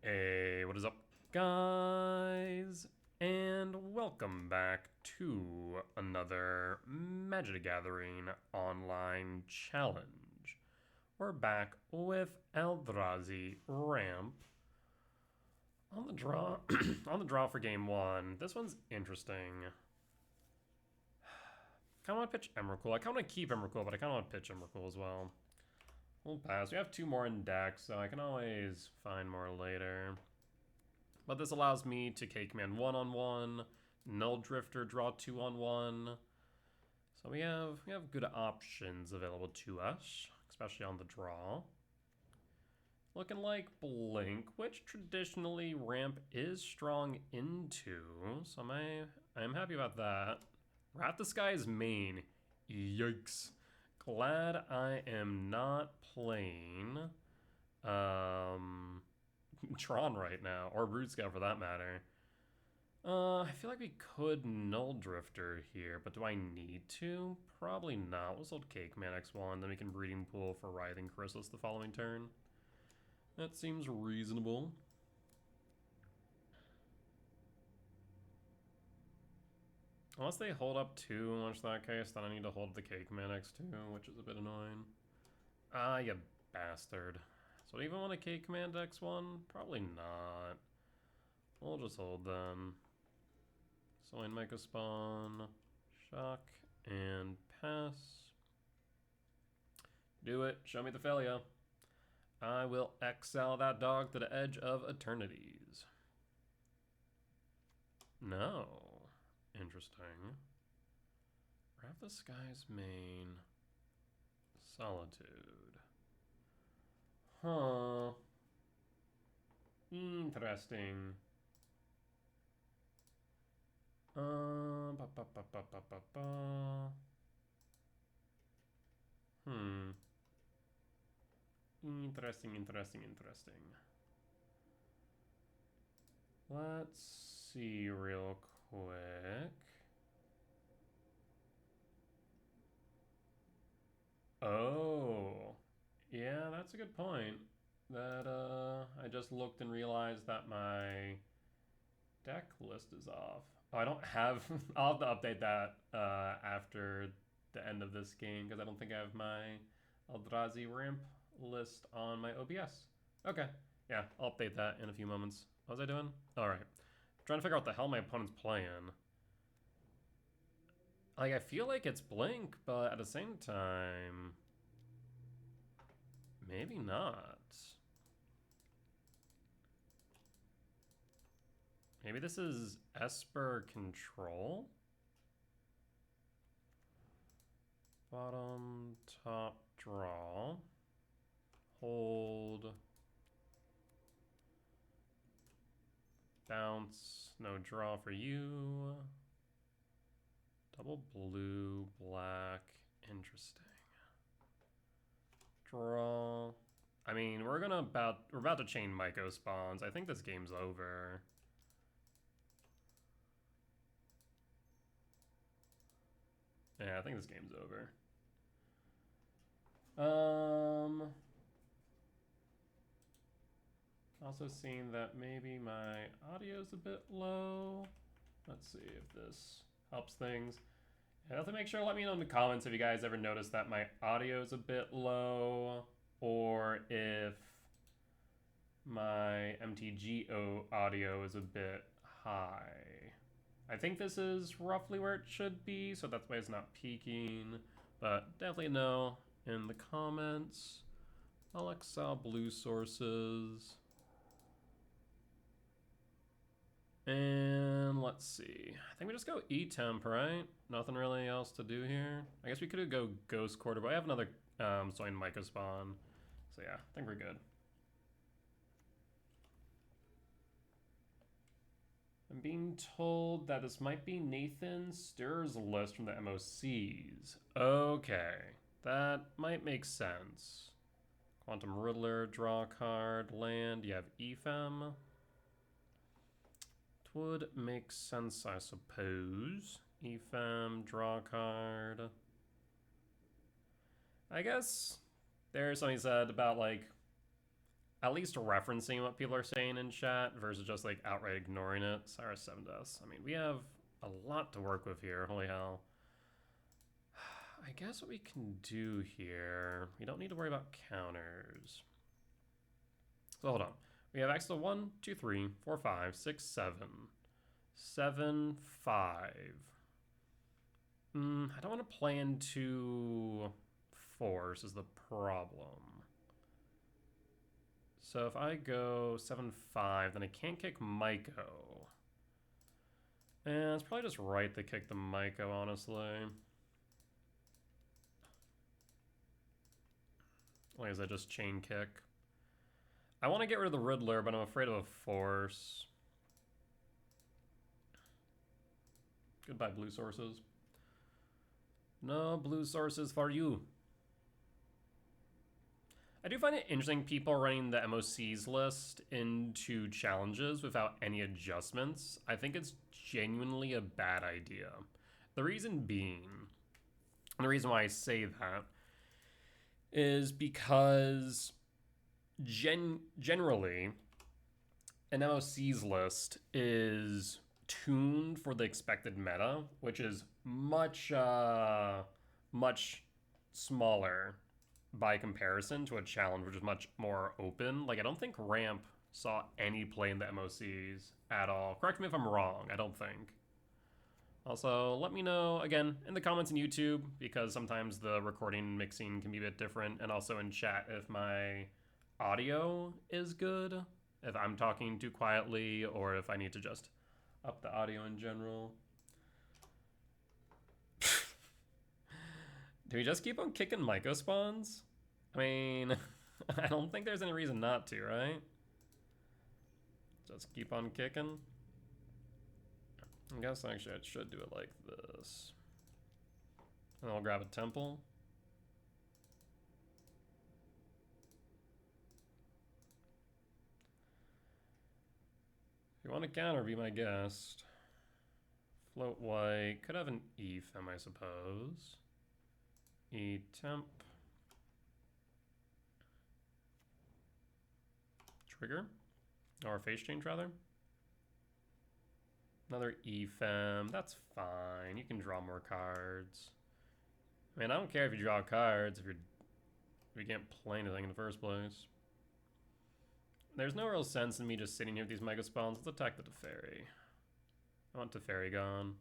Hey, what is up, guys? And welcome back to another Magic the Gathering online challenge. We're back with Eldrazi Ramp on the draw on the draw for game one. This one's interesting. Kind of want to pitch Emrakul. I kind of want to keep Emrakul, but I kind of want to pitch Emrakul as well. We'll pass. We have two more in deck, so I can always find more later. But this allows me to Cake Man 1-on-1, Null Drifter draw 2-on-1. So we have good options available to us, especially on the draw. Looking like Blink, which traditionally Ramp is strong into, so I'm happy about that. Wrath the Sky's main. Yikes. Glad I am not playing Tron right now, or Root Scout for that matter. I feel like we could Null Drifter here, but do I need to? Probably not. We'll hold Cake Man X1, then we can Breeding Pool for Writhing Chrysalis the following turn. That seems reasonable. Unless they hold up 2, in which that case, then I need to hold the Cake Man X2, which is a bit annoying. Ah, you bastard. So do I even want a Cake Command X1? Probably not. We'll just hold then. So in Mega Spawn, shock, and pass. Do it. Show me the failure. I will exile that dog to the edge of eternities. No. Interesting. Wrath the Sky's main. Solitude. Huh. Interesting. Ba, ba, ba, ba, ba, ba, ba. Interesting. Let's see real quick. Oh. Yeah, that's a good point. That, I just looked and realized that my deck list is off. Oh, I don't have... I'll have to update that after the end of this game, because I don't think I have my Eldrazi ramp list on my OBS. Okay. Yeah, I'll update that in a few moments. What was I doing? Alright. Trying to figure out what the hell my opponent's playing. Like, I feel like it's Blink, but at the same time... maybe not. Maybe this is Esper Control? Bottom, top, draw. Hold. Bounce, no draw for you. Double blue, black, interesting. Draw. I mean, we're about to chain Myco spawns. I think this game's over. Yeah, I think this game's over. Also seeing that maybe my audio's a bit low. Let's see if this helps things. And have to make sure to let me know in the comments if you guys ever notice that my audio's a bit low, or if my MTGO audio is a bit high. I think this is roughly where it should be, so that's why it's not peaking. But definitely know in the comments. I'll exile blue sources. And let's see. I think we just go E-Temp, right? Nothing really else to do here. I guess we could go Ghost Quarter, but I have another Soin Myco spawn. So yeah, I think we're good. I'm being told that this might be Nathan Stirr's list from the MOCs. Okay, that might make sense. Quantum Riddler, draw a card, land, you have Ephem. It would make sense, I suppose. Ephem, draw a card. I guess there's something said about, like, at least referencing what people are saying in chat versus just like outright ignoring it. Cyrus 7 deaths. I mean, we have a lot to work with here. Holy hell. I guess what we can do here, we don't need to worry about counters. So hold on. We have access to 1, 2, 3, 4, 5, 6, 7. 7, 5. I don't want to play into force is the problem. So if I go 7, 5, then I can't kick Myco. And it's probably just right to kick the Myco, honestly. Like, is I just chain kick? I want to get rid of the Riddler, but I'm afraid of a force. Goodbye, blue sources. No blue sources for you. I do find it interesting people running the MOCs list into challenges without any adjustments. I think it's genuinely a bad idea. The reason being, and the reason why I say that, is because generally an MOCs list is tuned for the expected meta, which is much smaller by comparison to a challenge, which is much more open. Like, I don't think Ramp saw any play in the MOCs at all. Correct me if I'm wrong, I don't think. Also, let me know, again, in the comments on YouTube, because sometimes the recording mixing can be a bit different, and also in chat if my audio is good, if I'm talking too quietly, or if I need to just up the audio in general. Do we just keep on kicking Myco spawns? I mean, I don't think there's any reason not to, right? Just keep on kicking. I guess actually I should do it like this. And I'll grab a temple. If you want to counter, be my guest. Float white. Could have an E-Fem, I suppose. E-Temp. Trigger. Or face change, rather. Another E-Fem. That's fine. You can draw more cards. I mean, I don't care if you draw cards if you can't play anything in the first place. There's no real sense in me just sitting here with these Mega Spawns. Let's attack the Teferi. I want Teferi gone.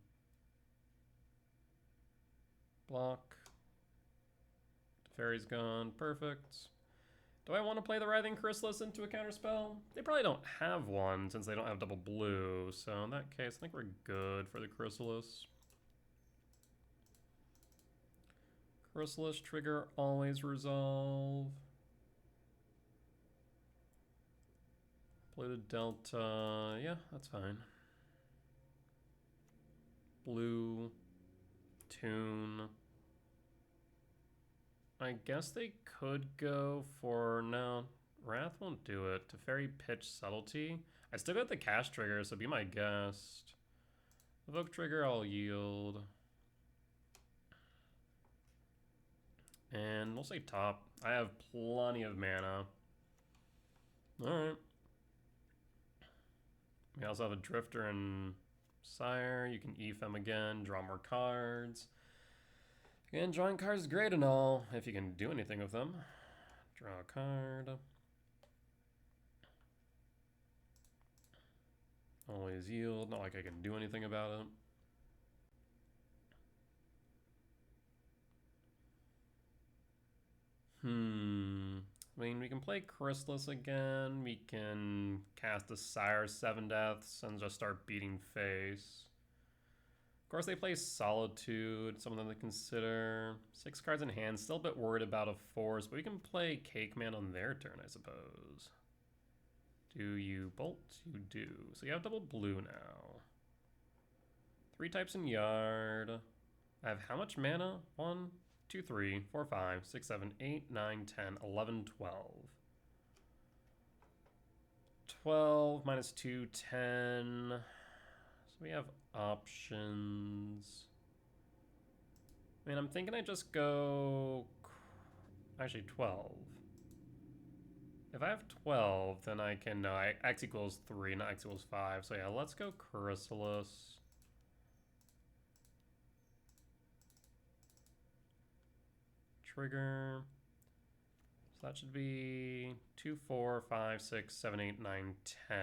Block. Teferi's gone. Perfect. Do I want to play the Writhing Chrysalis into a counterspell? They probably don't have one since they don't have double blue. So in that case, I think we're good for the Chrysalis. Chrysalis trigger always resolve. Blue to Delta. Yeah, that's fine. Blue. Tune. I guess they could go for... No, Wrath won't do it. Teferi Pitch Subtlety. I still got the cast trigger, so be my guest. Evoke trigger, I'll yield. And we'll say top. I have plenty of mana. Alright. We also have a Drifter and Sire. You can E-Fem again, draw more cards. Again, drawing cards is great and all, if you can do anything with them. Draw a card. Always yield, not like I can do anything about it. I mean, we can play Chrysalis again. We can cast a Sire 7 deaths and just start beating face. Of course, they play Solitude, some of them to consider. 6 cards in hand, still a bit worried about a force, but we can play Cake Man on their turn, I suppose. Do you bolt? You do. So you have double blue now. 3 types in yard. I have how much mana? 1, 2, 3, 4, 5, 6, 7, 8, 9, 10, 11, 12. 12 minus 2, 10. So we have options. I mean, I'm thinking I just go... Actually, 12. If I have 12, then I can, no, X equals 3, not X equals 5. So yeah, let's go Chrysalis. Trigger. So that should be 2, 4, 5, 6, 7, 8, 9, 10.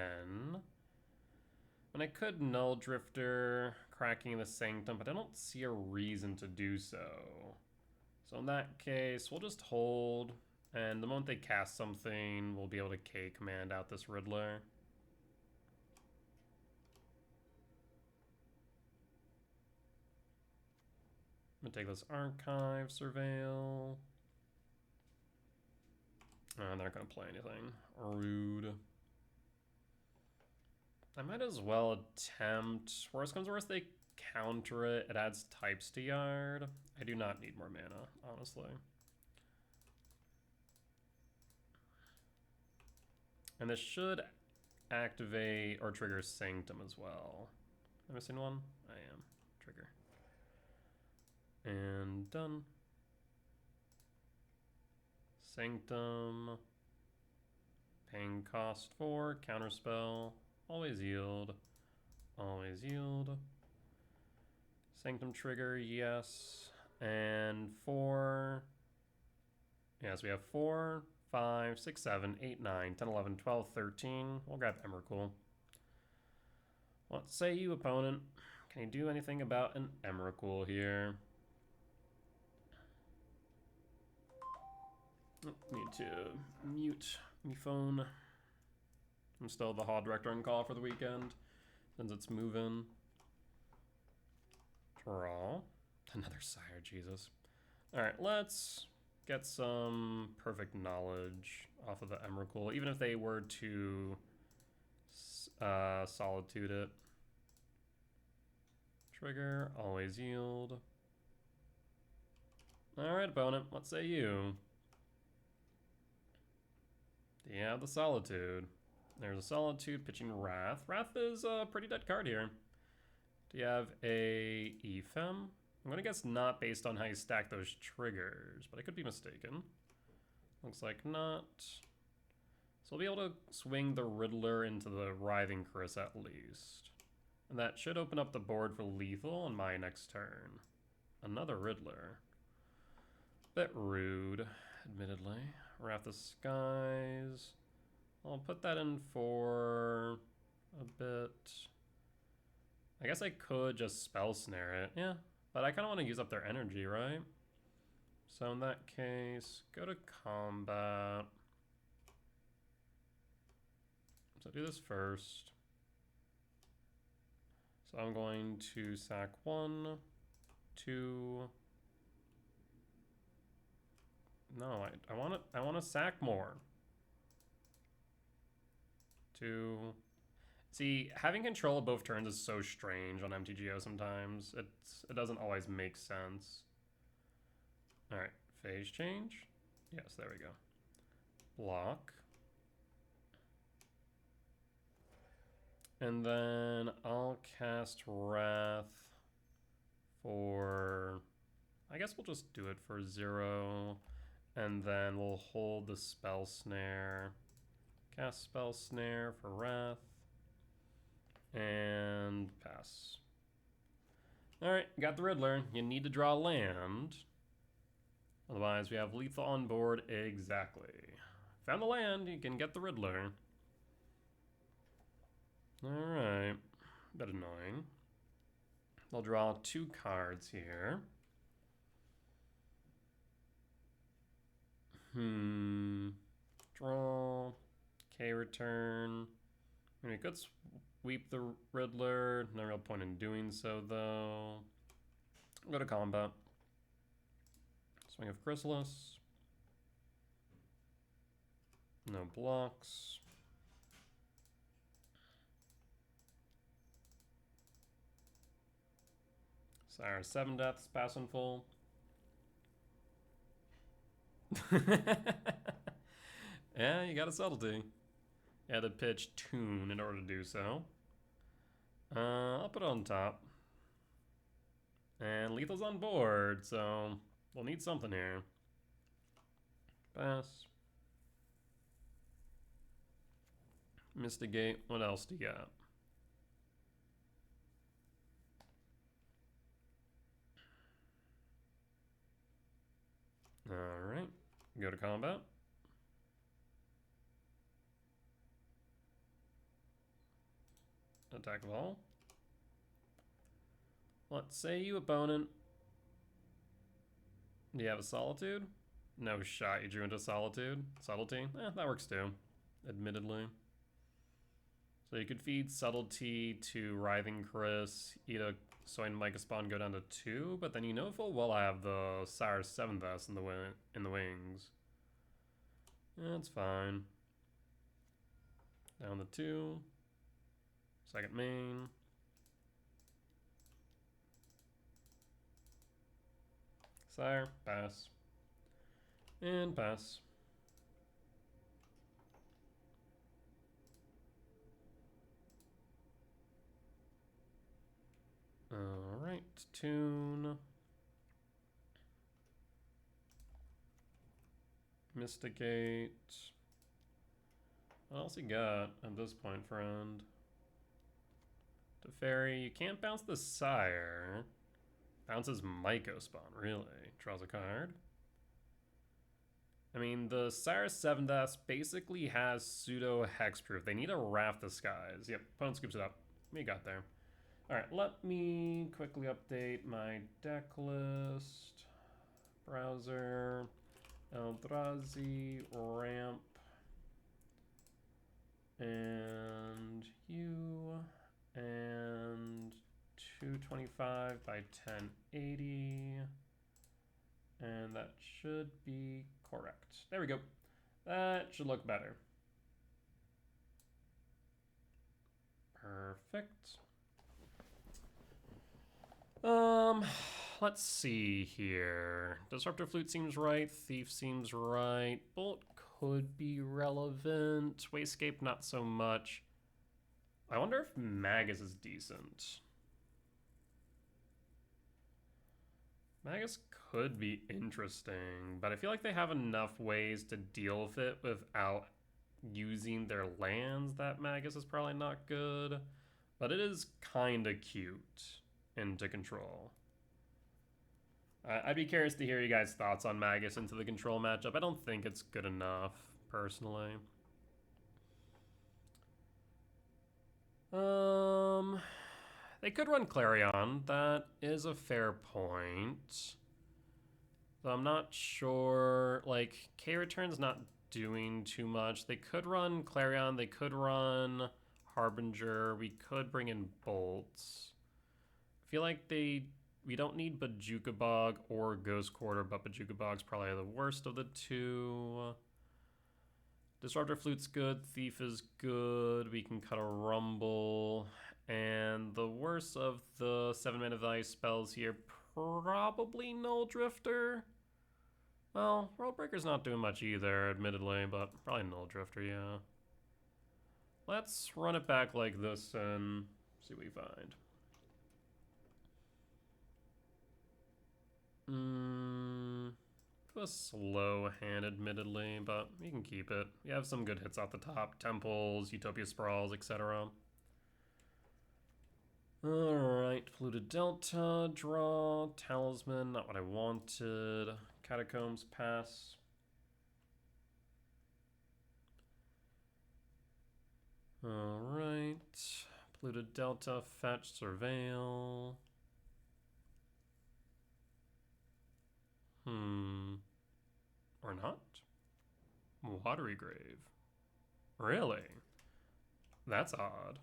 And I could Null Drifter, cracking the Sanctum, but I don't see a reason to do so. So in that case, we'll just hold, and the moment they cast something, we'll be able to K command out this Riddler. I'm gonna take this Archive, Surveil. They're not gonna play anything. Rude. I might as well attempt. Worst comes to worst, they counter it. It adds types to Yard. I do not need more mana, honestly. And this should activate or trigger Sanctum as well. Am I missing one? I am. Trigger. And done. Sanctum. Paying cost 4. Counterspell. Always yield. Always yield. Sanctum trigger, yes. And 4. Yes, we have 4, 5, 6, 7, 8, 9, 10, 11, 12, 13. We'll grab Emrakul. What say you, opponent? Can you do anything about an Emrakul here? Need to mute my phone. I'm still the Hall Director on call for the weekend, since it's moving. Draw. Another Sire, Jesus. Alright, let's get some Perfect Knowledge off of the Emrakul, even if they were to Solitude it. Trigger, always yield. Alright, opponent, what say you? Do you have the Solitude? There's a Solitude, pitching Wrath. Wrath is a pretty dead card here. Do you have a Ephem? I'm gonna guess not based on how you stack those triggers, but I could be mistaken. Looks like not. So we'll be able to swing the Riddler into the Writhing Chris at least. And that should open up the board for lethal on my next turn. Another Riddler. Bit rude, admittedly. Wrath of Skies. I'll put that in for a bit. I guess I could just Spell Snare it. Yeah, but I kind of want to use up their energy, right? So in that case, go to combat. So do this first. So I'm going to sack 1, 2. No, I want to sack more. 2. See, having control of both turns is so strange on MTGO sometimes. It doesn't always make sense. All right, phase change. Yes, there we go. Block. And then I'll cast Wrath for, I guess we'll just do it for 0. And then we'll hold the Spell Snare. Cast Spell Snare for Wrath. And pass. Alright, got the Riddler. You need to draw land. Otherwise, we have lethal on board. Exactly. Found the land, you can get the Riddler. Alright. Bit annoying. I'll draw 2 cards here. Draw. K return. I mean, we could sweep the Riddler. No real point in doing so, though. Go to combat. Swing of Chrysalis. No blocks. Sire 7 deaths, pass in full. Yeah, you got a subtlety. You had to pitch Tune in order to do so. I'll put it on top. And lethal's on board, so we'll need something here. Pass. Mystigate. What else do you got? Alright. Go to combat. Attack of all. Let's say you opponent. Do you have a Solitude? No shot, you drew into Solitude. Subtlety? That works too, admittedly. So you could feed Subtlety to Writhing Chris, eat a Soin Micah Spawn, go down to 2, but then you know full well I have the Sire's 7th S in the wings. That's fine. Down to 2. Second main. Sire, pass. And pass. Alright, tune. Mystigate. What else you got at this point, friend? Teferi, you can't bounce the Sire. Bounces Myco Spawn, really? Draws a card. I mean, the Sire's 7th S basically has pseudo hexproof. They need to Wrath the Skies. Yep, opponent scoops it up. We got there. Alright, let me quickly update my deck list. Browser. Eldrazi, ramp. And you. And 225 by 1080. And that should be correct. There we go. That should look better. Perfect. Let's see here. Disruptor Flute seems right. Thief seems right. Bolt could be relevant. Wayscape, not so much. I wonder if Magus is decent. Magus could be interesting, but I feel like they have enough ways to deal with it without using their lands that Magus is probably not good. But it is kind of cute into control. I'd be curious to hear you guys' thoughts on Magus into the control matchup. I don't think it's good enough, personally. They could run Clarion. That is a fair point. Though I'm not sure, like, K-Return's not doing too much. They could run Clarion. They could run Harbinger. We could bring in Bolts. I feel like we don't need Bojuka Bog or Ghost Quarter, but Bojuka Bog's probably the worst of the two. Disruptor Flute's good. Thief is good. We can cut a Rumble. And the worst of the 7-mana value spells here, probably Null Drifter. Well, World Breaker's not doing much either, admittedly, but probably Null Drifter, yeah. Let's run it back like this and see what we find. A slow hand, admittedly, but you can keep it. You have some good hits off the top. Temples, Utopia Sprawls, etc. Alright, Polluted Delta, draw, Talisman, not what I wanted. Catacombs, pass. Alright, Polluted Delta, fetch, surveil. Or not? Watery Grave. Really? That's odd.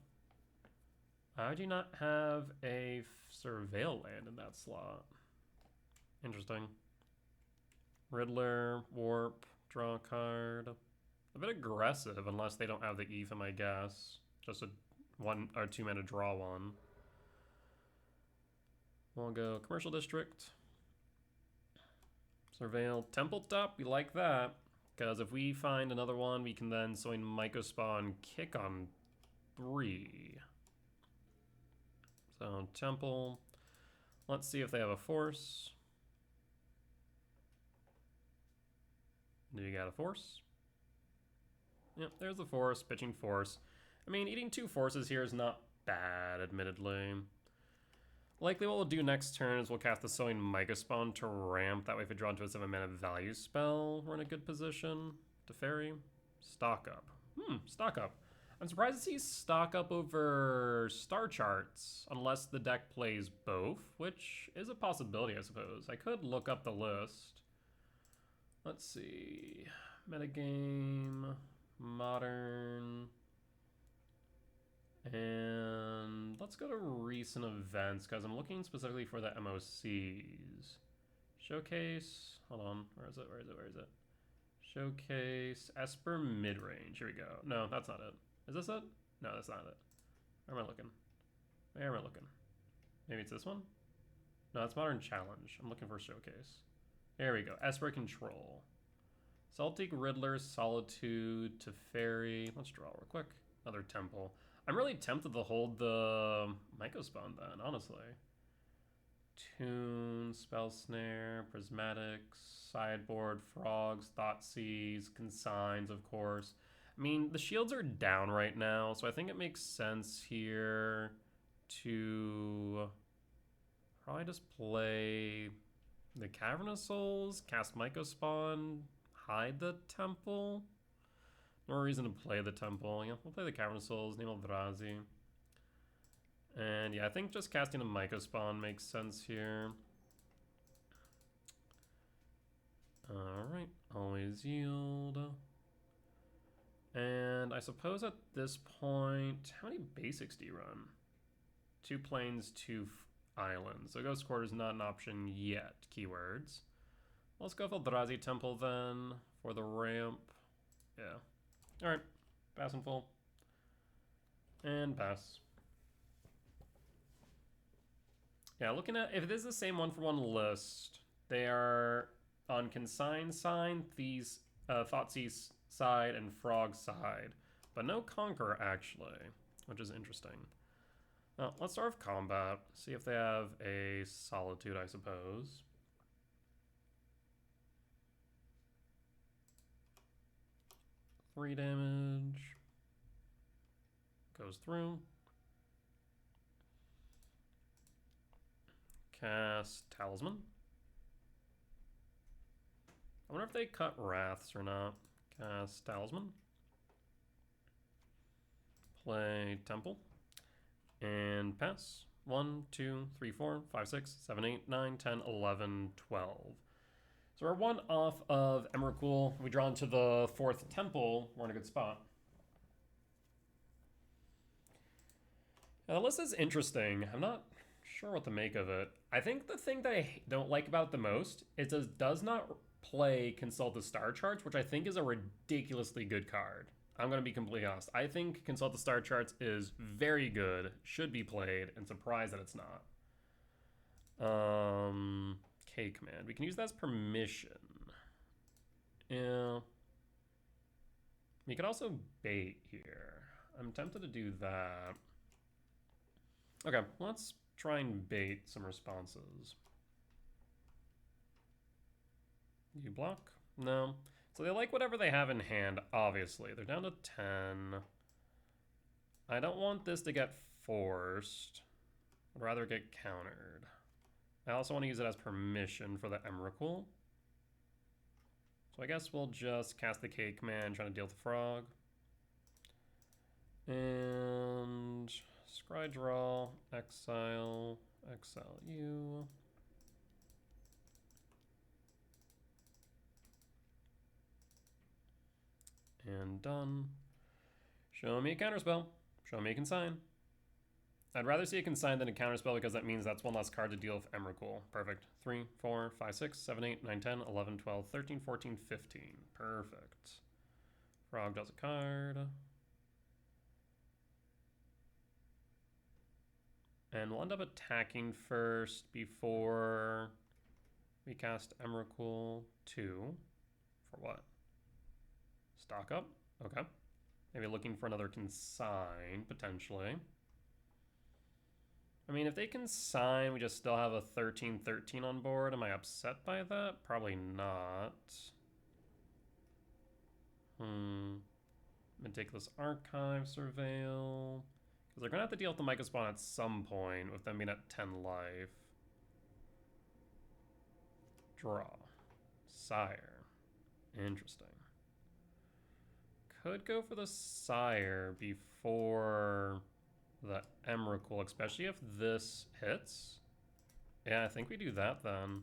I do not have a Surveil land in that slot. Interesting. Riddler, Warp, draw a card. A bit aggressive unless they don't have the Ethem, I guess. Just a 1 or 2 mana draw one. We'll go Commercial District. Surveil, Temple Top, we like that. Because if we find another one, we can then Soin Myco Spawn, kick on 3. So, Temple. Let's see if they have a Force. Do you got a Force? Yep, there's the Force, pitching Force. I mean, eating 2 forces here is not bad, admittedly. Likely what we'll do next turn is we'll cast the Sowing Mycospawn to ramp. That way if we draw into a 7-mana value spell, we're in a good position. Teferi, stock up. Stock up. I'm surprised to see stock up over Star Charts, unless the deck plays both, which is a possibility, I suppose. I could look up the list. Let's see. Metagame, Modern, and let's go to recent events, because I'm looking specifically for the MOCs. Showcase, hold on, where is it? Showcase, Esper midrange, here we go. No, that's not it. Is this it? No, that's not it. Where am I looking? Maybe it's this one? No, it's Modern Challenge. I'm looking for Showcase. There we go, Esper Control. Saltic Riddler, Solitude, Teferi. Let's draw real quick. Another Temple. I'm really tempted to hold the Mycospawn then, honestly. Tune, Spell Snare, Prismatics, Sideboard, Frogs, Thoughtseize, Consigns, of course. I mean, the shields are down right now, so I think it makes sense here to probably just play the Cavernous Souls, cast Mycospawn, hide the Temple. No reason to play the Temple. Yeah, we'll play the Cavernous Souls, name Eldrazi. And yeah, I think just casting a Mycospawn makes sense here. Alright, always yield. And I suppose at this point, how many basics do you run? 2 planes, 2 islands. So Ghost Quarter is not an option yet, keywords. Let's go with Eldrazi Temple then for the ramp. Yeah. Alright, pass and full. And pass. Yeah, looking at, if it is the same one for one list, they are on Consign side, Thoughtseize side, and Frog side. But no Conqueror, actually, which is interesting. Let's start with combat, see if they have a Solitude, I suppose. Three damage. Goes through. Cast Talisman. I wonder if they cut Wraths or not. Cast Talisman. Play Temple. And pass. 1, 2, 3, 4, 5, 6, 7, 8, 9, 10, 11, 12. So we're 1 off of Emrakul. We draw into the 4th Temple. We're in a good spot. Now, the list is interesting. I'm not sure what to make of it. I think the thing that I don't like about it the most is it does not play Consult the Star Charts, which I think is a ridiculously good card. I'm going to be completely honest. I think Consult the Star Charts is very good, should be played, and surprised that it's not. K command. We can use that as permission. Yeah. We could also bait here. I'm tempted to do that. Okay, let's try and bait some responses. You block? No. So they like whatever they have in hand, obviously. They're down to 10. I don't want this to get forced. I'd rather get countered. I also want to use it as permission for the Emrakul. So I guess we'll just cast the K command, trying to deal with the frog. And scry draw, exile you. And done. Show me a counterspell. Show me a consign. I'd rather see a consign than a counterspell because that means that's one less card to deal with Emrakul. Perfect. 3, 4, 5, 6, 7, 8, 9, 10, 11, 12, 13, 14, 15. Perfect. Frog does a card. And we'll end up attacking first before we cast Emrakul 2. For what? Stock up? Okay. Maybe looking for another consign, potentially. I mean, if they consign, we just still have a 13-13 on board. Am I upset by that? Probably not. Meticulous Archive, Surveil. Because they're going to have to deal with the Myco Spawn at some point, with them being at 10 life. Draw. Sire. Interesting. Could go for the Sire before the Emrakul, especially if this hits. Yeah, I think we do that then.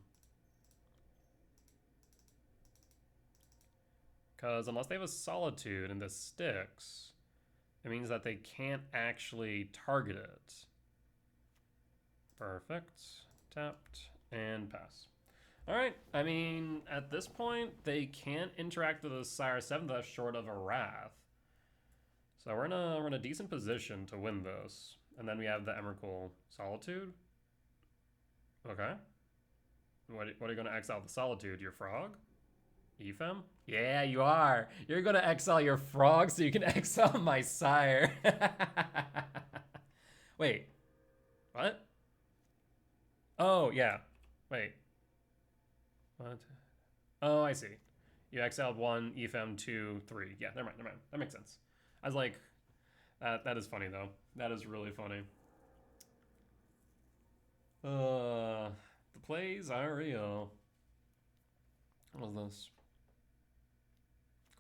Because unless they have a Solitude and this sticks, it means that they can't actually target it. Perfect. Tapped and pass. Alright, I mean, at this point, they can't interact with a Sire 7th short of a Wrath. So we're in a decent position to win this. And then we have the Emrakul Solitude. Okay. What are you going to exile the Solitude? Your Frog? Ephem? Yeah, you are. You're going to exile your Frog so you can exile my Sire. Wait. What? Oh, yeah. Wait. What? Oh, I see. You exiled 1, Ephem 2, 3. Yeah, never mind. That makes sense. I was like, that is funny, though. That is really funny. The plays are real. What was this?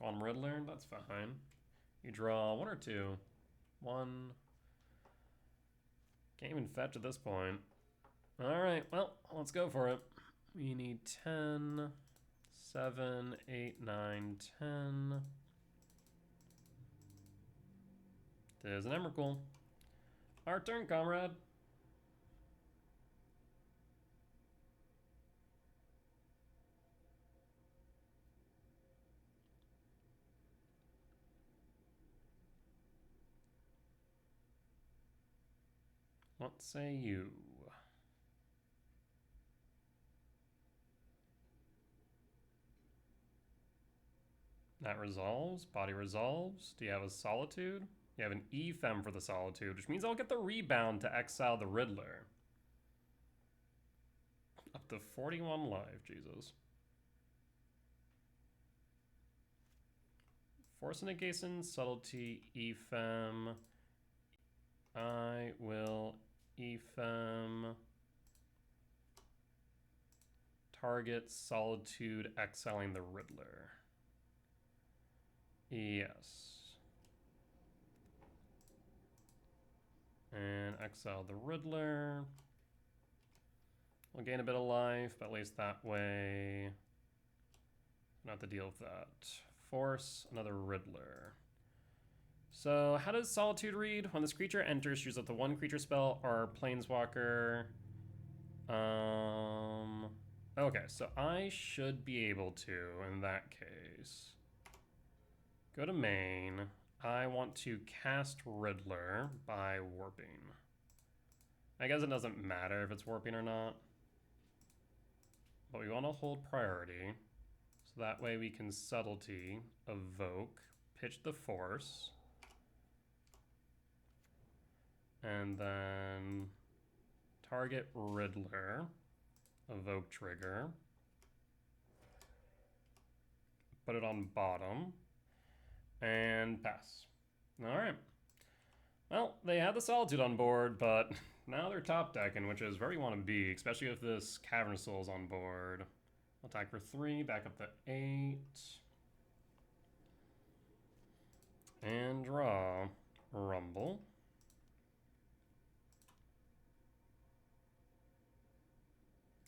Golem Riddler? That's fine. You draw 1 or 2. 1. Can't even fetch at this point. Alright, well, let's go for it. We need 10, 7, 8, 9, 10. There's an Emrakul. Our turn, comrade. What say you? That resolves. Body resolves. Do you have a Solitude? You have an Ephem for the Solitude, which means I'll get the rebound to exile the Riddler. Up to 41 life, Jesus. Force Negation, Subtlety, Ephem. I will Ephem. Target Solitude, exiling the Riddler. Yes. And exile the Riddler. We'll gain a bit of life, but at least that way, not have to deal with that. Force another Riddler. So how does Solitude read? When this creature enters, choose up the 1 creature spell or Planeswalker. Okay, so I should be able to, in that case, go to main. I want to cast Riddler by warping. I guess it doesn't matter if it's warping or not. But we want to hold priority. So that way we can Subtlety, evoke, pitch the Force. And then target Riddler, evoke trigger. Put it on bottom. And pass. Alright. Well, they had the Solitude on board, but now they're top decking, which is where we want to be, especially if this Cavern Soul's on board. Attack for 3, back up to 8. And draw. Rumble.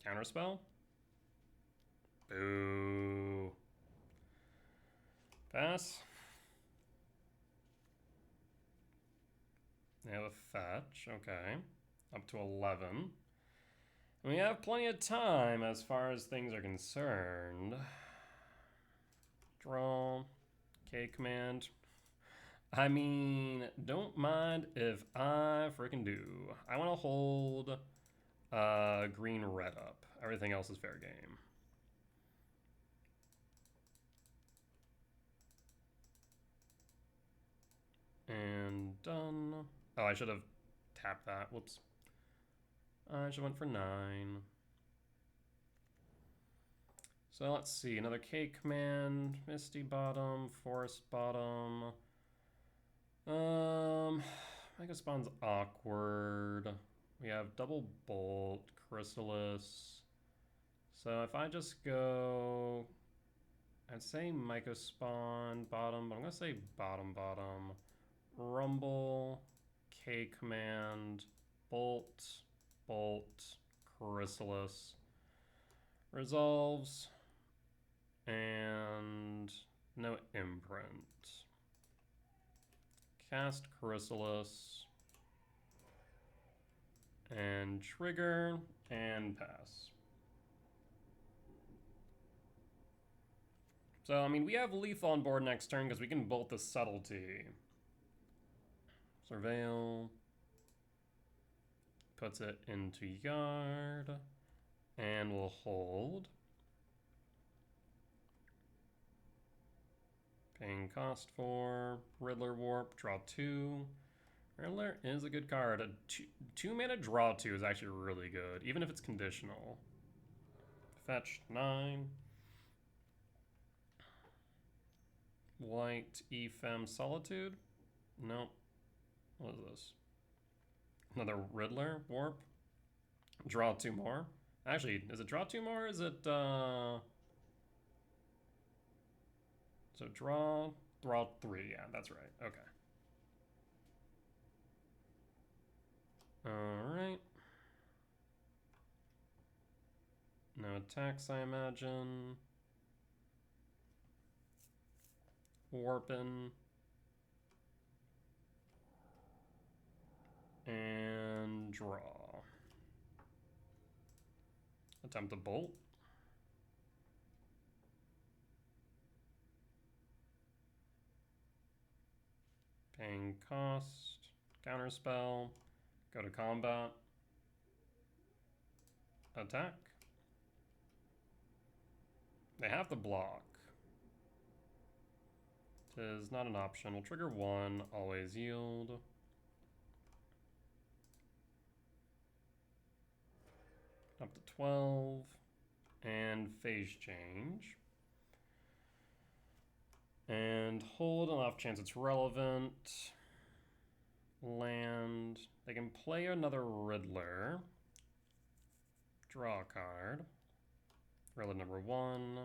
Counterspell. Boo. Pass. They have a fetch, okay. Up to 11. We have plenty of time as far as things are concerned. Draw. K command. I mean, don't mind if I freaking do. I want to hold green red up. Everything else is fair game. And done. Oh, I should have tapped that. Whoops. I should have went for 9. So let's see. Another K command. Misty bottom. Forest bottom. Mega Spawn's awkward. We have double bolt, Chrysalis. So if I just go, I'd say Myco Spawn bottom, but I'm gonna say bottom. Rumble, K command, bolt, Chrysalis, resolves, and no imprint. Cast Chrysalis, and trigger, and pass. So, I mean, we have lethal on board next turn because we can bolt the subtlety. Surveil. Puts it into yard. And we'll hold. Paying cost 4. Riddler Warp. Draw 2. Riddler is a good card. A 2 mana draw 2 is actually really good, even if it's conditional. Fetch 9. White Ephem Solitude? Nope. What is this? Another Riddler Warp? Draw 2 more? Actually, is it draw 2 more? Is it, So draw 3. Yeah, that's right. Okay. Alright. No attacks, I imagine. Warpin. And draw. Attempt a bolt. Paying cost. Counterspell. Go to combat. Attack. They have to block. Tis not an option. We'll trigger 1, always yield. Up to 12. And phase change. And hold on off chance it's relevant. Land. They can play another Riddler. Draw a card. Riddler number 1.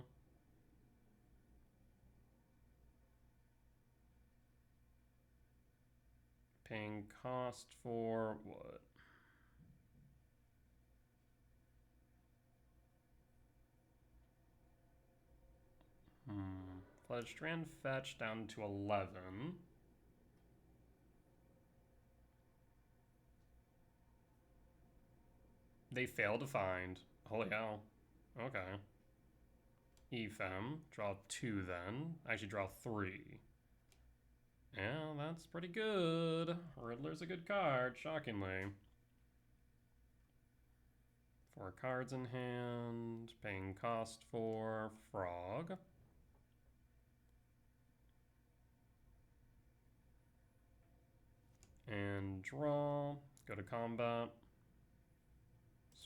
Paying cost for what? Fledged Strand fetch down to 11. They fail to find. Holy hell. Okay. Ephem. Draw 2 then. Actually draw 3. Yeah, that's pretty good. Riddler's a good card, shockingly. 4 cards in hand. Paying cost for Frog. And draw. Go to combat.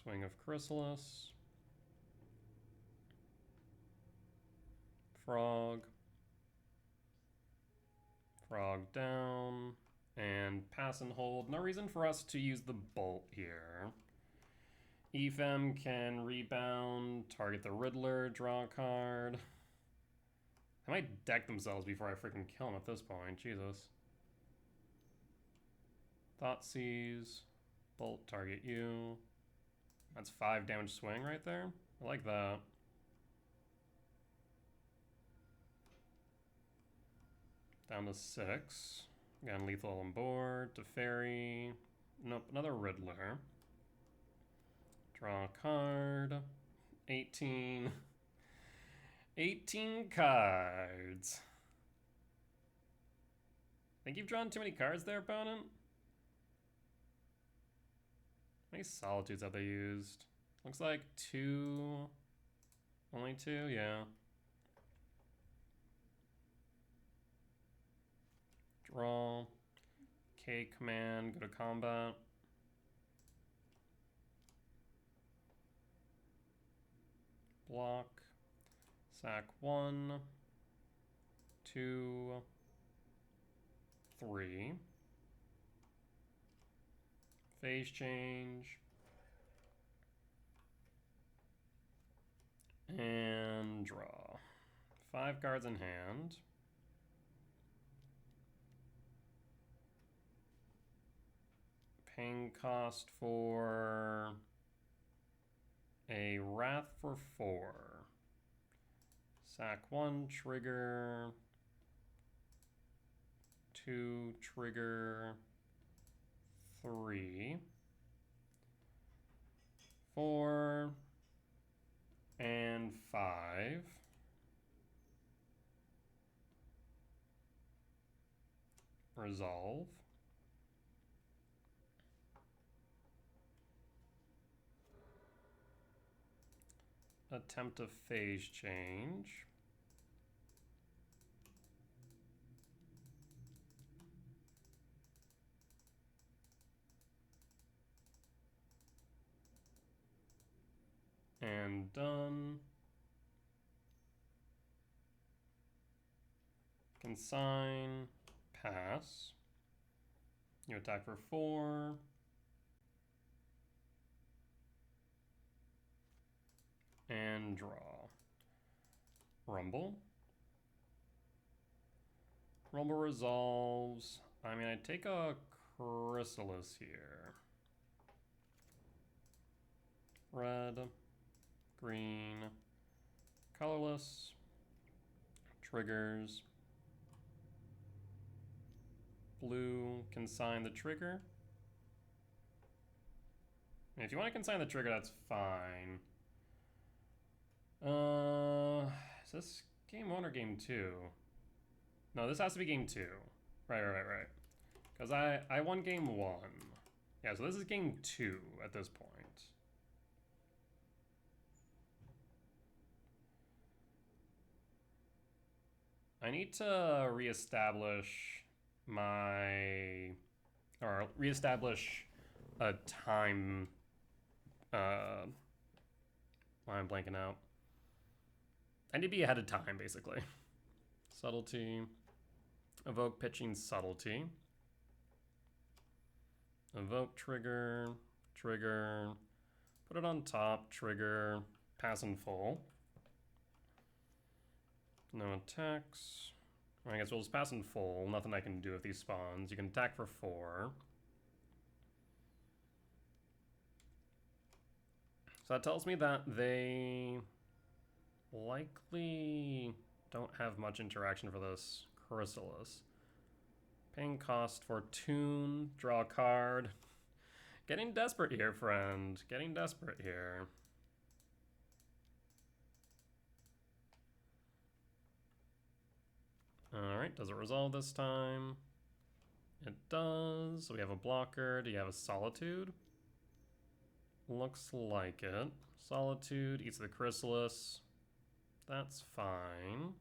Swing of Chrysalis. Frog. Frog down. And pass and hold. No reason for us to use the bolt here. Ephem can rebound, target the Riddler, draw a card. They might deck themselves before I freaking kill them at this point. Jesus. Thoughtseize. Bolt, target you. That's 5 damage swing right there. I like that. Down to 6. Again, lethal on board. Teferi. Nope, another Riddler. Draw a card. 18. 18 cards. Think you've drawn too many cards there, opponent? How many Solitudes have they used? Looks like 2. Only 2? Yeah. Draw. K command, go to combat. Block. Sack 1. 2. 3. Phase change. And draw. 5 cards in hand. Paying cost for a Wrath for 4. Sack 1, trigger. 2, trigger. 3. 4. And 5. Resolve. Attempt a phase change. And done. Consign, pass. You attack for 4. And draw. Rumble. Rumble resolves. I mean, I take a Chrysalis here. Red, green, colorless, triggers. Blue, consign the trigger. And if you want to consign the trigger, that's fine. Is this game 1 or game 2? No, this has to be game 2. Right. Because I won game 1. Yeah, so this is game 2 at this point. I need to reestablish reestablish a time, why I'm blanking out. I need to be ahead of time, basically. Subtlety. Evoke pitching subtlety. Evoke trigger. Trigger. Put it on top. Trigger. Pass in full. No attacks. I guess we'll just pass in full. Nothing I can do with these spawns. You can attack for 4. So that tells me that they likely don't have much interaction for this Chrysalis. Paying cost for tune, draw a card. Getting desperate here, friend. Getting desperate here. Alright, does it resolve this time? It does. So we have a blocker. Do you have a Solitude? Looks like it. Solitude eats the Chrysalis. That's fine.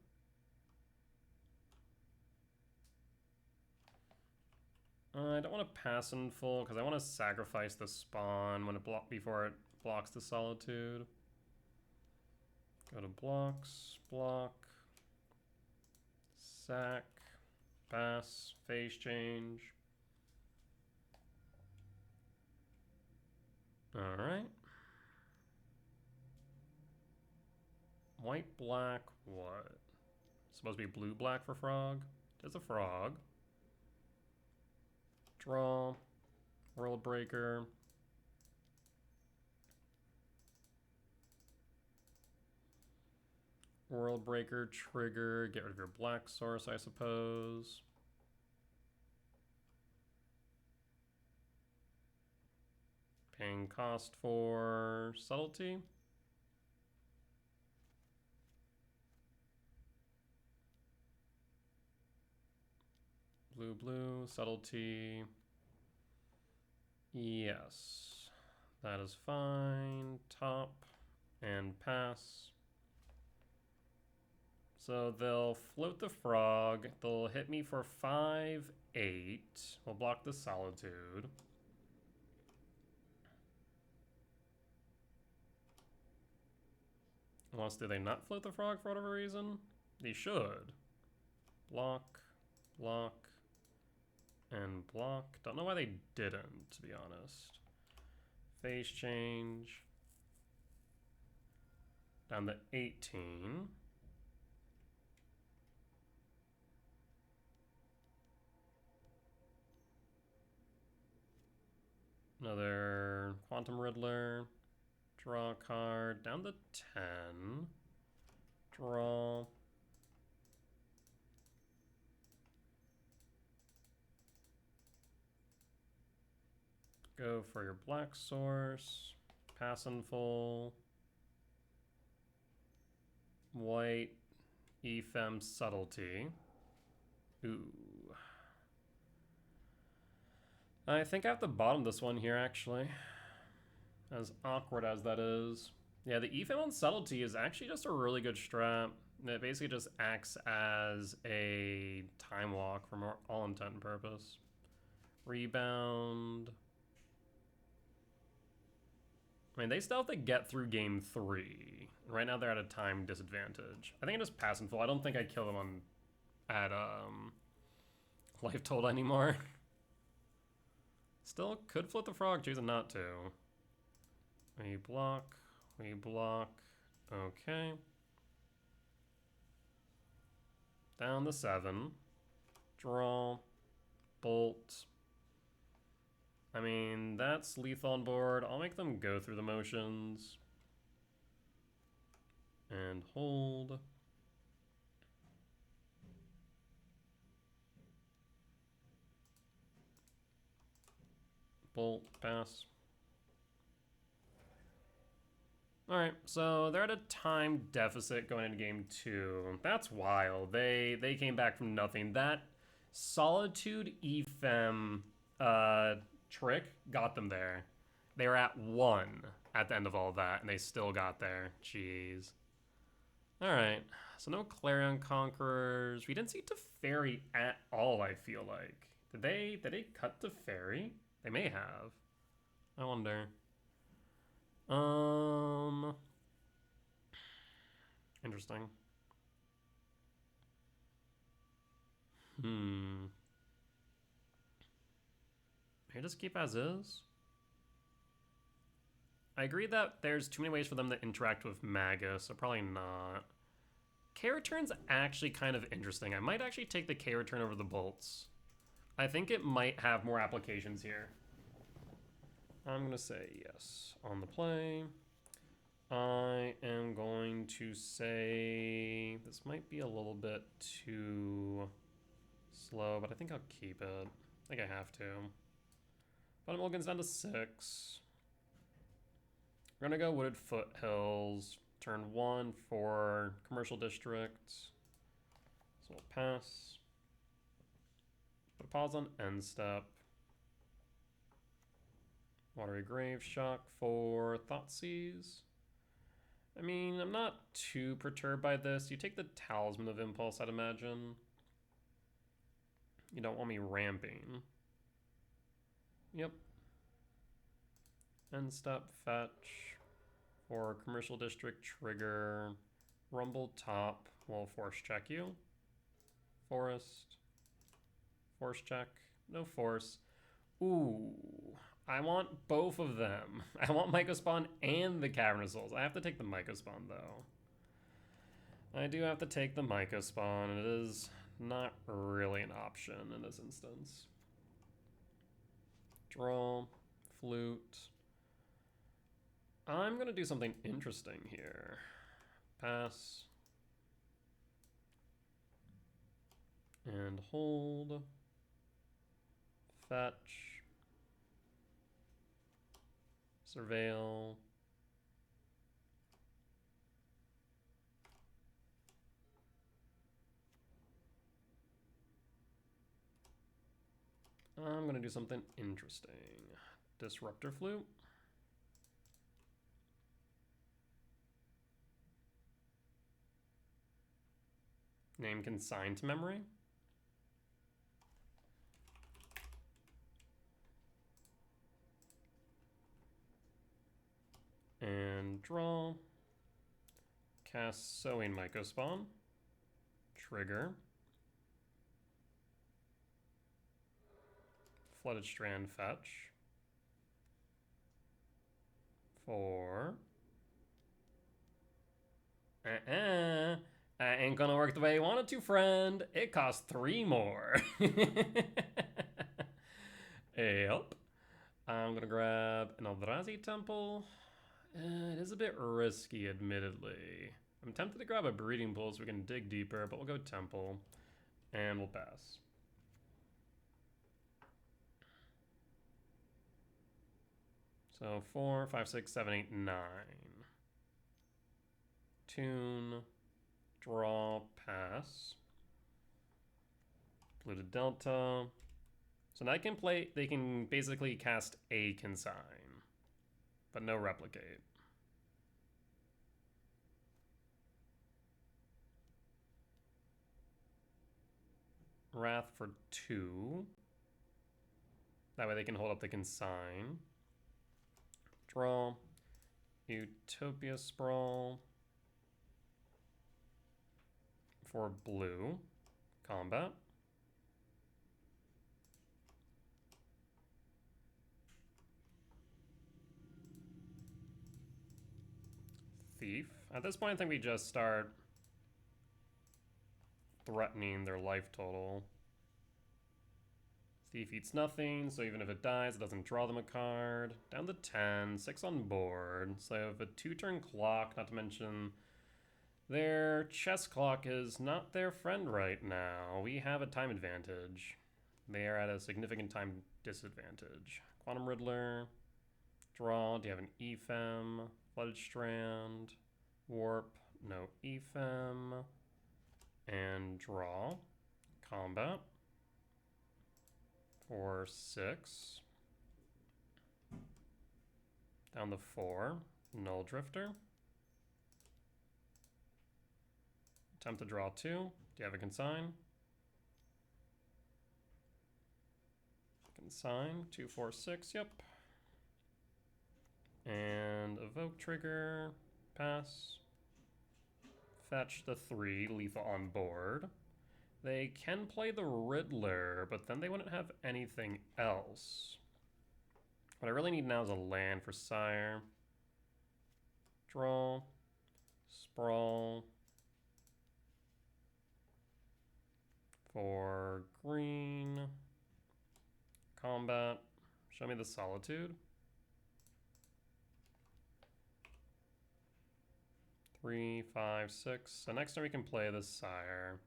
I don't want to pass in full because I want to sacrifice the spawn when it before it blocks the Solitude. Go to blocks, block, sack, pass, phase change. Alright. White, black, what? Supposed to be blue, black for frog? There's a frog. Draw. World Breaker. World Breaker, trigger, get rid of your black source, I suppose. Paying cost for subtlety. Blue, blue, subtlety. Yes, that is fine. Top and pass. So they'll float the frog. They'll hit me for 5, 8. We'll block the Solitude. Unless, do they not float the frog for whatever reason? They should. Block, block, and block. Don't know why they didn't, to be honest. Phase change. Down to 18. Another Quantum Riddler. Draw a card. Down to 10. Draw. Go for your black source. Pass in full. White. Ephem Subtlety. Ooh. I think I have to bottom this one here, actually. As awkward as that is. Yeah, the Ephem on Subtlety is actually just a really good strat. It basically just acts as a time walk for all intent and purpose. Rebound. I mean, they still have to get through game 3. Right now they're at a time disadvantage. I think I just pass in full. I don't think I kill them on at life total anymore. Still could flip the frog, choosing not to. We block. We block. Okay. Down to 7. Draw. Bolt. I mean, that's lethal on board. I'll make them go through the motions. And hold. Bolt, pass. Alright, so they're at a time deficit going into game 2. That's wild. They came back from nothing. That Solitude Ephem trick got them there. They were at 1 at the end of all that, and they still got there. Jeez. Alright, so no Clarion Conquerors. We didn't see Teferi at all, I feel like. Did they cut Teferi? They may have. I wonder. Interesting. Maybe just keep as is. I agree that there's too many ways for them to interact with Magus, so probably not. K-Return's actually kind of interesting. I might actually take the K-Return over the bolts. I think it might have more applications here. I'm going to say yes on the play. I am going to say this might be a little bit too slow, but I think I'll keep it. I think I have to. Bottom Mulligan's down to 6. We're going to go Wooded Foothills. Turn 1 for Commercial District. So we'll pass. Put a pause on end step. Watery Grave Shock for Thoughtseize. I mean, I'm not too perturbed by this. You take the Talisman of Impulse, I'd imagine. You don't want me ramping. Yep. End step fetch for Commercial District trigger. Rumble top will force check you. Forest. Force check. No force. Ooh. I want both of them. I want Mycospawn and the Cavernous Souls. I have to take the Mycospawn, though. I do have to take the Mycospawn. It is not really an option in this instance. Draw. Flute. I'm going to do something interesting here. Pass. And hold. Fetch. Surveil. I'm going to do something interesting. Disruptor Flute. Name consigned to memory. And draw. Cast Sowing Mycospawn. Trigger. Flooded Strand fetch. 4. That ain't gonna work the way you want it to, friend. It costs 3 more. Yep. I'm gonna grab an Eldrazi Temple. It is a bit risky, admittedly. I'm tempted to grab a Breeding Pool so we can dig deeper, but we'll go Temple. And we'll pass. So 4, 5, 6, 7, 8, 9. Tune. Draw. Pass. Blue to Delta. So now they can basically cast a Consign, but no Replicate. Wrath for 2. That way they can hold up the Consign. Draw. Utopia Sprawl. For blue. Combat. Thief. At this point, I think we just start threatening their life total. Thief eats nothing, so even if it dies, it doesn't draw them a card. Down to 10, 6 on board. So they have a 2-turn clock, not to mention their chess clock is not their friend right now. We have a time advantage. They are at a significant time disadvantage. Quantum Riddler. Draw. Do you have an Ephem? Flooded Strand. Warp. No Ephem. And draw. Combat. For 6. Down to 4. Null Drifter. Attempt to draw 2. Do you have a Consign? Consign. 2, 4, 6. Yep. And evoke trigger. Pass. Fetch the 3. Lethal on board. They can play the Riddler, but then they wouldn't have anything else. What I really need now is a land for Sire. Draw. Sprawl. For green. Combat. Show me the Solitude. 3, 5, 6. So next turn we can play the Sire.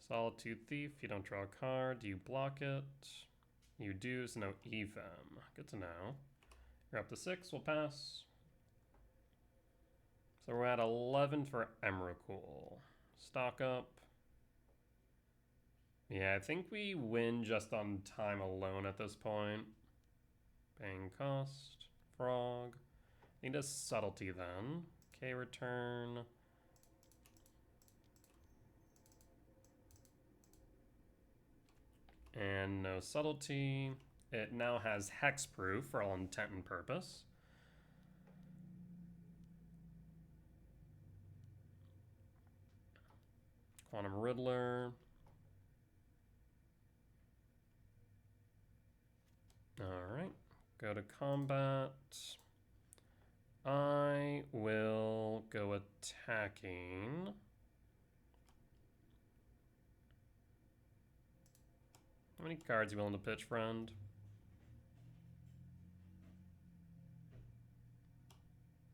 Solitude Thief, you don't draw a card. Do you block it? You do, so no Ephem. Good to know. You're up to 6, we'll pass. So we're at 11 for Emrakul. Stock up. Yeah, I think we win just on time alone at this point. Paying cost. Frog. Need a subtlety then. K return. And no subtlety. It now has hexproof for all intent and purpose. Quantum Riddler. Alright, go to combat. I will go attacking. How many cards are you willing to pitch, friend?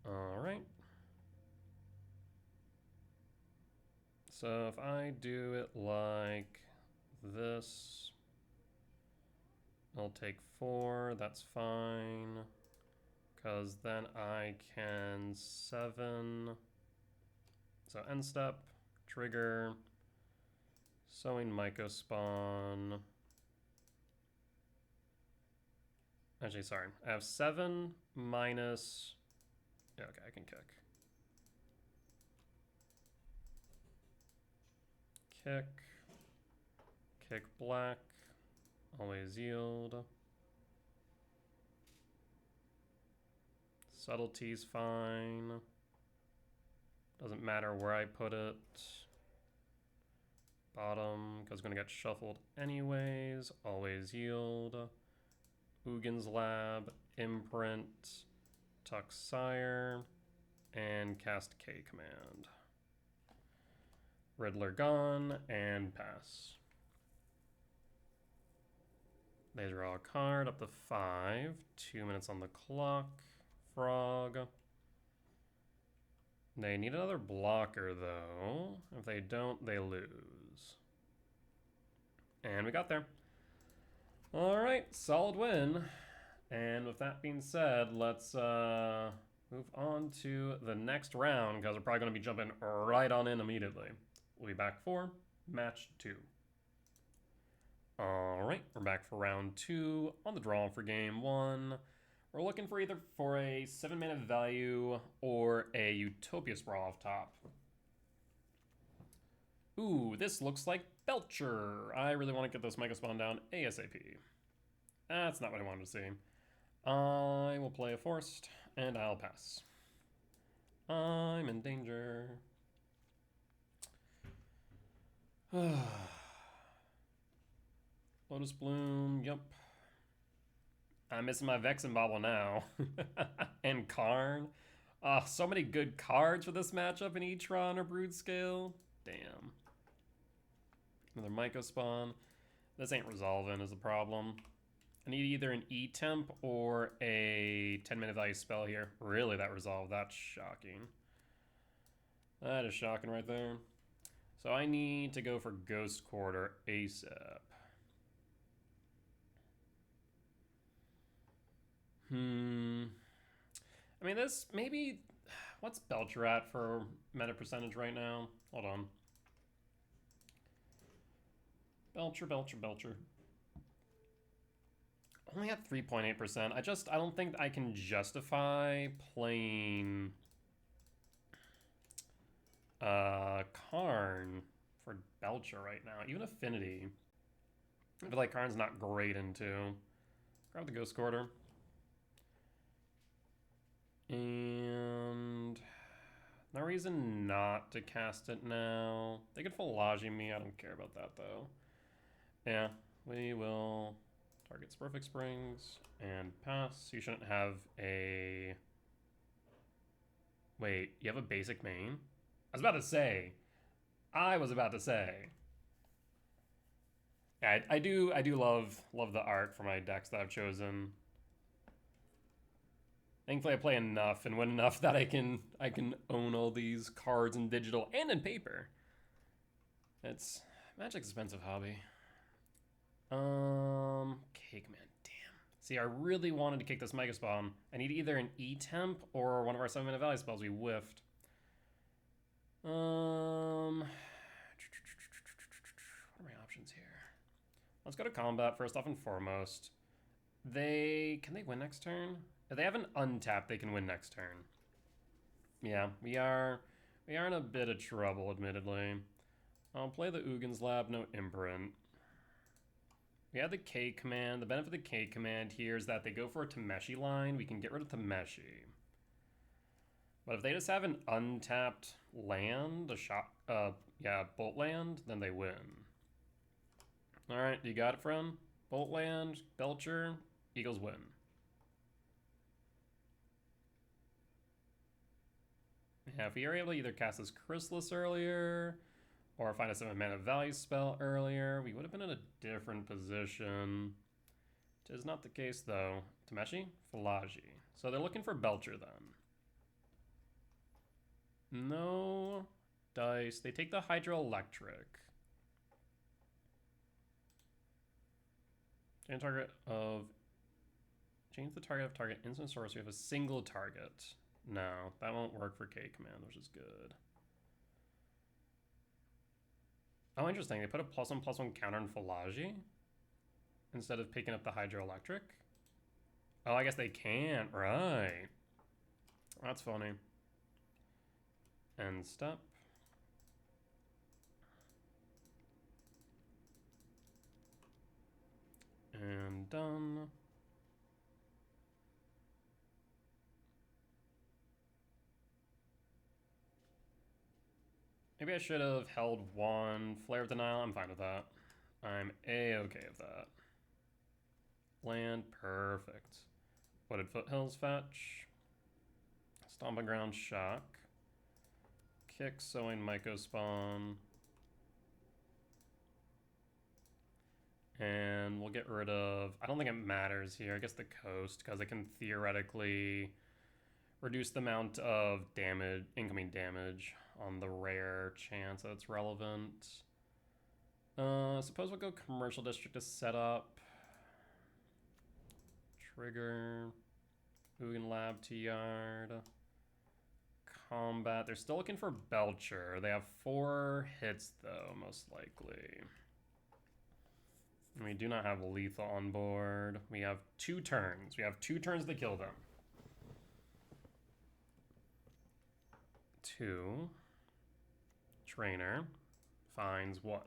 Alright. So if I do it like this, I'll take 4, that's fine. Because then I can 7. So end step, trigger, sowing Mycospawn. Actually, sorry. I have 7 minus... Yeah, okay, I can kick. Kick. Kick black. Always yield. Subtlety's fine. Doesn't matter where I put it. Bottom, because it's going to get shuffled anyways. Always yield. Ugin's Lab, Imprint, Tuck Sire, and cast K command. Riddler gone, and pass. They draw a card up to 5. 2 minutes on the clock. Frog. They need another blocker, though. If they don't, they lose. And we got there. Alright, solid win. And with that being said, let's move on to the next round, because we're probably going to be jumping right on in immediately. We'll be back for match 2. Alright, we're back for round 2 on the draw for game 1. We're looking for either for a 7-mana value or a Utopia Sprawl off top. Ooh, this looks like Belcher. I really want to get this Mega Spawn down ASAP. That's not what I wanted to see. I will play a Forest, and I'll pass. I'm in danger. Lotus Bloom, yep. I'm missing my Vexen Bobble now. And Karn. So many good cards for this matchup in Etron or Brood Scale. Damn. Another Myco Spawn. This ain't resolving is the problem. I need either an E-Temp or a 10-minute value spell here. Really, that resolved. That's shocking. That is shocking right there. So I need to go for Ghost Quarter ASAP. I mean, this maybe... What's Belcher at for meta percentage right now? Hold on. Belcher. Only at 3.8%. I don't think I can justify playing Karn for Belcher right now. Even Affinity. I feel like Karn's not great into. Grab the Ghost Quarter. And no reason not to cast it now. They could Philology me. I don't care about that though. Yeah, we will target Perfect Springs and pass. You shouldn't have a... Wait, you have a basic main? I was about to say. Yeah, I do love the art for my decks that I've chosen. Thankfully, I play enough and win enough that I can own all these cards in digital and in paper. It's Magic's expensive hobby. Cake Man, damn. See, I really wanted to kick this Mega Spawn. I need either an E-Temp or one of our 7-minute value spells. We whiffed. What are my options here? Let's go to combat first off and foremost. Can they win next turn? If they have an untap, they can win next turn. Yeah, we are in a bit of trouble, admittedly. I'll play the Ugin's Lab, no Imprint. We have the K command. The benefit of the K command here is that they go for a Tameshi line. We can get rid of Tameshi. But if they just have an untapped land, Bolt land, then they win. Alright, you got it, friend? Bolt land, Belcher, Eagles win. Yeah, if we are able to either cast this Chrysalis earlier or find a 7-mana value spell earlier, we would have been in a different position. It is not the case, though. Tameshi? Philology. So they're looking for Belcher, then. No dice. They take the Hydroelectric. Change the target of target instant source. We have a single target. No, that won't work for K command, which is good. Oh, interesting. They put a +1/+1 counter in Philology instead of picking up the Hydroelectric. Oh, I guess they can't. Right. That's funny. End step. And done. Maybe I should have held one Flare of Denial. I'm fine with that. I'm a-okay with that. Land, perfect. Wooded Foothills fetch. Stomping Ground, shock. Kick, Sowing, Myco Spawn. And we'll get rid of... I don't think it matters here. I guess the Coast, because it can theoretically reduce the amount of damage, incoming damage, on the rare chance that it's relevant. Suppose we'll go Commercial District to set up. Trigger. Ugin Lab to Yard. Combat. They're still looking for Belcher. They have 4 hits, though, most likely. And we do not have lethal on board. We have 2 turns. We have 2 turns to kill them. 2. Trainer finds what?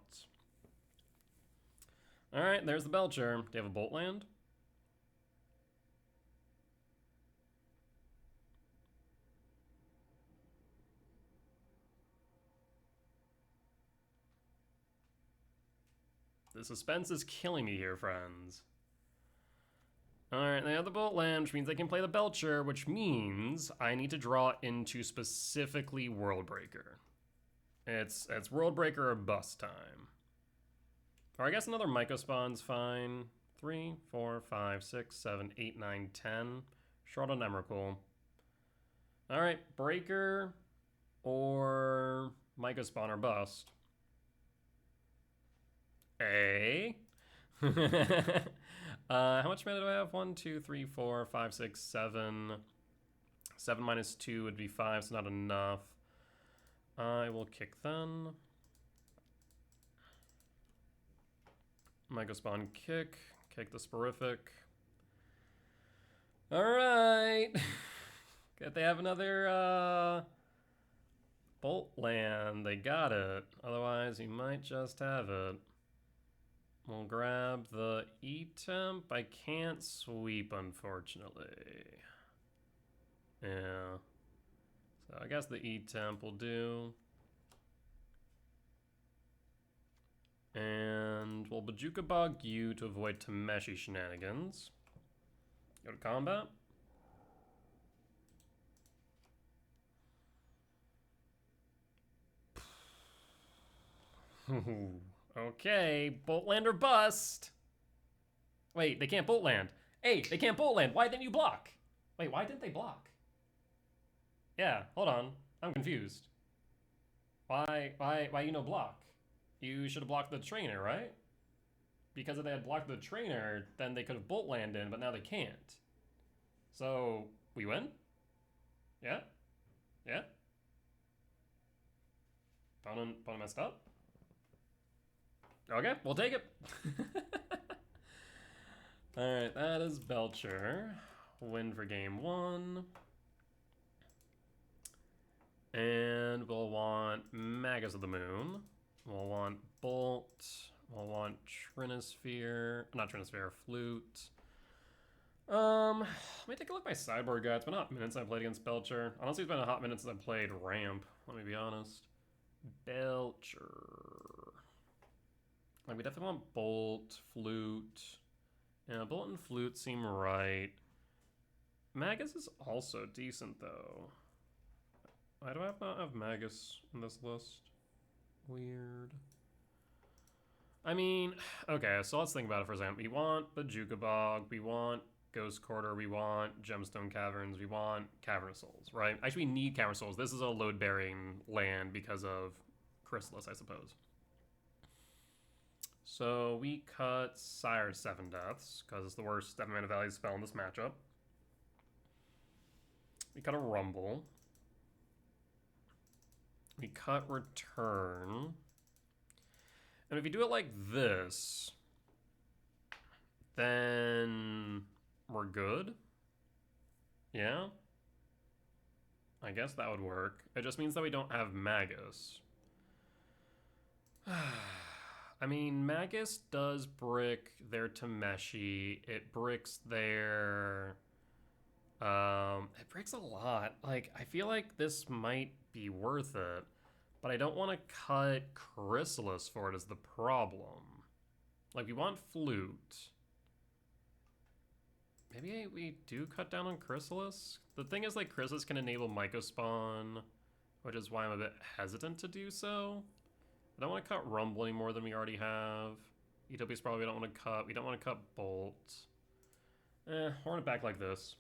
Alright, there's the Belcher. Do you have a Bolt land? The suspense is killing me here, friends. Alright, they have the Bolt land, which means they can play the Belcher, which means I need to draw into specifically Worldbreaker. It's Worldbreaker or bust time. Or I guess another Myco Spawn's fine. 3, 4, 5, 6, 7, 8, 9, 10. Short on Emrakul. Alright, Breaker or Myco Spawn or bust. A. How much mana do I have? 1, 2, 3, 4, 5, 6, 7. 7 minus 2 would be 5, so not enough. I will kick then. Myco Spawn kick. Kick the Sporific. Alright. If they have another Bolt land, they got it. Otherwise, you might just have it. We'll grab the E-Temp. I can't sweep, unfortunately. Yeah. So I guess the E-Temp will do. And we'll Bojuka Bog you to avoid Tameshi shenanigans. Go to combat. Okay, Bolt land or bust. Wait, they can't Bolt land. Hey, they can't Bolt land. Why didn't you block? Wait, why didn't they block? Yeah, hold on. I'm confused. Why you no block? You should have blocked the trainer, right? Because if they had blocked the trainer, then they could have Bolt land in, but now they can't. So, we win? Yeah? Yeah? Opponent messed up? Okay, we'll take it. Alright, that is Belcher. Win for game 1. And we'll want Magus of the Moon. We'll want Bolt. We'll want Trinisphere. Not Trinisphere, Flute. Let me take a look at my sideboard guide. It's been a hot minute since I played against Belcher. Honestly, it's been a hot minute since I played Ramp. Let me be honest. Belcher. Like, we definitely want Bolt, Flute. Yeah, Bolt and Flute seem right. Magus is also decent, though. Why do I not have Magus in this list? Weird. I mean, okay, so let's think about it for a second. We want Bojuka Bog, we want Ghost Quarter, we want Gemstone Caverns, we want Cavern of Souls, right? Actually, we need Cavern of Souls. This is a load-bearing land because of Chrysalis, I suppose. So we cut Sire's 7 Deaths, because it's the worst 7 mana value spell in this matchup. We cut a Rumble. We cut Return. And if you do it like this, then we're good. Yeah? I guess that would work. It just means that we don't have Magus. I mean, Magus does brick their Tameshi. It bricks their... it bricks a lot. Like, I feel like this might be worth it. But I don't want to cut Chrysalis for it is the problem. Like, we want Flute. Maybe we do cut down on Chrysalis? The thing is, like, Chrysalis can enable Mycospawn, which is why I'm a bit hesitant to do so. I don't want to cut Rumble any more than we already have. Utopia's probably we don't want to cut. We don't want to cut Bolt. We'll run it back like this.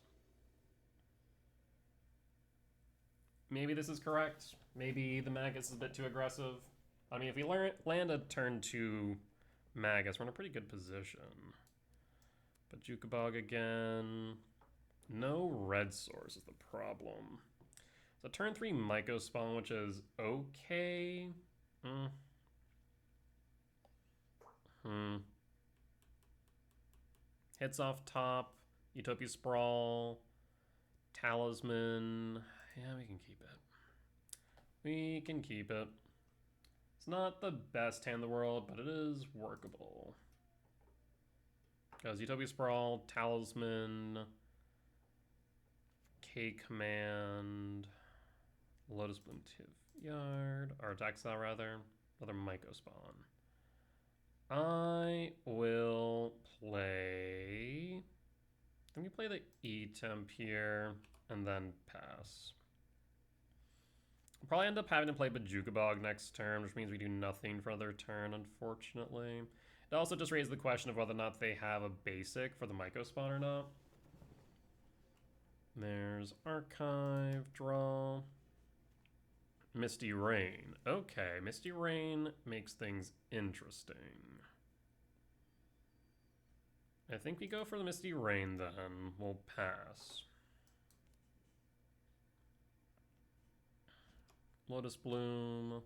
Maybe this is correct. Maybe the Magus is a bit too aggressive. I mean, if we land a turn 2 Magus, we're in a pretty good position. But Jukabog again. No red source is the problem. So turn 3 Mycospawn, which is okay. Hits off top. Utopia Sprawl. Talisman. Yeah, we can keep it. We can keep it. It's not the best hand in the world, but it is workable. Goes Utopia Sprawl, Talisman, K Command, Lotus Bloom Yard, or attack style rather, another Mycospawn. I will play. Let me play the E-Temp here and then pass. I'll probably end up having to play Bajukabog next turn, which means we do nothing for another turn, unfortunately. It also just raises the question of whether or not they have a basic for the Mycospawn or not. There's Archive, draw. Misty Rain. Okay, Misty Rain makes things interesting. I think we go for the Misty Rain then. We'll pass. Lotus Bloom.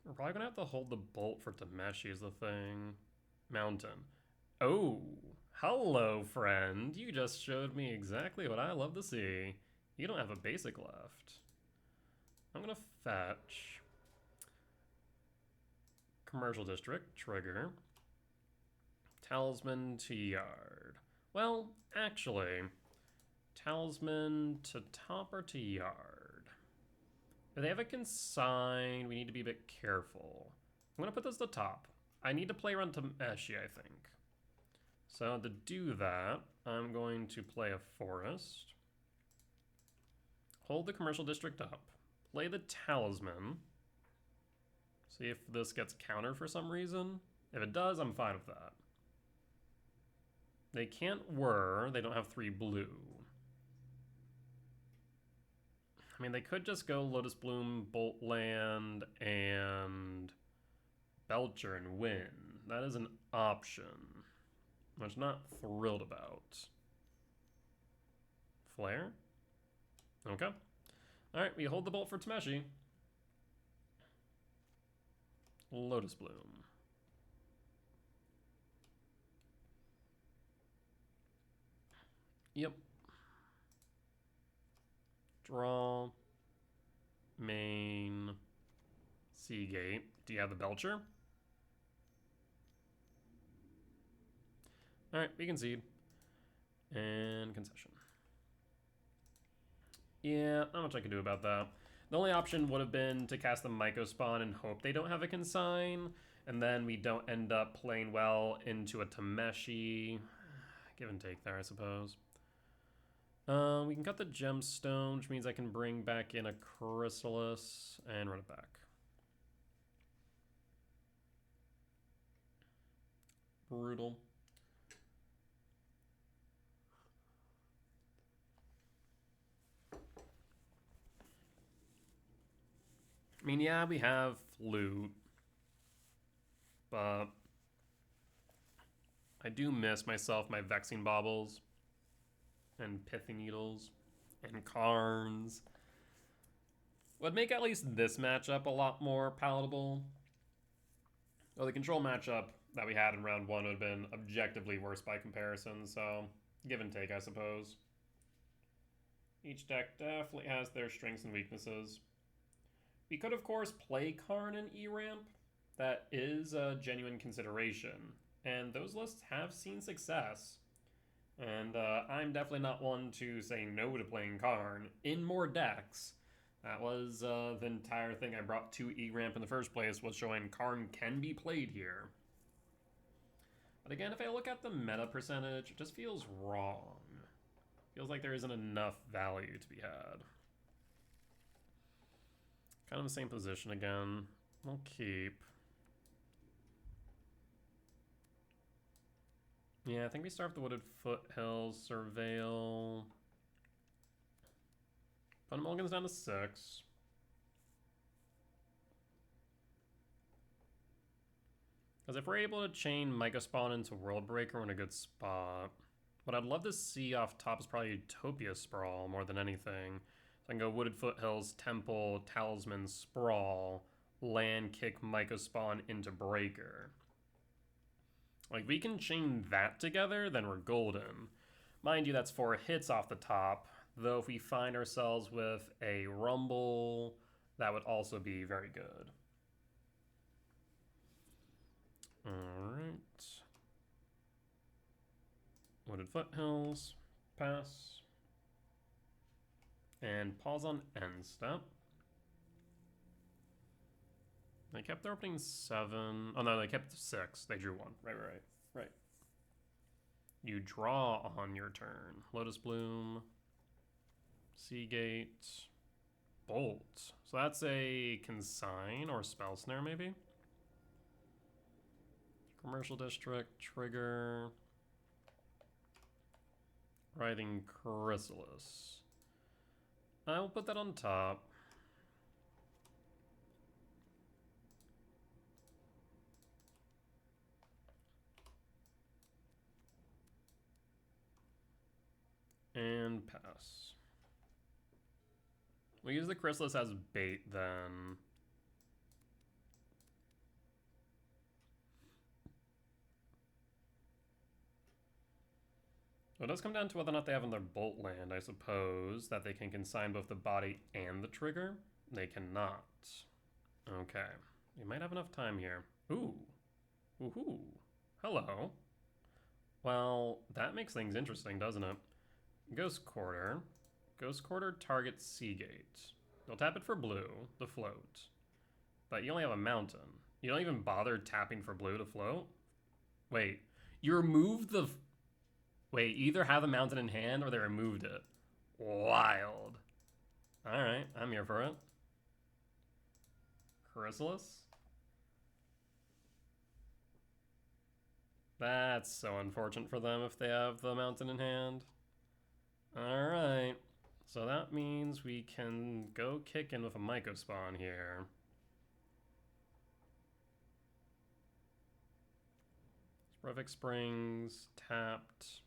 We're probably gonna have to hold the Bolt for Tameshi is the thing. Mountain. Oh, hello, friend. You just showed me exactly what I love to see. You don't have a basic left. I'm gonna fetch. Commercial District, trigger. Talisman to Yard. Well, actually, Talisman to top or to Yard? If they have a consign, we need to be a bit careful. I'm gonna put this to top. I need to play around Tameshi, I think. So to do that, I'm going to play a Forest. Hold the Commercial District up. Play the Talisman. See if this gets countered for some reason. If it does, I'm fine with that. They can't whir. They don't have 3 blue. I mean, they could just go Lotus Bloom, Bolt Land, and Belcher and win. That is an option, which I'm not thrilled about. Flare? Okay. Alright, we hold the Bolt for Tameshi. Lotus Bloom. Yep. Draw. Main. Seagate. Do you have the Belcher? Alright, we concede. And concession. Yeah, not much I can do about that. The only option would have been to cast the Mycospawn and hope they don't have a consign, and then we don't end up playing well into a Tameshi. Give and take there, I suppose. We can cut the Gemstone, which means I can bring back in a Chrysalis and run it back. Brutal. I mean, yeah, we have Flute, but I do miss myself my Vexing Baubles and Pithy Needles and Karns. Would make at least this matchup a lot more palatable. Well, the control matchup that we had in round 1 would have been objectively worse by comparison, so give and take, I suppose. Each deck definitely has their strengths and weaknesses. We could, of course, play Karn and E-Ramp. That is a genuine consideration. and those lists have seen success. And I'm definitely not one to say no to playing Karn in more decks. That was the entire thing I brought to E-Ramp in the first place, was showing Karn can be played here. But again, if I look at the meta percentage, it just feels wrong. Feels like there isn't enough value to be had. Kind of the same position again. We'll keep. Yeah, I think we start with the Wooded Foothills, Surveil. Put mulligans down to 6. Because if we're able to chain Myco Spawn into Worldbreaker, we're in a good spot. What I'd love to see off top is probably Utopia Sprawl more than anything. So I can go Wooded Foothills, Temple, Talisman, Sprawl, land, kick Myco Spawn into Breaker. Like, we can chain that together, then we're golden. Mind you, that's 4 hits off the top, though if we find ourselves with a Rumble, that would also be very good. Alright. Wooded Foothills, pass. And pause on end step. They kept their opening 7. Oh no, they kept 6. They drew 1. Right. You draw on your turn. Lotus Bloom, Seagate, Bolt. So that's a Consign or Spell Snare maybe? Commercial District, Trigger, Writhing Chrysalis. I will put that on top. And pass. We use the Chrysalis as bait then. So it does come down to whether or not they have in their Bolt land, I suppose, that they can consign both the body and the trigger. They cannot. Okay. We might have enough time here. Ooh. Woohoo. Hello. Well, that makes things interesting, doesn't it? Ghost Quarter. Ghost Quarter targets Seagate. They'll tap it for blue, the float. But you only have a mountain. You don't even bother tapping for blue to float? Wait. You removed the... Wait, either have the mountain in hand or they removed it. Wild. Alright, I'm here for it. Chrysalis? That's so unfortunate for them if they have the mountain in hand. Alright. So that means we can go kick in with a Myco Spawn here. Sprovik Springs, tapped.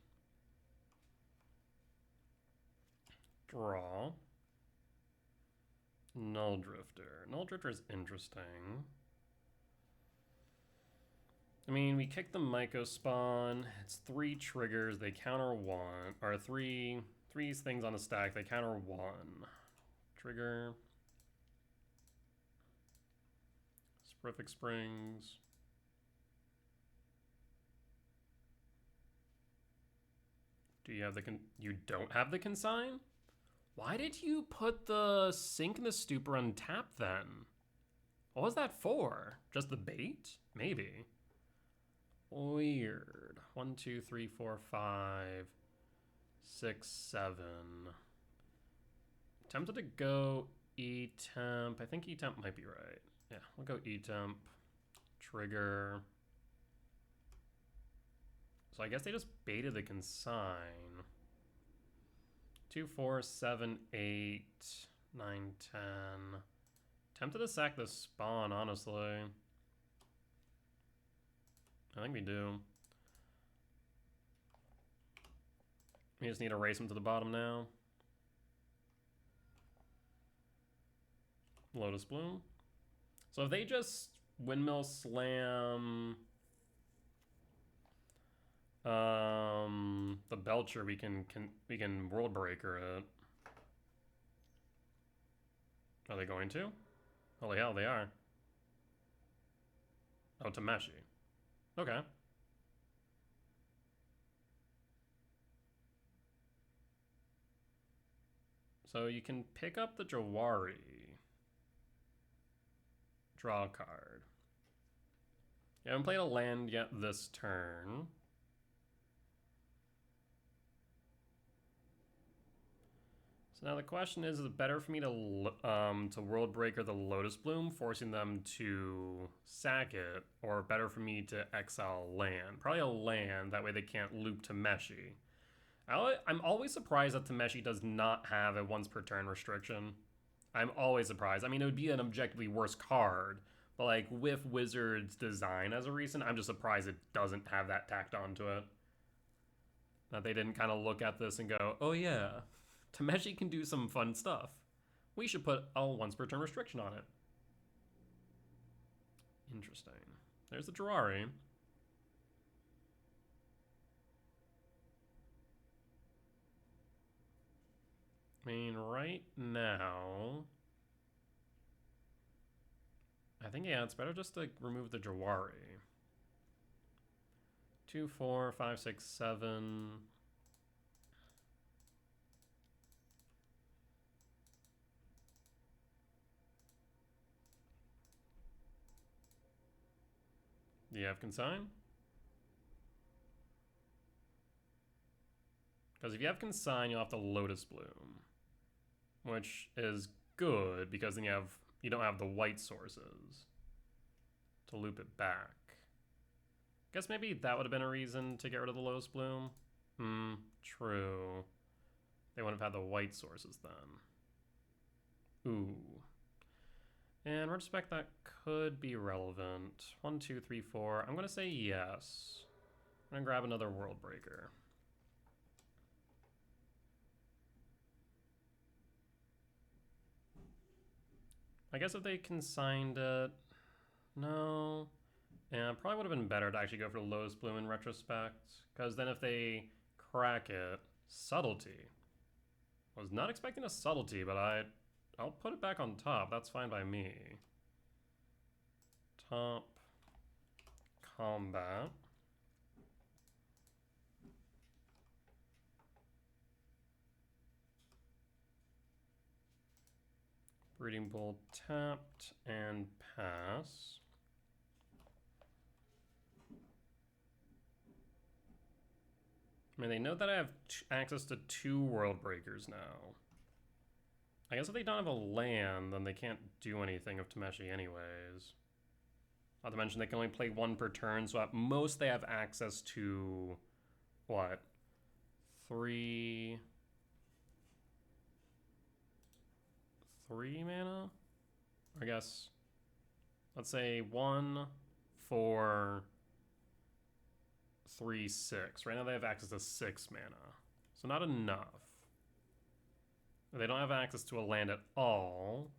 Draw. Null Drifter. Null Drifter is interesting. I mean, we kick the Myco Spawn. It's 3 triggers. They counter 1. Or 3 things on the stack. They counter 1. Trigger. Sprovik Springs. Do you have the you don't have the Consign? Why did you put the Sink in the Stupor untapped then? What was that for? Just the bait? Maybe. Weird. 1, 2, 3, 4, 5, 6, 7. Tempted to go E-Temp. I think E-Temp might be right. Yeah, we'll go E-Temp. Trigger. So I guess they just baited the Consign. 2, 4, 7, 8, 9, 10. Tempted to sack the Spawn, honestly. I think we do. We just need to race them to the bottom now. Lotus Bloom. So if they just Windmill Slam the Belcher, we can World Breaker it. Are they going to? Holy hell, they are. Oh, Tameshi. Okay. So you can pick up the Jawari. Draw a card. You haven't played a land yet this turn. So now the question is it better for me to World Breaker the Lotus Bloom, forcing them to sack it, or better for me to exile a land? Probably a land, that way they can't loop Tameshi. I'm always surprised that Tameshi does not have a once per turn restriction. I'm always surprised. I mean, it would be an objectively worse card, but like with Wizard's design as a reason, I'm just surprised it doesn't have that tacked onto it. That they didn't kind of look at this and go, oh yeah, Tameshi can do some fun stuff. We should put a once per turn restriction on it. Interesting. There's the Jawari. I mean, right now, I think, yeah, it's better just to remove the Jawari. 2, 4, 5, 6, 7. Do you have Consign? Because if you have Consign, you'll have to Lotus Bloom, which is good because then you don't have the white sources to loop it back. Guess maybe that would have been a reason to get rid of the Lotus Bloom. True. They wouldn't have had the white sources then. Ooh. And retrospect, that could be relevant. 1, 2, 3, 4. I'm gonna say yes. I'm gonna grab another World Breaker. I guess if they consigned it, no. Yeah, probably would have been better to actually go for the Lotus Bloom in retrospect, because then if they crack it, Subtlety. I was not expecting a Subtlety, but I'll put it back on top. That's fine by me. Top. Combat. Breeding Bull tapped and pass. I mean, they know that I have access to 2 World Breakers now. I guess if they don't have a land, then they can't do anything of Tameshi anyways. Not to mention they can only play 1 per turn, so at most they have access to, what? 3 mana? I guess, let's say 1, 4, 3, 6. Right now they have access to 6 mana. So not enough. If they don't have access to a land at all,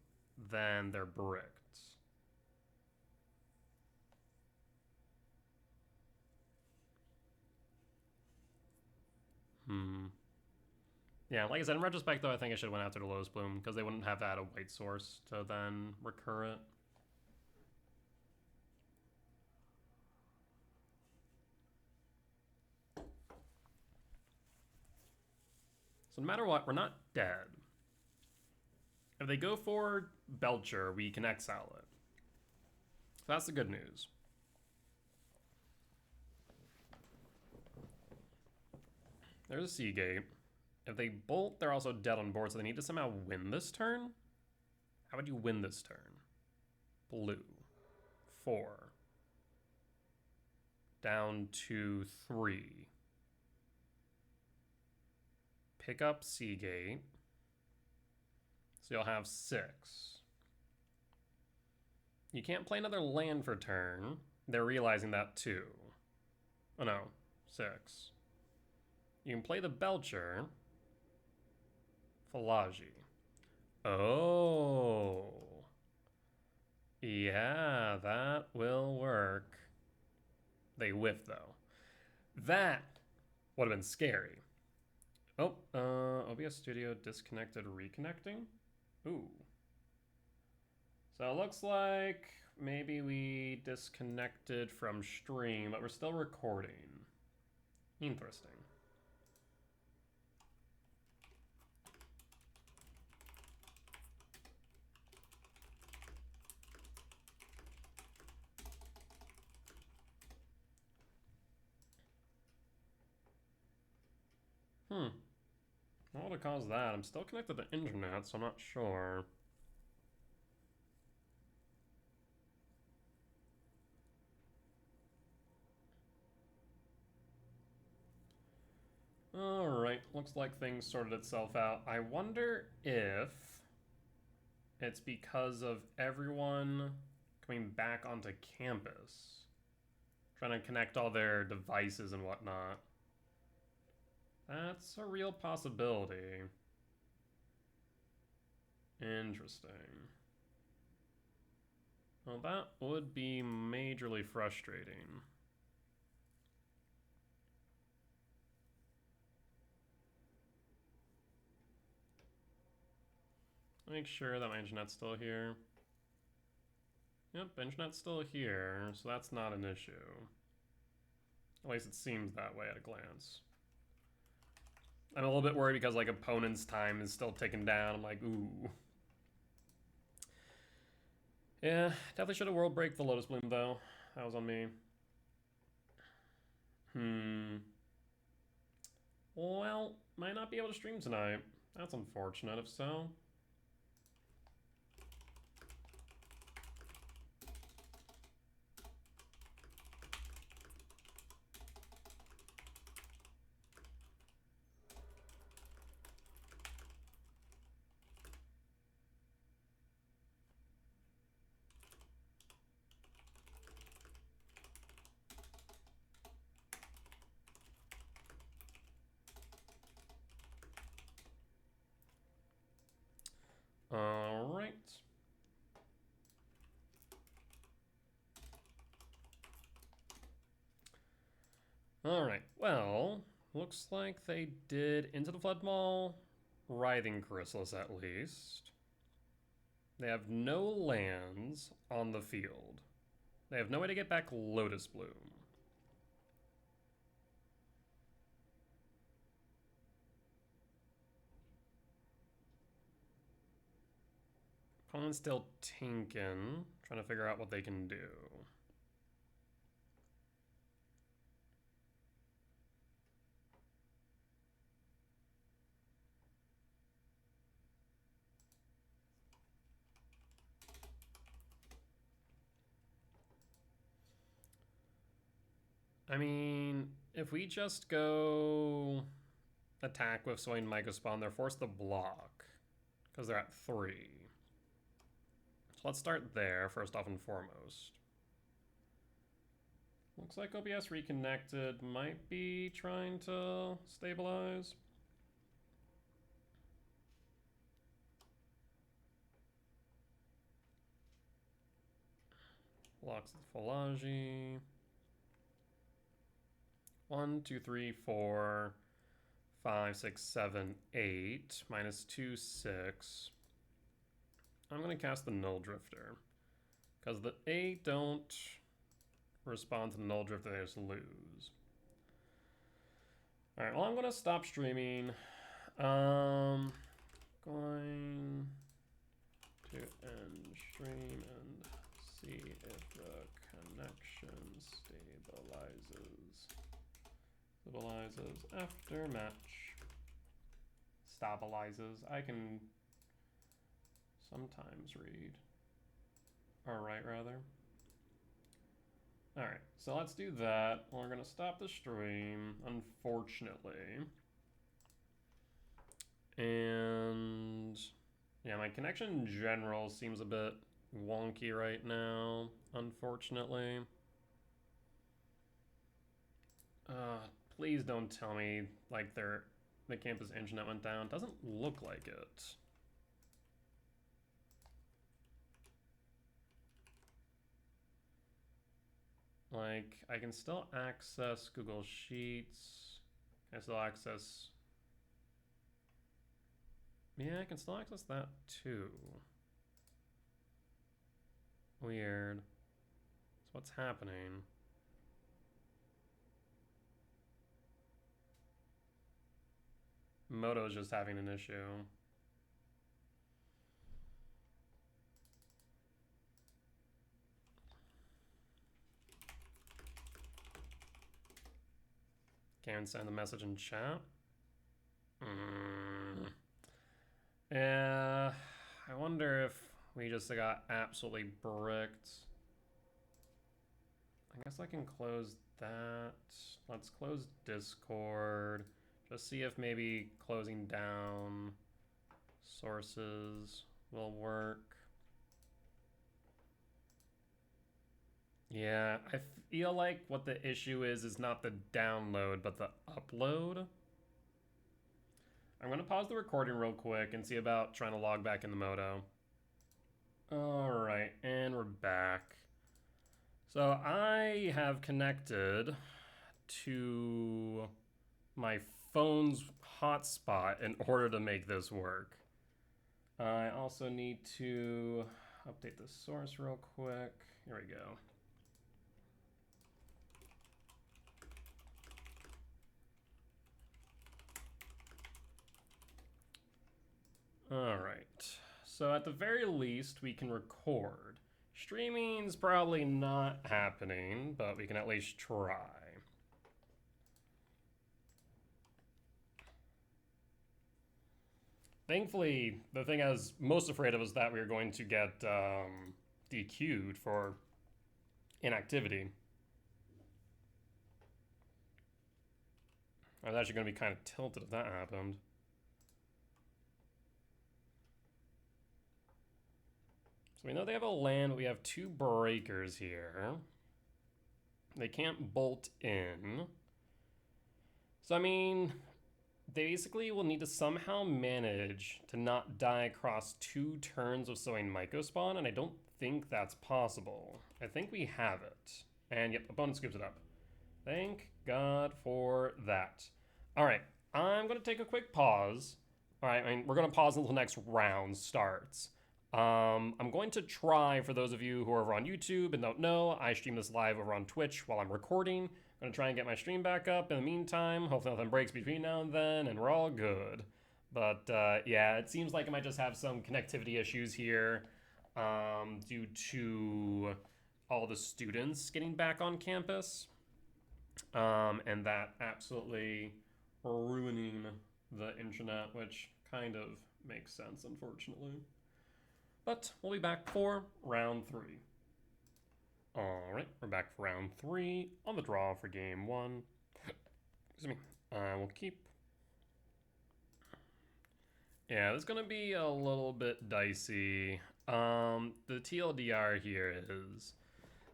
then they're bricked. Yeah, like I said, in retrospect though, I think I should have went after the Lotus Bloom because they wouldn't have had a white source to then recur it. So no matter what, we're not dead. If they go for Belcher, we can exile it. So that's the good news. There's a Seagate. If they bolt, they're also dead on board, so they need to somehow win this turn? How would you win this turn? Blue. 4. Down to 3. Pick up Seagate. So you'll have 6. You can't play another land for turn. They're realizing that too. Oh no, 6. You can play the Belcher. Falaji. Oh. Yeah, that will work. They whiff though. That would have been scary. Oh, OBS Studio disconnected, reconnecting. Ooh. So it looks like maybe we disconnected from stream, but we're still recording. Interesting. have caused that? I'm still connected to the internet, so I'm not sure. Alright, looks like things sorted itself out. I wonder if it's because of everyone coming back onto campus, trying to connect all their devices and whatnot. That's a real possibility. Interesting. Well, that would be majorly frustrating. Make sure that my internet's still here. Yep, internet's still here, so that's not an issue. At least it seems that way at a glance. I'm a little bit worried because, like, opponent's time is still ticking down. I'm like, ooh. Yeah, definitely should have world break the Lotus Bloom, though. That was on me. Well, might not be able to stream tonight. That's unfortunate, if so. Alright. Alright, well, looks like they did Into the Flood Mall, Writhing Chrysalis at least. They have no lands on the field. They have no way to get back Lotus Bloom. Opponent's still tinking, trying to figure out what they can do. I mean, if we just go attack with Swing Mycospawn, they're forced to block because they're at 3. So let's start there, first off and foremost. Looks like OBS reconnected might be trying to stabilize. Locks the Philology. 1, 2, 3, 4, 5, 6, 7, 8. -2, 6. I'm going to cast the Null Drifter. Because the 8 don't respond to the Null Drifter, they just lose. Alright, well, I'm going to stop streaming. Going to end stream and see if the connection stabilizes after match. Stabilizes. I can sometimes read. Or write, rather. Alright, so let's do that. We're gonna stop the stream, unfortunately. And yeah, my connection in general seems a bit wonky right now, unfortunately. Please don't tell me like the campus internet went down. Doesn't look like it. Like, I can still access Google Sheets. I still access... Yeah, I can still access that too. Weird. So what's happening? Moto's just having an issue. Can't send the message in chat. I wonder if we just got absolutely bricked. I guess I can close that. Let's close Discord. Just see if maybe closing down sources will work. Yeah, I feel like what the issue is not the download, but the upload. I'm going to pause the recording real quick and see about trying to log back in the Moto. Alright, and we're back. So I have connected to my phone's hotspot in order to make this work. I also need to update the source real quick. Here we go. Alright, so at the very least we can record. Streaming's probably not happening, but we can at least try. Thankfully, the thing I was most afraid of was that we were going to get DQ'd for inactivity. I was actually going to be kind of tilted if that happened. So we know they have a land, but we have 2 breakers here. They can't bolt in. So, I mean, they basically will need to somehow manage to not die across 2 turns of sowing Mycospawn, and I don't think that's possible. I think we have it. And yep, opponent scoops it up. Thank God for that. All right, I'm going to take a quick pause. All right, I mean, we're going to pause until the next round starts. I'm going to try, for those of you who are over on YouTube and don't know, I stream this live over on Twitch while I'm recording. I'm going to try and get my stream back up in the meantime. Hopefully nothing breaks between now and then, and we're all good. But yeah, it seems like I might just have some connectivity issues here due to all the students getting back on campus. And that absolutely ruining the internet, which kind of makes sense, unfortunately. But we'll be back for round 3. All right, we're back for round 3 on the draw for game 1. Excuse me. We'll keep. Yeah, this is going to be a little bit dicey. The TLDR here is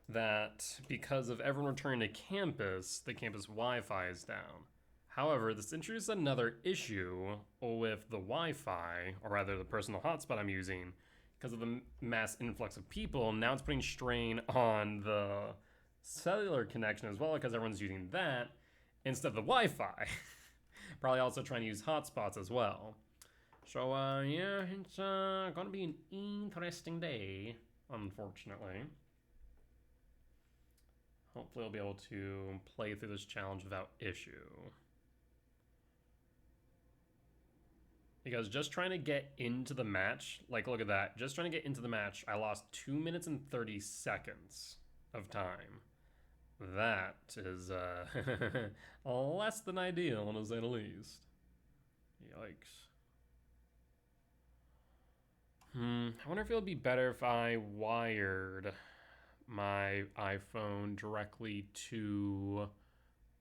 that because of everyone returning to campus, the campus Wi-Fi is down. However, this introduces another issue with the Wi-Fi, or rather the personal hotspot I'm using. Because of the mass influx of people, now it's putting strain on the cellular connection as well, because everyone's using that instead of the Wi-Fi. Probably also trying to use hotspots as well. So, yeah, it's gonna be an interesting day, unfortunately. Hopefully I'll be able to play through this challenge without issue. Because just trying to get into the match, like look at that, just trying to get into the match, I lost 2 minutes and 30 seconds of time. That is less than ideal, to say the least. Yikes. I wonder if it would be better if I wired my iPhone directly to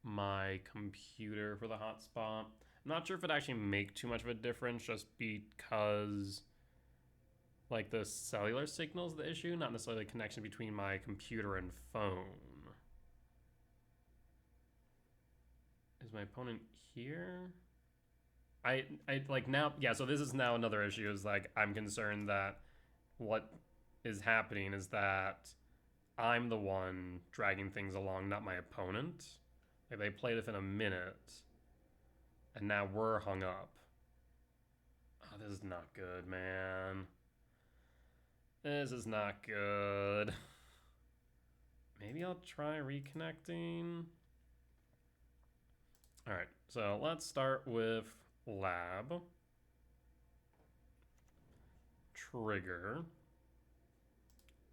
my computer for the hotspot. I'm not sure if it actually make too much of a difference, just because like the cellular signal is the issue, not necessarily the connection between my computer and phone. Is my opponent here? I like now, yeah, so this is now another issue, is like I'm concerned that what is happening is that I'm the one dragging things along, not my opponent. Like they played within a minute. And now we're hung up. Oh, this is not good, man. This is not good. Maybe I'll try reconnecting. All right, so let's start with lab. Trigger.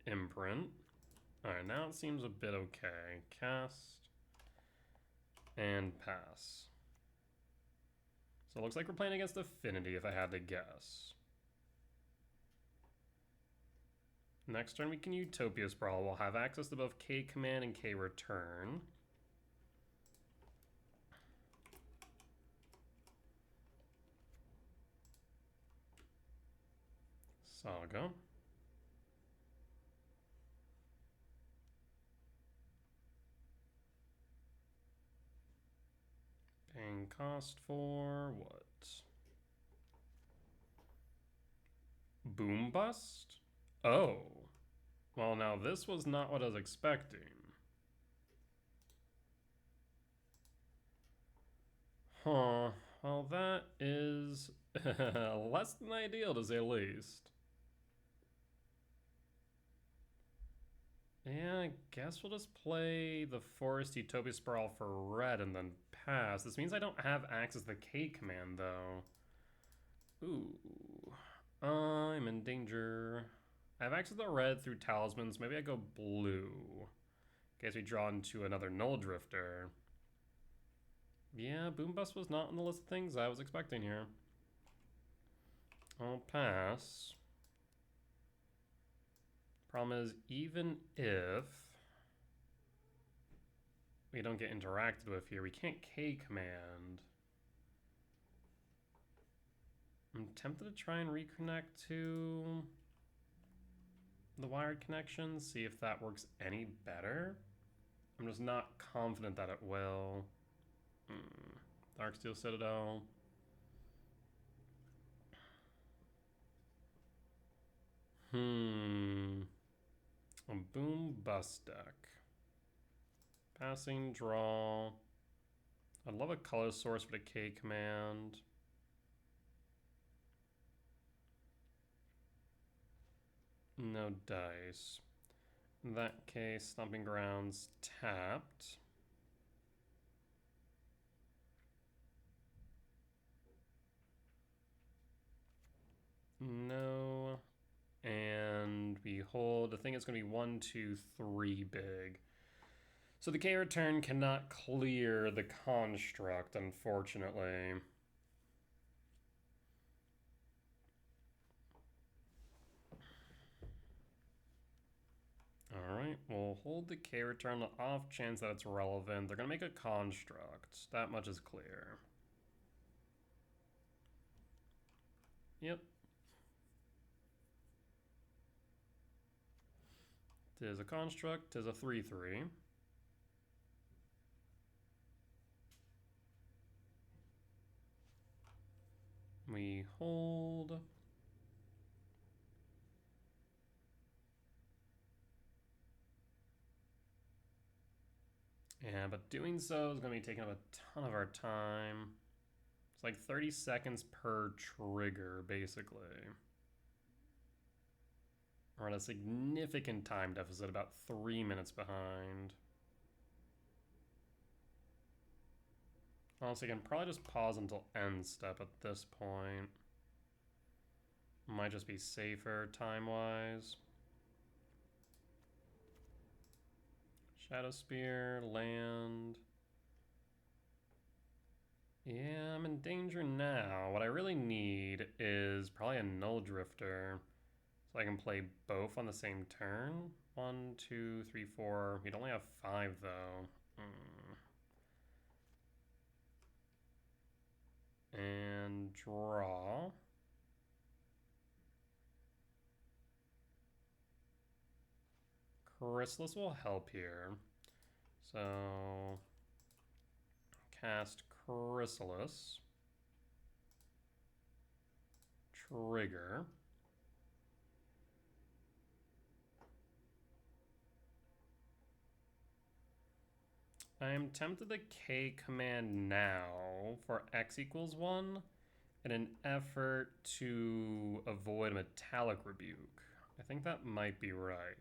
Imprint. All right, now it seems a bit okay. Cast. And pass. So it looks like we're playing against Affinity, if I had to guess. Next turn we can Utopia Sprawl. We'll have access to both K Command and K Return. Saga. Paying cost for what? Boom Bust? Oh. Well, now this was not what I was expecting. Huh. Well, that is less than ideal, to say the least. Yeah, I guess we'll just play the Forest Utopia Sprawl for red and then pass. This means I don't have access to the K command, though. Ooh. I'm in danger. I have access to the red through talismans. Maybe I go blue. In case we draw into another Null Drifter. Yeah, Boom Bust was not on the list of things I was expecting here. I'll pass. Problem is, even if we don't get interacted with here, we can't K command. I'm tempted to try and reconnect to the wired connection, see if that works any better. I'm just not confident that it will. Darksteel Citadel. A Boom Bust deck. Passing, draw. I'd love a color source for the K command. No dice. In that case, Stomping Grounds tapped. No. And we hold. I think it's going to be 1, 2, 3 big. So the K return cannot clear the construct, unfortunately. Alright, we'll hold the K return, the off chance that it's relevant. They're going to make a construct. That much is clear. Yep. Tis a construct, tis a 3/3. We hold. Yeah, but doing so is going to be taking up a ton of our time. It's like 30 seconds per trigger, basically. We're at a significant time deficit, about 3 minutes behind. Honestly, I can probably just pause until end step at this point. Might just be safer time-wise. Shadow Spear, land. Yeah, I'm in danger now. What I really need is probably a Null Drifter. So I can play both on the same turn. 1, 2, 3, 4. We'd only have 5 though. And draw. Chrysalis will help here. So cast Chrysalis. Trigger. I am tempted to K command now for X equals 1 in an effort to avoid Metallic Rebuke. I think that might be right.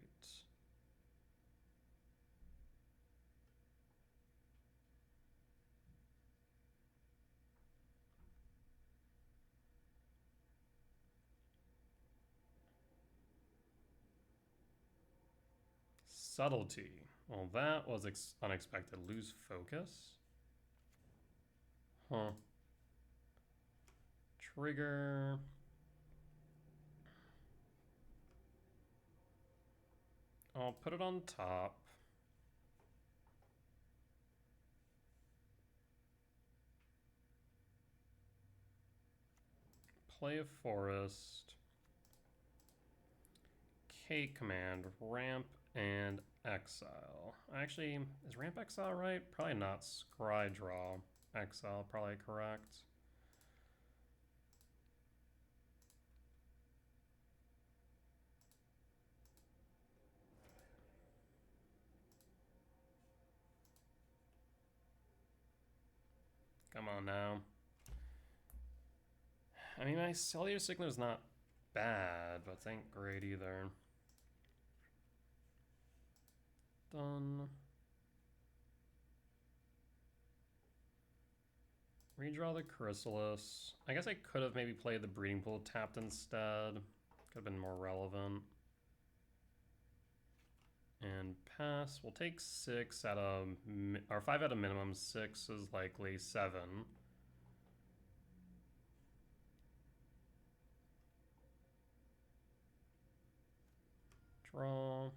Subtlety. Well, that was unexpected. Lose focus? Huh. Trigger. I'll put it on top. Play a forest. K command, ramp and exile. Actually, is ramp exile right? Probably not. Scry draw exile, probably correct. Come on now. I mean, my cellular signal is not bad, but it ain't great either. Done. Redraw the Chrysalis. I guess I could have maybe played the Breeding Pool tapped instead. Could have been more relevant. And pass. We'll take 6 at a... or 5 at a minimum. 6 is likely 7. Draw.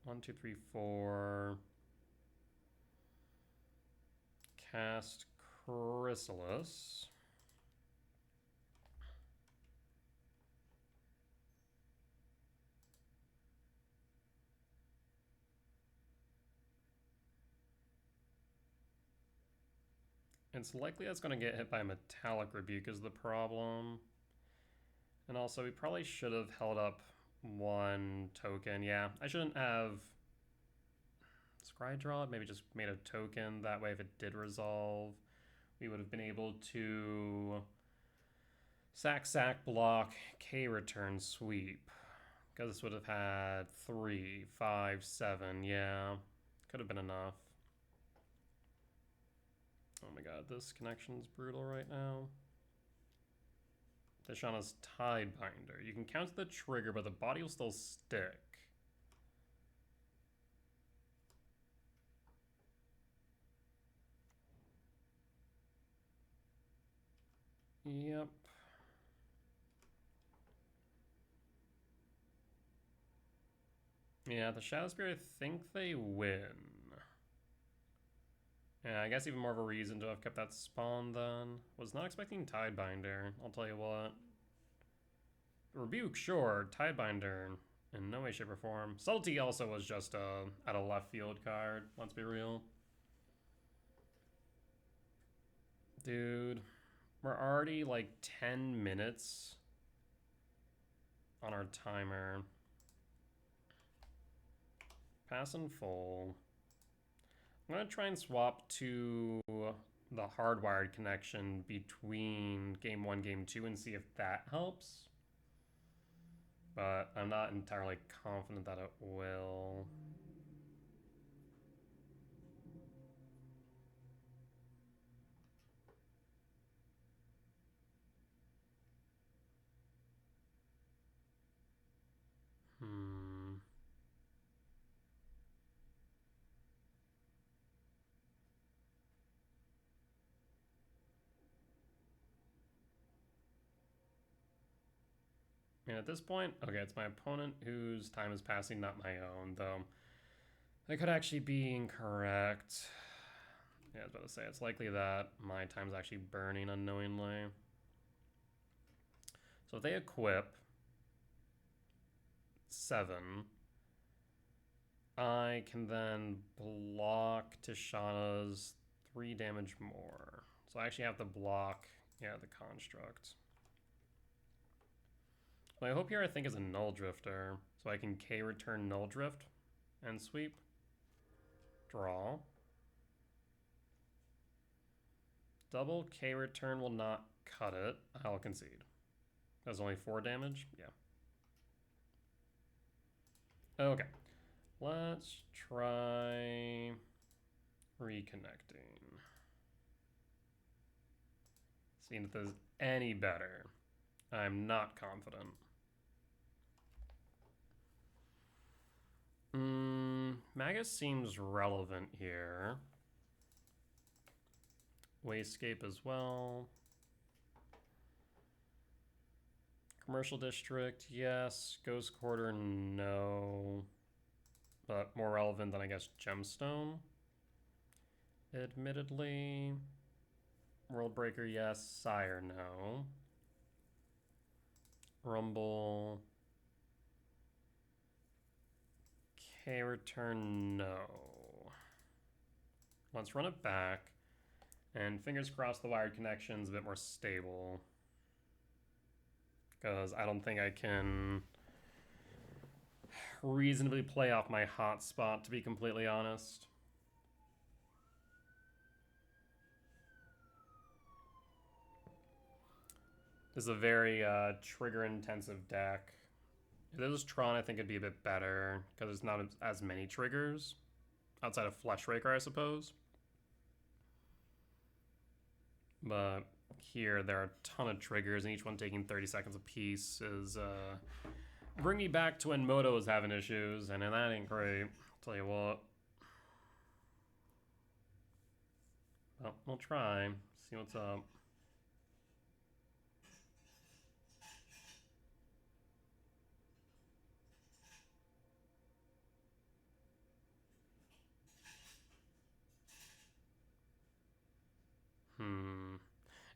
1, 2, 3, 4. Cast Chrysalis. It's likely that's going to get hit by Metallic Rebuke is the problem. And also, we probably should have held up 1 token. Yeah, I shouldn't have Scry draw, maybe just made a token. That way, if it did resolve, we would have been able to sack, block, K return, sweep. Because this would have had 3, 5, 7. Yeah, could have been enough. Oh my god, this connection's brutal right now. Tishana's Tidebinder. You can counter the trigger, but the body will still stick. Yep. Yeah, the Shadow Spear, I think they win. Yeah, I guess even more of a reason to have kept that spawn then. Was not expecting Tidebinder, I'll tell you what. Rebuke, sure. Tidebinder, in no way, shape, or form. Subtlety also was just at a left field card, let's be real. Dude, we're already like 10 minutes on our timer. Pass and full. I'm going to try and swap to the hardwired connection between game 1, game 2 and see if that helps. But I'm not entirely confident that it will. And at this point, okay, it's my opponent whose time is passing, not my own, though. That could actually be incorrect. Yeah, I was about to say, it's likely that my time's actually burning unknowingly. So if they equip 7, I can then block Tishana's 3 damage more. So I actually have to block, yeah, the construct. What I hope here, I think, is a Null Drifter. So I can K return Null Drift and sweep. Draw. Double K return will not cut it. I'll concede. That's only 4 damage? Yeah. Okay. Let's try reconnecting. Seeing if there's any better. I'm not confident. Magus seems relevant here. Wasescape as well. Commercial district, yes. Ghost quarter, no. But more relevant than, I guess, gemstone. Admittedly. World breaker, yes. Sire, no. Rumble. Okay, return, no. Let's run it back. And fingers crossed the wired connection's a bit more stable. Because I don't think I can reasonably play off my hotspot, to be completely honest. This is a very trigger-intensive deck. If it was Tron, I think it'd be a bit better, because there's not as many triggers. Outside of Fleshraker, I suppose. But here, there are a ton of triggers, and each one taking 30 seconds apiece is bring me back to when Moto was having issues, and that ain't great. I'll tell you what. Well, we'll try. See what's up.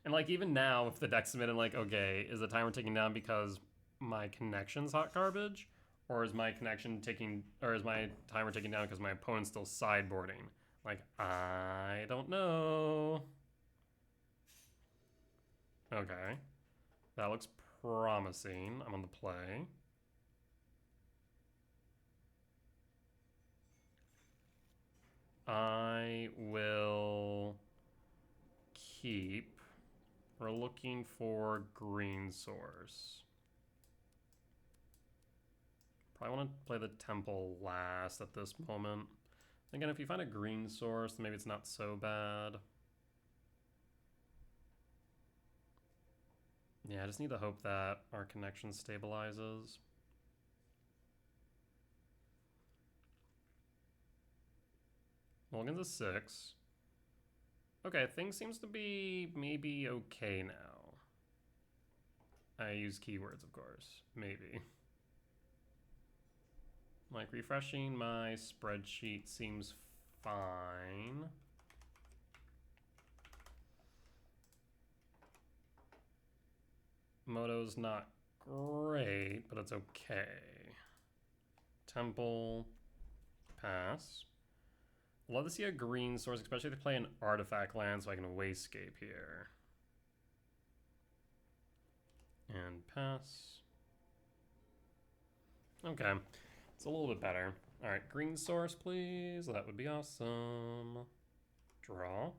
And like even now, if the deck's submitted, like, okay, is the timer ticking down because my connection's hot garbage, or is my connection ticking, or is my timer ticking down because my opponent's still sideboarding? Like, I don't know. Okay, that looks promising. I'm on the play. I will keep. We're looking for green source. Probably want to play the temple last at this moment. Again, if you find a green source, maybe it's not so bad. Yeah, I just need to hope that our connection stabilizes. Mulligan's a 6. Okay, things seems to be maybe okay now. I use keywords, of course. Maybe. Like, refreshing my spreadsheet seems fine. Moto's not great, but it's okay. Temple, pass. Love to see a green source, especially if they play an artifact land, so I can wasescape here. And pass. Okay, it's a little bit better. All right, green source, please. That would be awesome. Draw.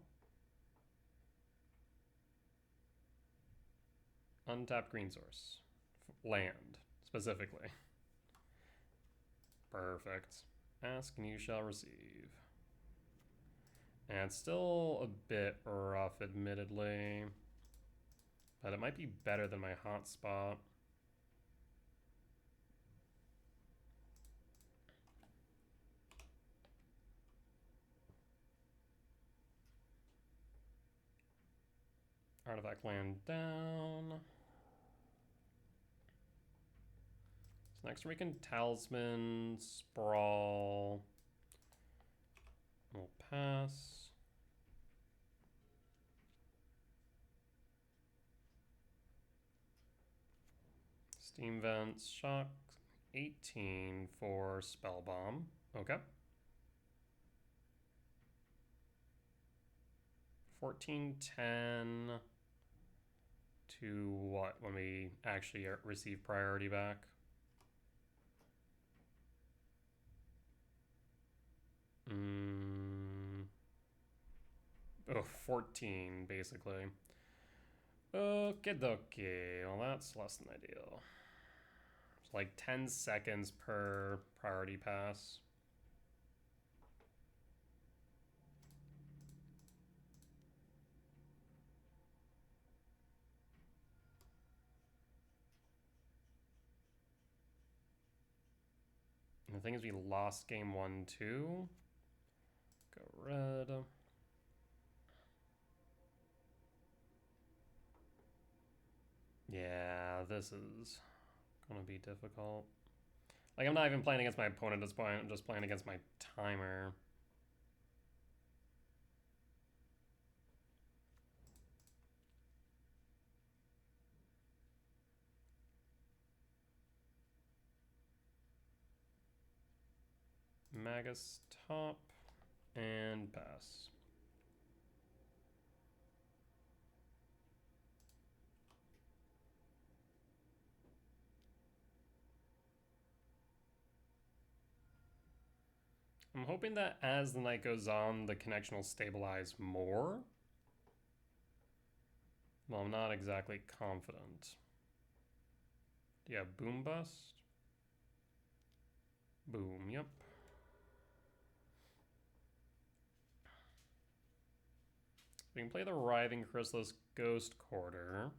Untap green source. Land, specifically. Perfect. Ask and you shall receive. And it's still a bit rough, admittedly. But it might be better than my hotspot. Artifact land down. So next we can Talisman, Sprawl. We'll pass. Steam Vents, Shock, 18 for Spell Bomb. Okay. 1410 to what when we actually receive priority back? Oh, 14 basically. Okie dokie. Well, that's less than ideal. It's like 10 seconds per priority pass. And the thing is, we lost game 1, too. Go red. Yeah, this is gonna be difficult. Like, I'm not even playing against my opponent at this point, I'm just playing against my timer. Magus top and pass. I'm hoping that as the night goes on, the connection will stabilize more. Well, I'm not exactly confident. Do you have boom bust? Boom, yep. We can play the Writhing Chrysalis Ghost Quarter.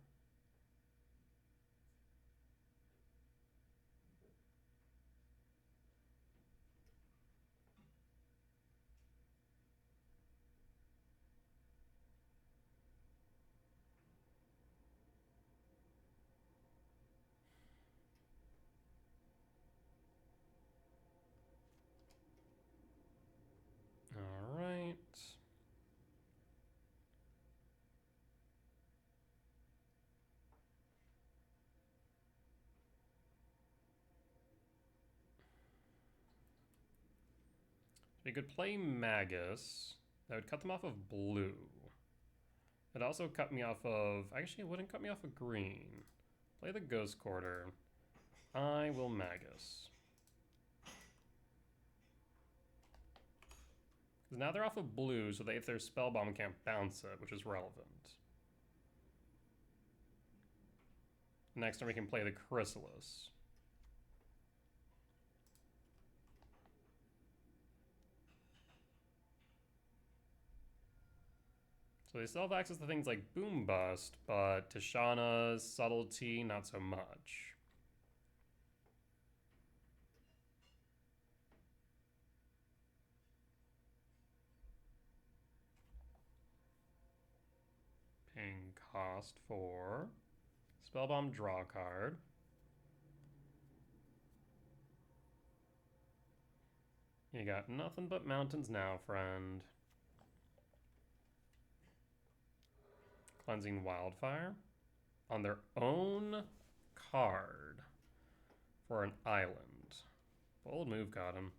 All right. We could play Magus. That would cut them off of blue. It also cut me off of... Actually, it wouldn't cut me off of green. Play the Ghost Quarter. I will Magus. Because now they're off of blue, so that if their Spellbomb can't bounce it, which is relevant. Next turn we can play the Chrysalis. So they still have access to things like Boom Bust, but Tishana's Subtlety, not so much. Paying cost for Spellbomb, draw card. You got nothing but mountains now, friend. Cleansing Wildfire on their own card for an island. Bold move got him.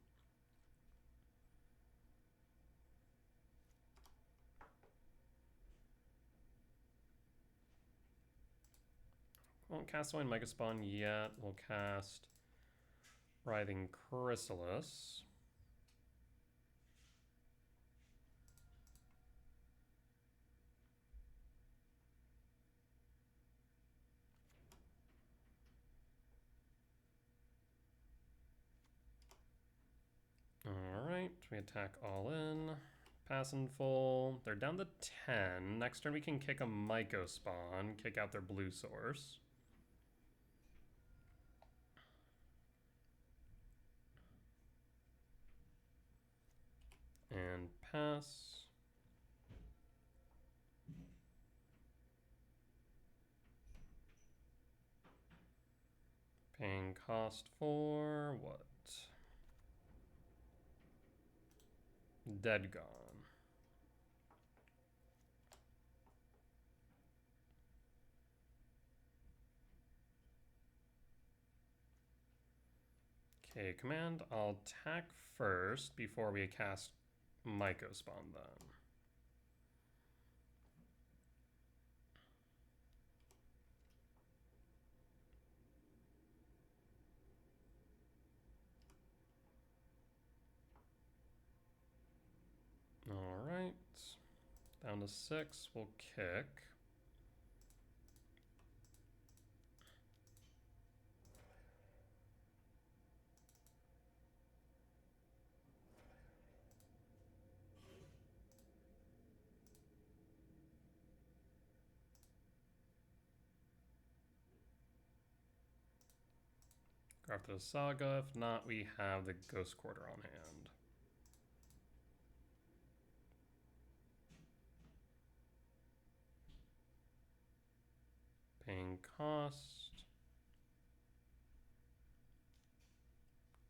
Won't cast away Mega Spawn yet. We'll cast Writhing Chrysalis. Alright, we attack all in. Pass in full. They're down to 10. Next turn we can kick a Myco Spawn, kick out their blue source. And pass. Paying cost for what? Dead Gone. Okay, command, I'll attack first before we cast Myco Spawn then. Alright. Down to 6, we'll kick. Go after the Saga. If not, we have the Ghost Quarter on hand. Paying cost.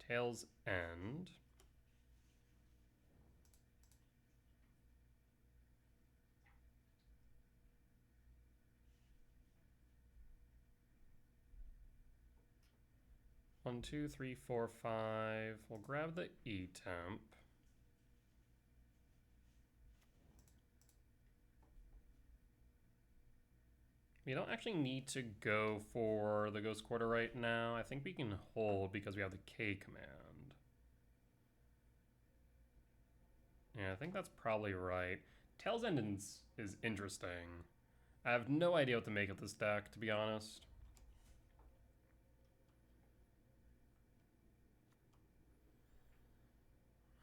Tail's End. One, two, three, four, five. We'll grab the E-Temp. We don't actually need to go for the Ghost Quarter right now. I think we can hold because we have the K command. Yeah, I think that's probably right. Tail's End is interesting. I have no idea what to make of this deck, to be honest.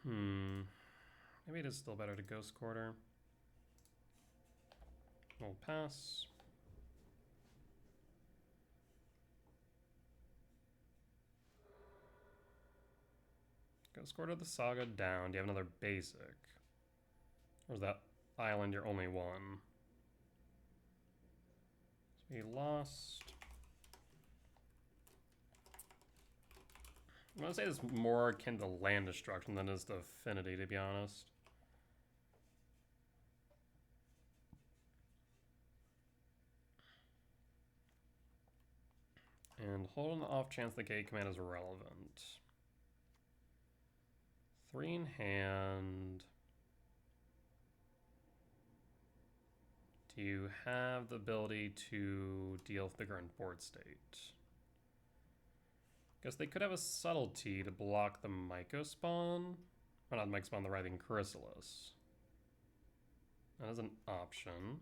Maybe it is still better to Ghost Quarter. We'll pass. Ghost Quarter the Saga down. Do you have another basic? Or is that island your only one? So we lost. I'm gonna say this more akin to land destruction than it is to affinity, to be honest. And hold on the off chance the K command is relevant. 3 in hand. Do you have the ability to deal with the current board state? Guess they could have a subtlety to block the Myco spawn. Or not Myco spawn, the Writhing Chrysalis. That is an option.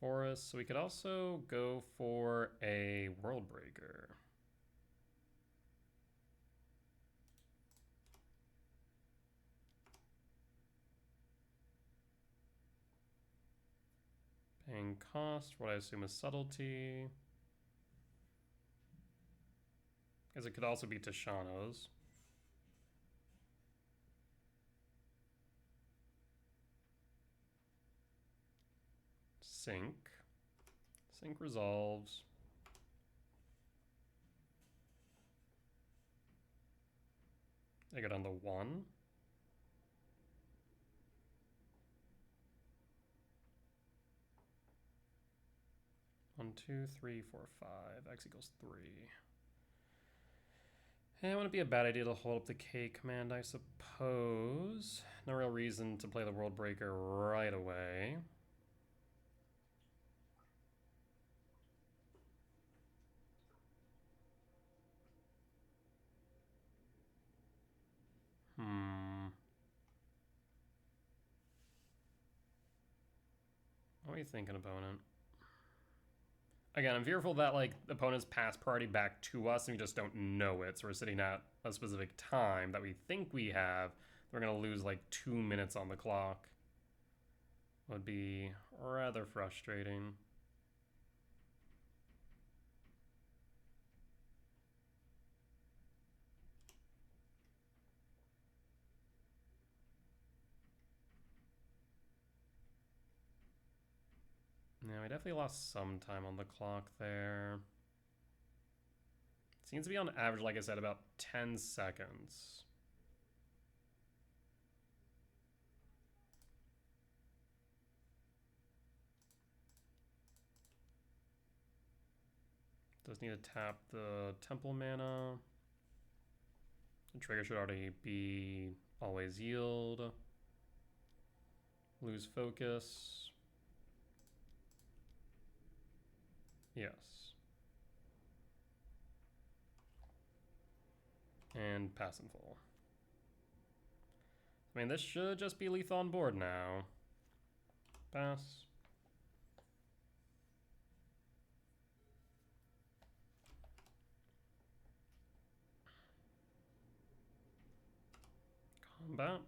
Forest, so we could also go for a World Breaker. Paying cost, what I assume is subtlety. Because it could also be Tishano's. Sync. Sync resolves. I go down to 1. One, two, three, four, 5. X equals 3. And it wouldn't be a bad idea to hold up the K command, I suppose. No real reason to play the World Breaker right away. What are you thinking, opponent? Again, I'm fearful that, like, opponents pass priority back to us and we just don't know it. So we're sitting at a specific time that we think we have. We're going to lose, like, 2 minutes on the clock. Would be rather frustrating. Yeah, we definitely lost some time on the clock there. It seems to be on average, like I said, about 10 seconds. Does need to tap the temple mana. The trigger should already be always yield. Lose focus. Yes. And pass and full. I mean, this should just be lethal on board now. Pass. Combat.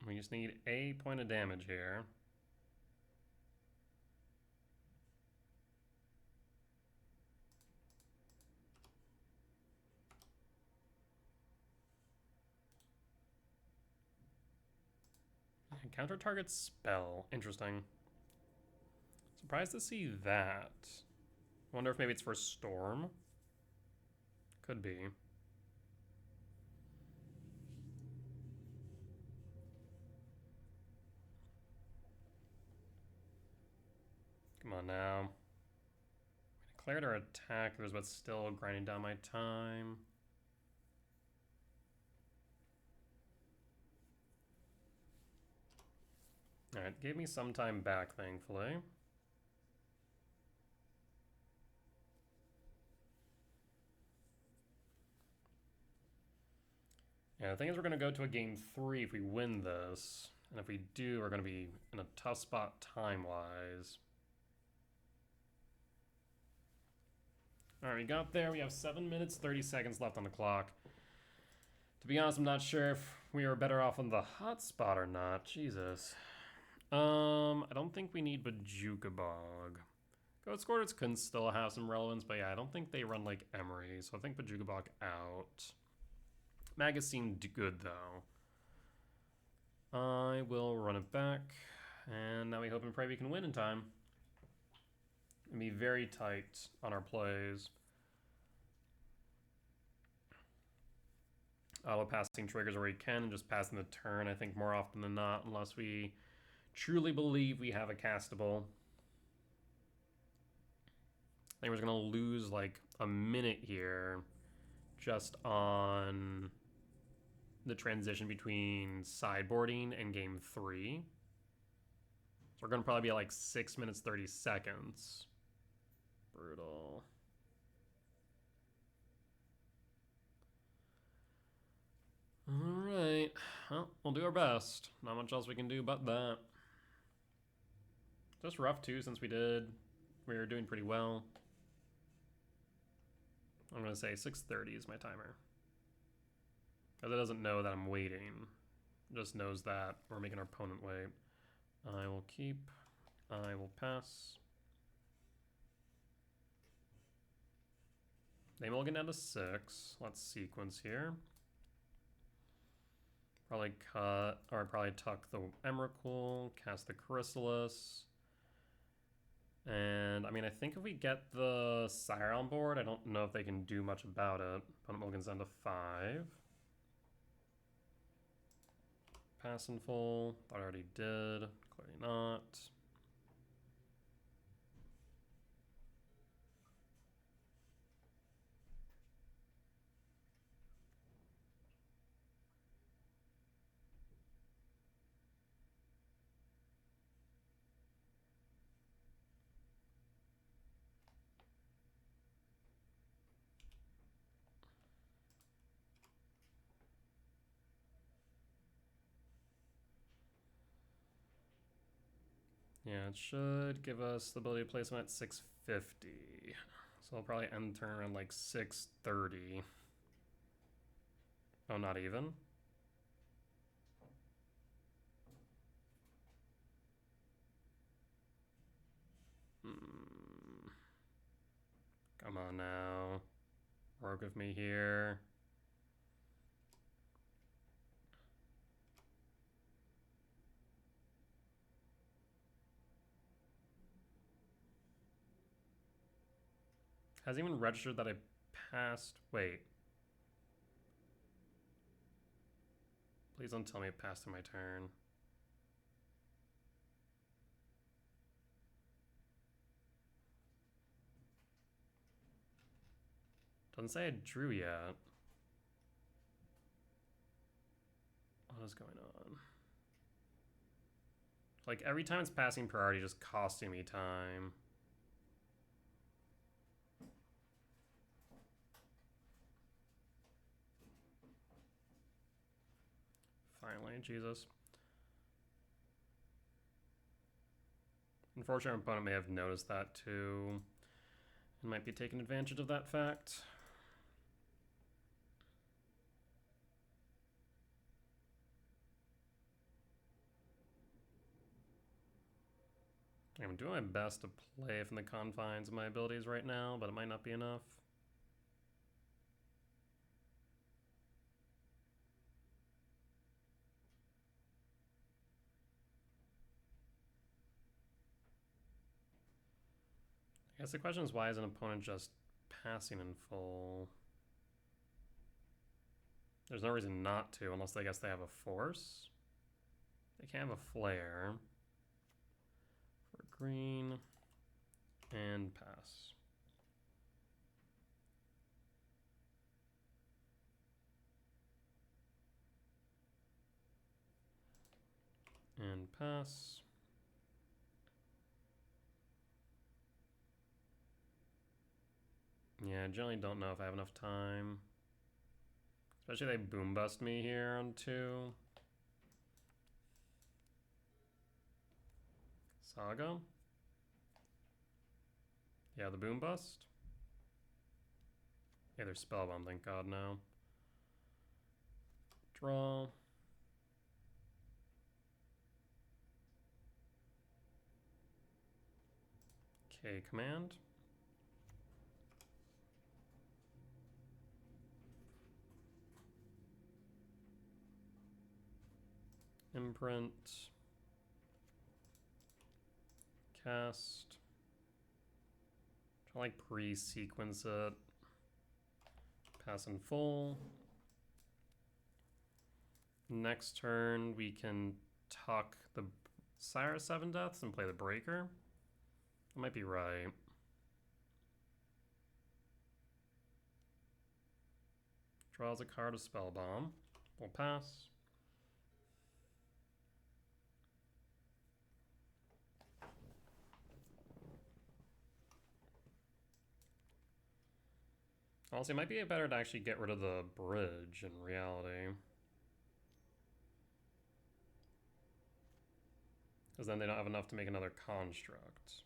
We just need a point of damage here. Counter target spell. Interesting. Surprised to see that. Wonder if maybe it's for Storm. Could be. Come on now. Declared our attackers, but still grinding down my time. Alright, gave me some time back, thankfully. Yeah, the thing is we're going to go to a game 3 if we win this. And if we do, we're going to be in a tough spot time-wise. Alright, we got there. We have 7 minutes, 30 seconds left on the clock. To be honest, I'm not sure if we are better off on the hotspot or not. Jesus. I don't think we need Bajuka Bog. Goat Squirters can still have some relevance, but yeah, I don't think they run like Emery, so I think Bajuka Bog out. Magus seemed good, though. I will run it back, and now we hope and pray we can win in time. And be very tight on our plays. Auto passing triggers where we can, and just passing the turn, I think, more often than not, unless we truly believe we have a castable. I think we're just going to lose like a minute here just on the transition between sideboarding and game 3. So we're going to probably be at like 6 minutes, 30 seconds. Brutal. Alright. Well, we'll do our best. Not much else we can do but that. Just rough too, since we were doing pretty well. I'm going to say 6:30 is my timer. Because it doesn't know that I'm waiting. It just knows that we're making our opponent wait. I will keep. I will pass. They will get down to 6. Let's sequence here. Probably cut, or probably tuck the Emrakul, cast the Chrysalis. And, I mean, I think if we get the Sire on board, I don't know if they can do much about it. Opponent Mulligan's down to 5. Pass in full. Thought I already did. Clearly not. Yeah, it should give us the ability to place them at 650. So I'll probably end turn around like 630. Oh, not even? Come on now. Work with me here. Hasn't even registered that I passed. Wait. Please don't tell me it passed in my turn. Doesn't say I drew yet. What is going on? Like every time it's passing priority, just costing me time. Finally, Jesus. Unfortunately, my opponent may have noticed that too. And might be taking advantage of that fact. I'm doing my best to play within the confines of my abilities right now, but it might not be enough. I guess the question is, why is an opponent just passing in full? There's no reason not to, unless I guess they have a force. They can have a flare. For green. And pass. And pass. Yeah, I generally don't know if I have enough time. Especially they boom bust me here on 2. Saga? Yeah, the boom bust. Yeah, they're spellbound, thank god now. Draw. Okay, command. Imprint. Cast. Try to like pre-sequence it. Pass in full. Next turn we can tuck the Sire 7 Deaths and play the Breaker. I might be right. Draws a card of Spellbomb. We'll pass. Honestly, it might be better to actually get rid of the bridge in reality. Because then they don't have enough to make another construct.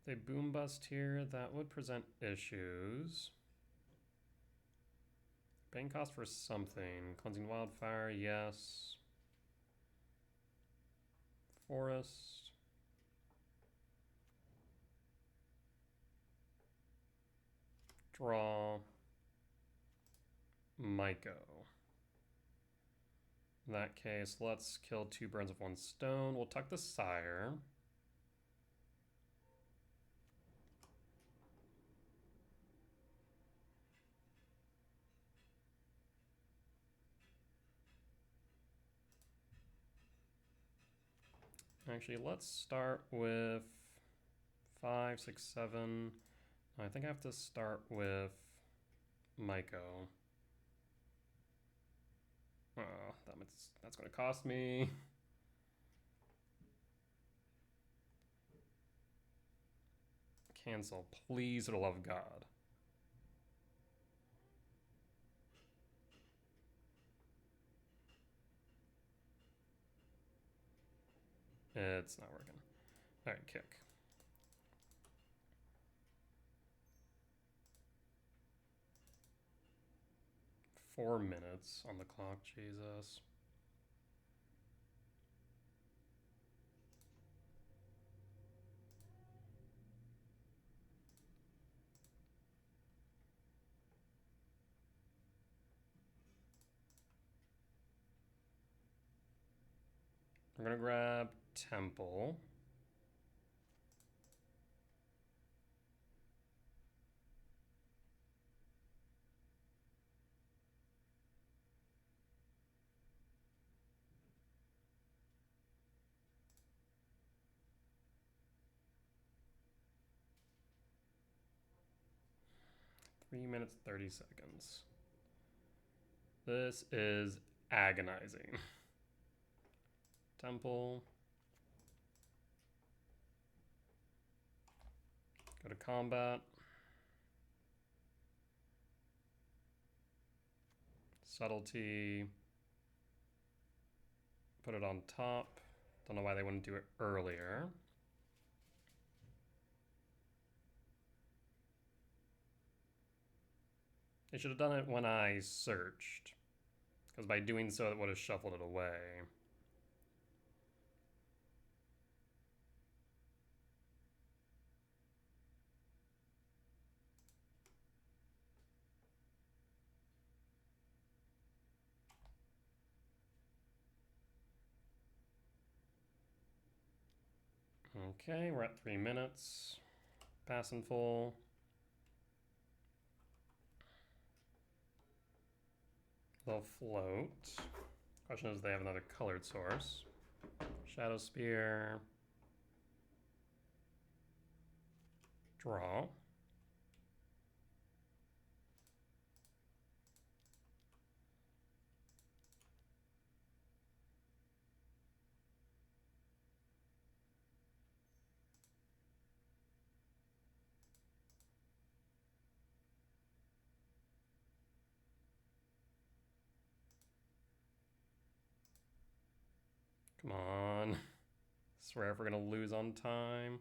They boom bust here, that would present issues. Bane cost for something. Cleansing Wildfire, yes. Forest. Draw. Myco. In that case, let's kill 2 birds with 1 stone. We'll tuck the Sire. Actually, let's start with 5, 6, 7. I think I have to start with Myco. Oh, that's going to cost me. Cancel, please, for the love of God. It's not working. All right, kick. Four minutes on the clock, Jesus. I'm gonna grab Temple. Three minutes, 30 seconds. This is agonizing. Temple. Go to combat. Subtlety. Put it on top. Don't know why they wouldn't do it earlier. They should have done it when I searched. Because by doing so, it would have shuffled it away. Okay, we're at 3 minutes. Passing full. They'll float. Question is, if they have another colored source. Shadow Spear. Draw. Come on. Swear if we're gonna lose on time.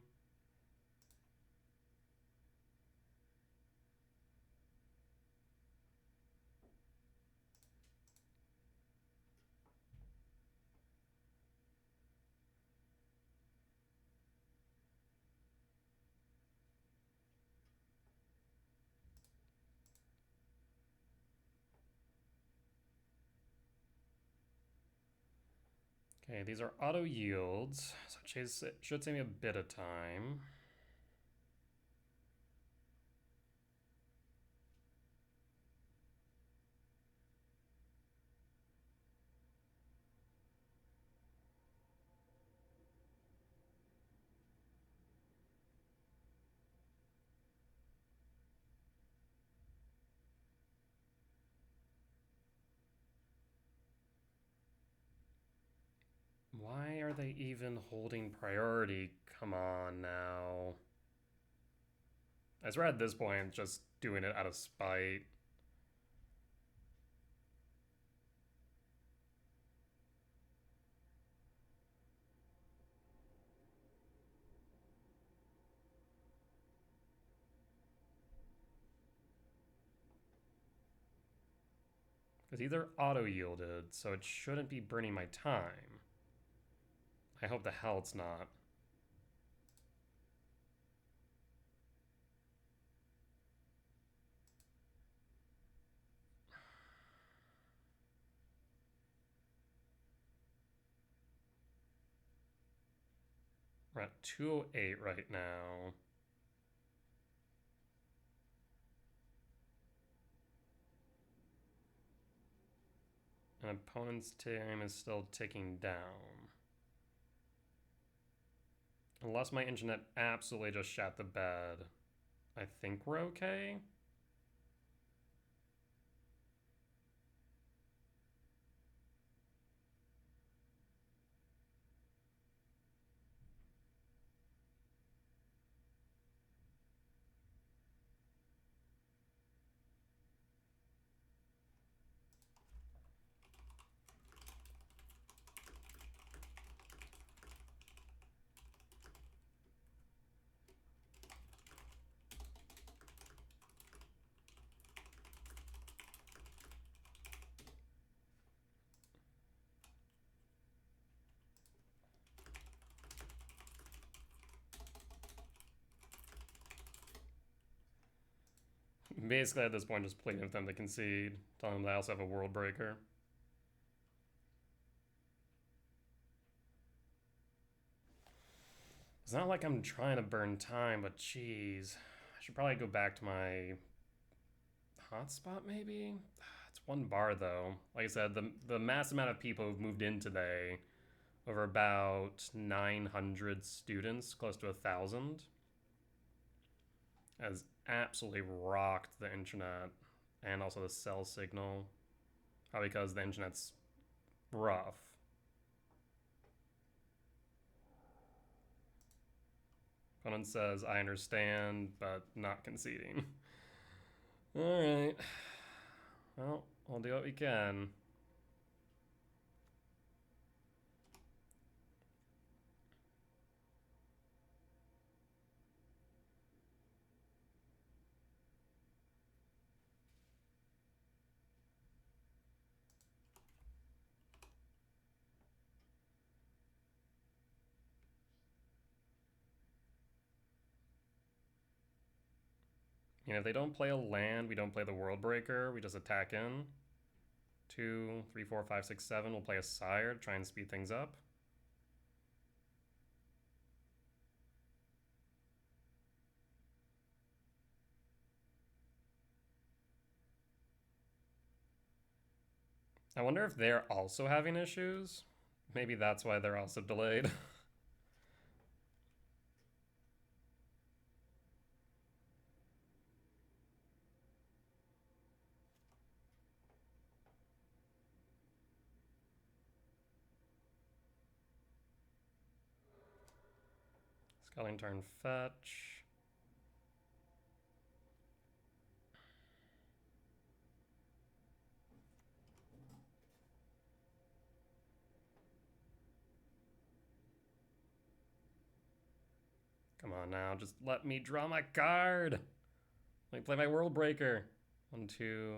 Okay, these are auto yields, so it should save me a bit of time. Why are they even holding priority? Come on now. I swear at this point, just doing it out of spite. Because either auto-yielded, so it shouldn't be burning my time. I hope the hell it's not. We're at 208 right now. An opponent's time is still ticking down. Unless my internet absolutely just shat the bed, I think we're okay. Basically, at this point, just pleading with them to concede. Telling them they also have a world breaker. It's not like I'm trying to burn time, but geez. I should probably go back to my hotspot, maybe? It's 1 bar, though. Like I said, the mass amount of people who've moved in today, over about 900 students, close to 1,000, has absolutely rocked the internet and also the cell signal. Probably because the internet's rough. Opponent says, I understand, but not conceding. Alright. Well, we'll do what we can. You know, if they don't play a land, we don't play the World Breaker, we just attack in. 2, 3, 4, 5, 6, 7. We'll play a Sire to try and speed things up. I wonder if they're also having issues. Maybe that's why they're also delayed. Sculling turn fetch. Come on now, just let me draw my card. Let me play my World Breaker. 1, 2,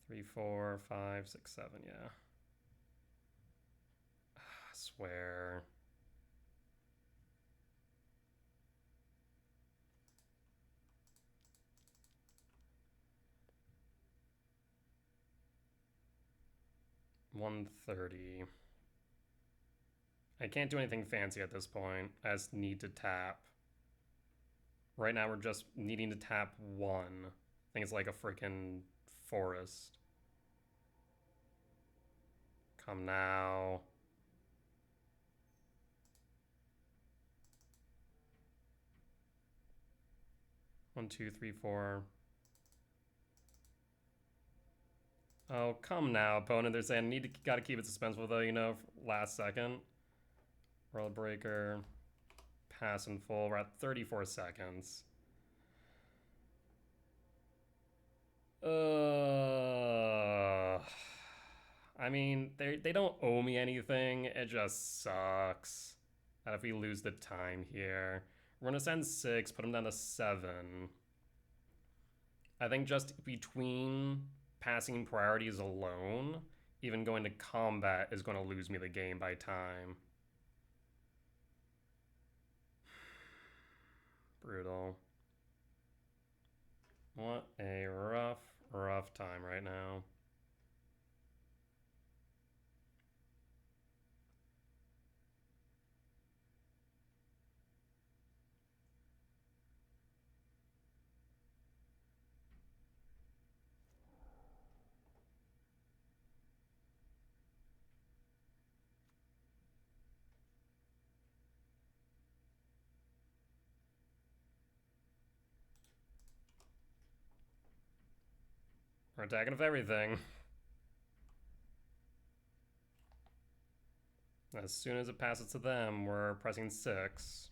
3, 4, 5, 6, 7, yeah. I swear. $130. I can't do anything fancy at this point. I just need to tap. Right now we're just needing to tap one. I think it's like a freaking forest. Come now. One, two, three, four. Oh, come now, opponent. They're saying gotta keep it suspenseful though, you know, last second. World Breaker. Pass in full. We're at 34 seconds. I mean, they don't owe me anything. It just sucks that if we lose the time here. We're gonna send 6, put him down to 7. I think just between passing priorities alone, even going to combat is going to lose me the game by time. Brutal. What a rough time right now. We're attacking with everything. As soon as it passes to them, we're pressing 6.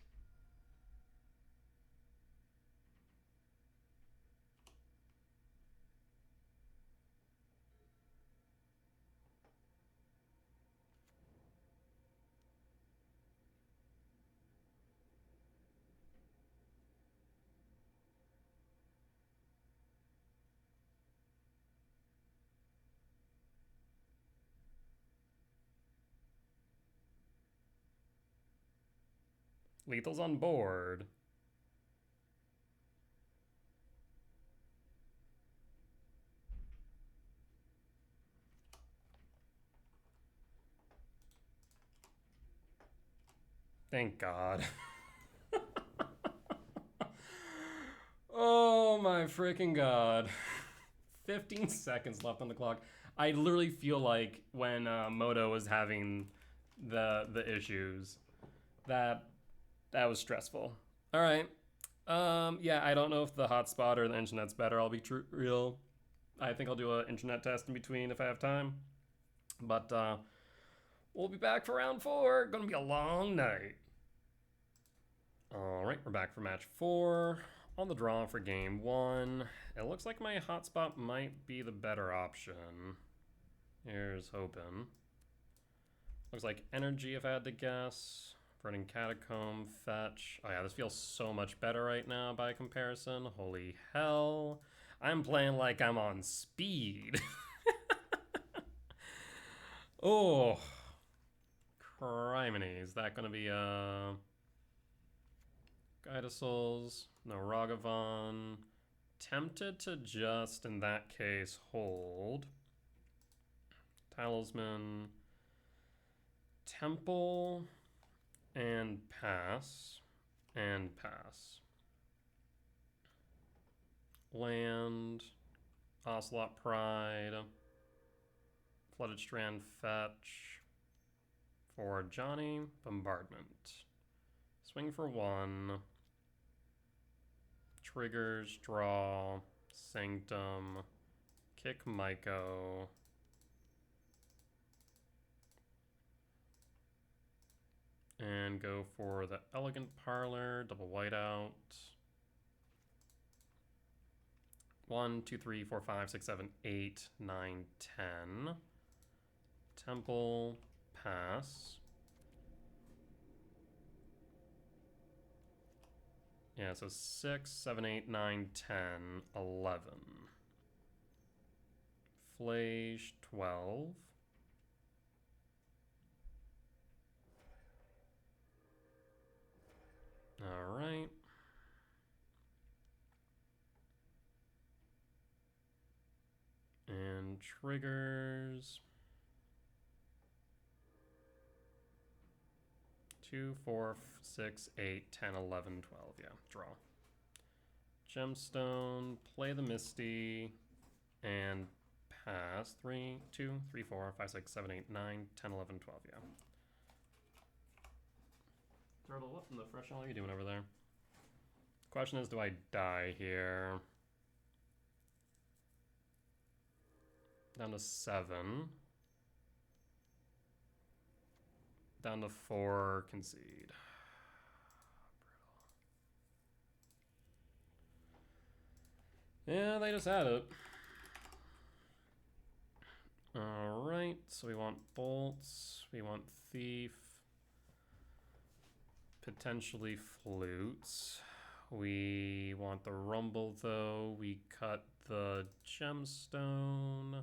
Lethal's on board. Thank God. Oh my freaking God. 15 seconds left on the clock. I literally feel like when Moto was having the issues, that was stressful. All right. Yeah, I don't know if the hotspot or the internet's better. I'll be real. I think I'll do an internet test in between if I have time. But we'll be back for round 4. Gonna be a long night. All right, we're back for match 4. On the draw for game 1. It looks like my hotspot might be the better option. Here's hoping. Looks like energy if I had to guess. Burning Catacomb, fetch. Oh yeah, this feels so much better right now by comparison. Holy hell. I'm playing like I'm on speed. Oh. Criminy. Is that going to be Gydasols? No, Ragavan. Tempted to just, in that case, hold. Talisman. Temple. And pass. And pass. Land. Ocelot Pride. Flooded Strand fetch for Johnny. Bombardment. Swing for 1. Triggers, draw, Sanctum, kick Myco. And go for the Elegant Parlor, double whiteout. 1, 2, 3, 4, 5, 6, 7, 8, 9, 10. Temple, pass. Yeah, so 6, 7, 8, 9, 10, 11. Flage, 12. All right. And triggers. 2, 4, 6, 8, 10, 11, 12. Yeah, draw. Gemstone, play the Misty, and pass. 3, 2, 3, 4, 5, 6, 7, 8, 9, 10, 11, 12. Yeah. Turtle, what in the fresh hell are you doing over there? Question is, do I die here? Down to 7. Down to 4, concede. Yeah, they just had it. Alright, so we want bolts, we want thief, potentially flutes. We want the rumble though, we cut the gemstone.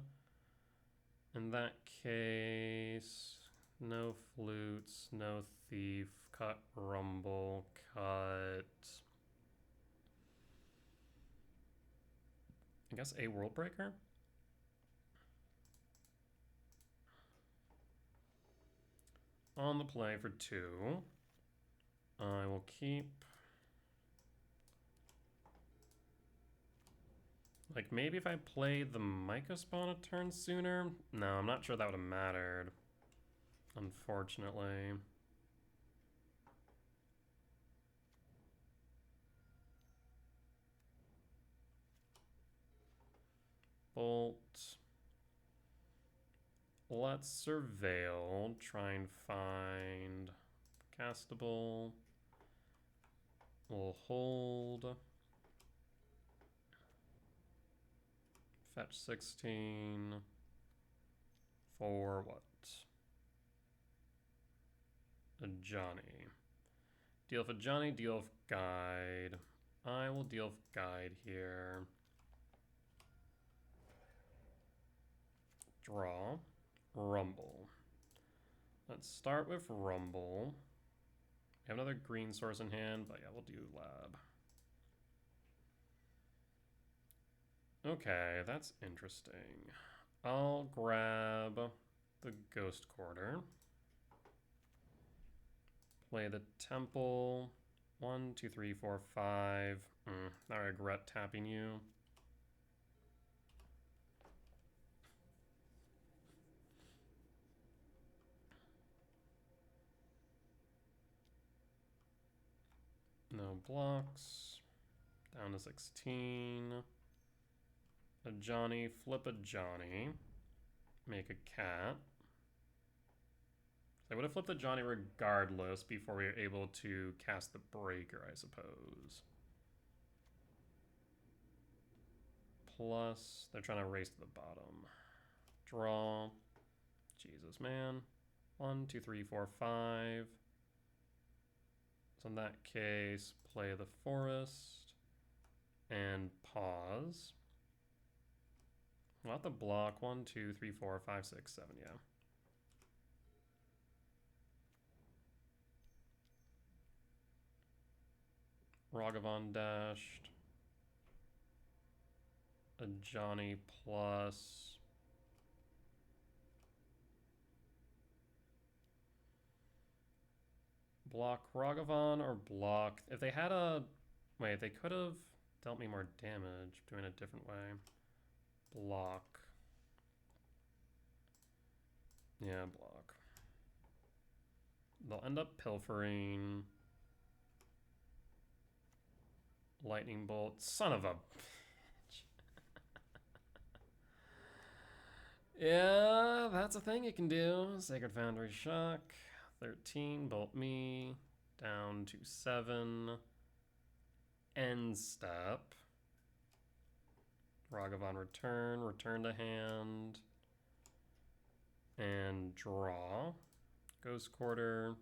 In that case, no flutes, no thief, cut rumble, cut... I guess a world breaker? On the play for 2. I will keep... Like, maybe if I played the Myco spawn a turn sooner? No, I'm not sure that would have mattered. Unfortunately. Bolt. Let's surveil. Try and find castable. We'll hold. Fetch 16. For what? A Johnny. Deal for Johnny, deal of guide. I will deal of guide here. Draw. Rumble. Let's start with Rumble. We have another green source in hand, but yeah, we'll do lab. Okay, that's interesting. I'll grab the Ghost Quarter. Play the Temple. 1, 2, 3, 4, 5. I regret tapping you. No blocks. Down to 16. A Johnny, flip a Johnny. Make a cat. I would have flipped the Johnny regardless before we were able to cast the breaker, I suppose. Plus, they're trying to race to the bottom. Draw. Jesus, man. 1, 2, 3, 4, 5. So in that case, play the forest and pause. We'll have to block 1, 2, 3, 4, 5, 6, 7, yeah. Ragavan dashed. A Johnny plus. Block Ragavan or block... If they had a... Wait, they could have dealt me more damage doing it a different way. Block. Yeah, block. They'll end up pilfering. Lightning bolt. Son of a... Yeah, that's a thing you can do. Sacred Foundry Shock. 13, bolt me. Down to 7. End step. Ragavan return. Return to hand. And draw. Ghost Quarter.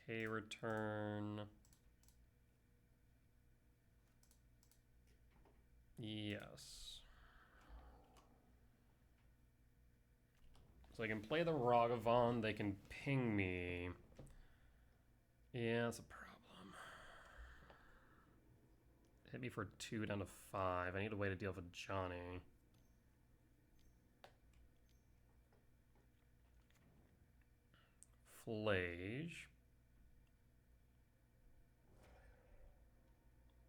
K return. Yes. So I can play the Ragavan, they can ping me. Yeah, that's a problem. Hit me for 2 down to 5. I need a way to deal with Johnny. Flage.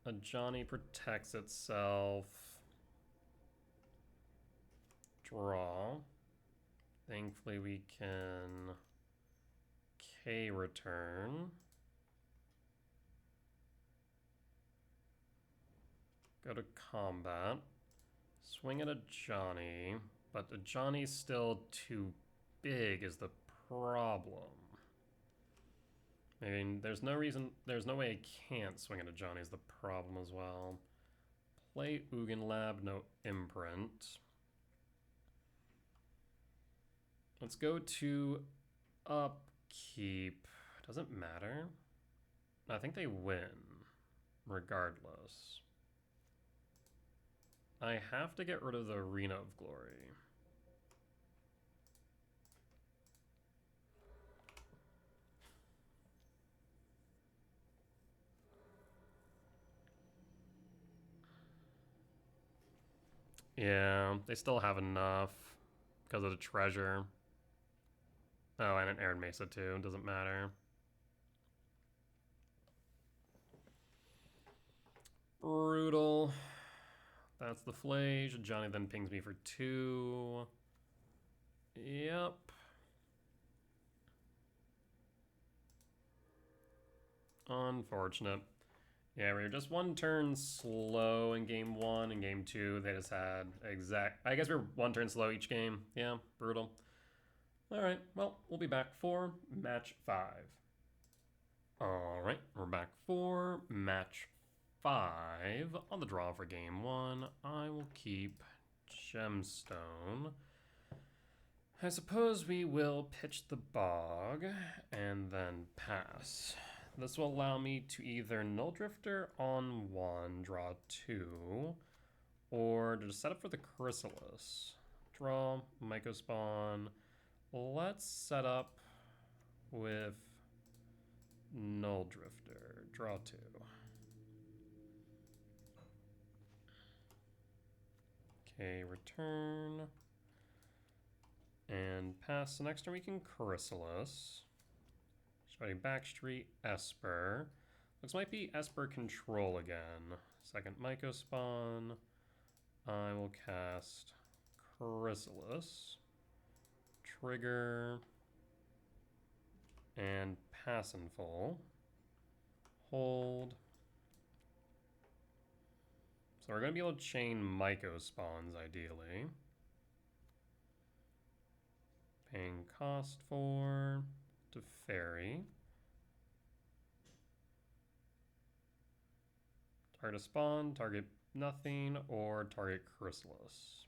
A Johnny protects itself. Draw. Thankfully we can K return. Go to combat. Swing at a Johnny, but the Johnny's still too big is the problem. I mean, there's no way I can't swing at a Johnny is the problem as well. Play Ugin Lab, no imprint. Let's go to upkeep. Doesn't matter. I think they win, regardless. I have to get rid of the Arena of Glory. Yeah, they still have enough because of the treasure. Oh, and an Aaron Mesa too. Doesn't matter. Brutal. That's the Flage. Johnny then pings me for 2. Yep. Unfortunate. Yeah, we were just 1 turn slow in game 1 and game 2. They just had I guess we were 1 turn slow each game. Yeah, brutal. All right, well, we'll be back for match 5. All right, we're back for match 5. On the draw for game 1, I will keep Gemstone. I suppose we will pitch the Bog and then pass. This will allow me to either Null Drifter on 1, draw 2, or to set up for the Chrysalis. Draw, Myco Spawn. Let's set up with Null Drifter. Draw 2. Okay, return. And pass. So next turn we can Chrysalis. Starting Backstreet, Esper. Looks might be Esper Control again. Second Myco Spawn. I will cast Chrysalis. Trigger. And pass in full. Hold. So we're going to be able to chain Myco Spawns, ideally. Paying cost for to Fairy. Target a spawn, target nothing, or target Chrysalis.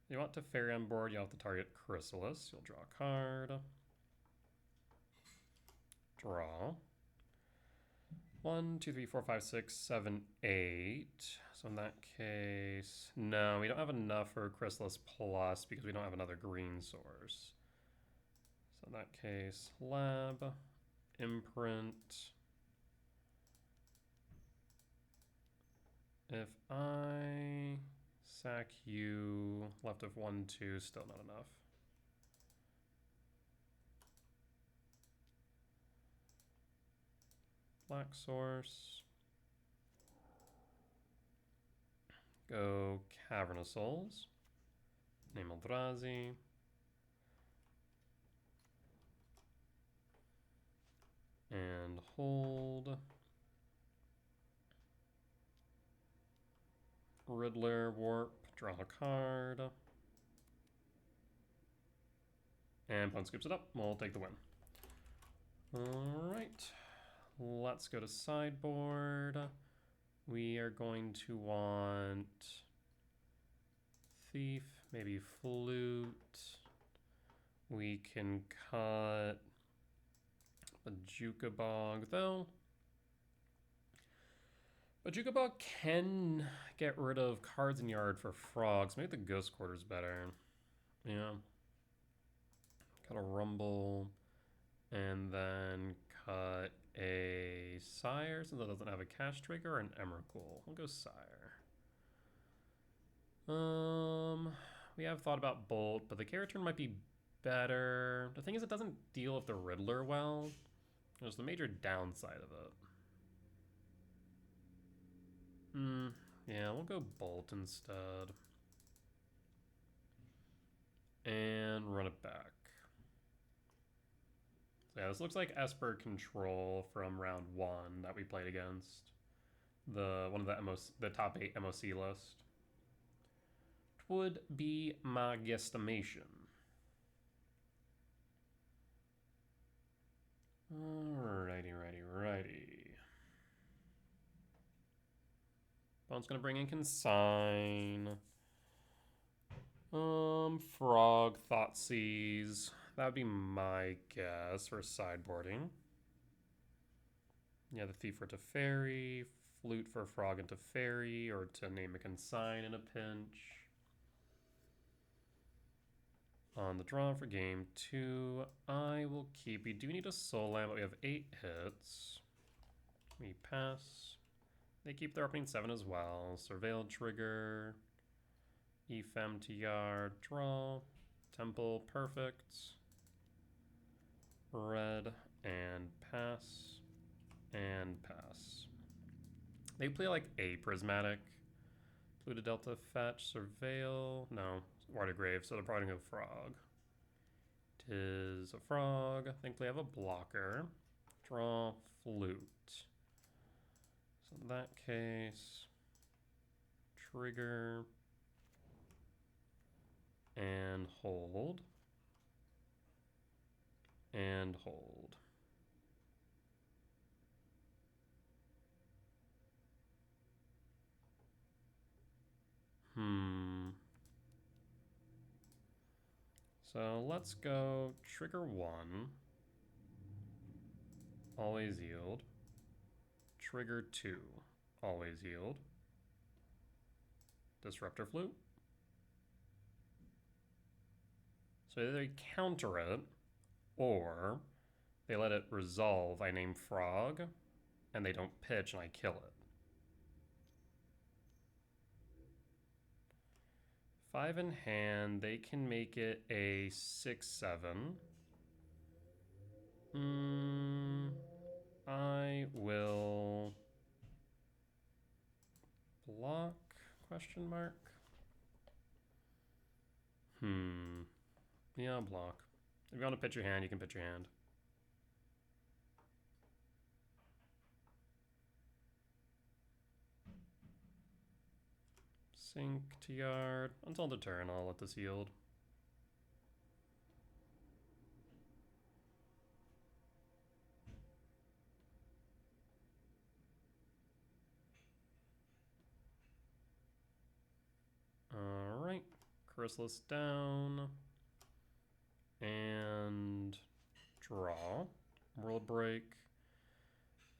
You want to Fairy on board, you have to target Chrysalis. You'll draw a card. Draw. 1, 2, 3, 4, 5, 6, 7, 8. So in that case, no, we don't have enough for Chrysalis Plus because we don't have another green source. So in that case, Lab, Imprint. If I sack you, left of 1, 2, still not enough. Black source. Go Cavernous Souls. Name Eldrazi. And hold. Riddler, Warp, draw a card. And opponent scoops it up. We'll take the win. Alright. Let's go to sideboard. We are going to want Thief, maybe Flute. We can cut Bajuka Bog, though. Bajuka Bog can get rid of cards in yard for frogs. Maybe the Ghost Quarter's better. Yeah. Cut a Rumble. And then cut a Sire, since it doesn't have a cash trigger, or an Emrakul. We'll go Sire. We have thought about Bolt, but the character might be better. The thing is, it doesn't deal with the Riddler well. There's the major downside of it. Yeah, we'll go Bolt instead. And run it back. Yeah, this looks like Esper Control from round 1 that we played against. One of the top 8 MOC list. It would be my guesstimation. Righty. Opponent's gonna bring in Consign. Frog, Thoughtseize. That would be my guess for sideboarding. Yeah, the Thief for Teferi, Flute for Frog and Teferi, or to name a Consign in a pinch. On the draw for game 2, I will keep. We do need a Soul Land, but we have 8 hits. We pass. They keep their opening 7 as well. Surveil trigger. Ephem to yard, draw. Temple, perfect. Red, and pass. And pass. They play like a Prismatic. Pluto Delta, fetch, Surveil. No, Water Grave, so they're probably gonna go Frog. Tis a Frog. I think they have a blocker. Draw, Flute. So in that case, trigger. And hold. And hold. So let's go trigger 1. Always yield. Trigger 2. Always yield. Disruptor Flute. So either they counter it, or they let it resolve. I name Frog, and they don't pitch, and I kill it. 5 in hand, they can make it a 6/7. I will block, question mark. Yeah, I'll block. If you want to pitch your hand, you can pitch your hand. Sink to yard. Until the turn, I'll let this yield. Alright. Chrysalis down. And draw. World break.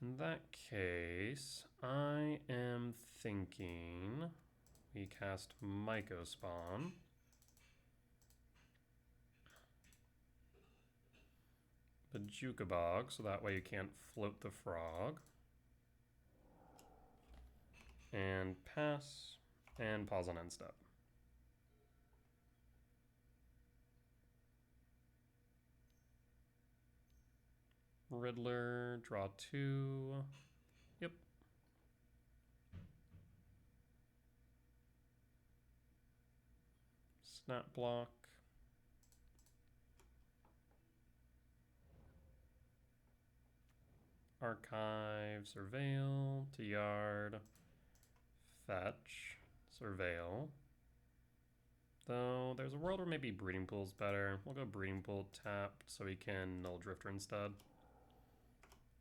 In that case, I am thinking we cast Myco Spawn. Bajuka Bog, so that way you can't float the frog. And pass, and pause on end step. Riddler, draw 2. Yep. Snap block. Archive, surveil, to yard, fetch, surveil. Though there's a world where maybe breeding pool's better. We'll go breeding pool tapped so we can null drifter instead.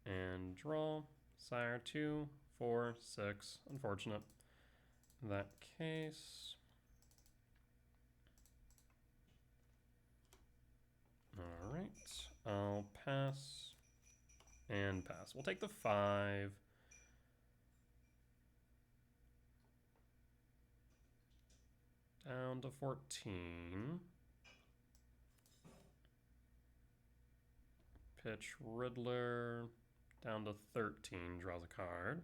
And draw. Sire 2, 4, 6. Unfortunate. In that case. Alright. I'll pass. And pass. We'll take the 5. Down to 14. Pitch Riddler. Down to 13. Draws a card.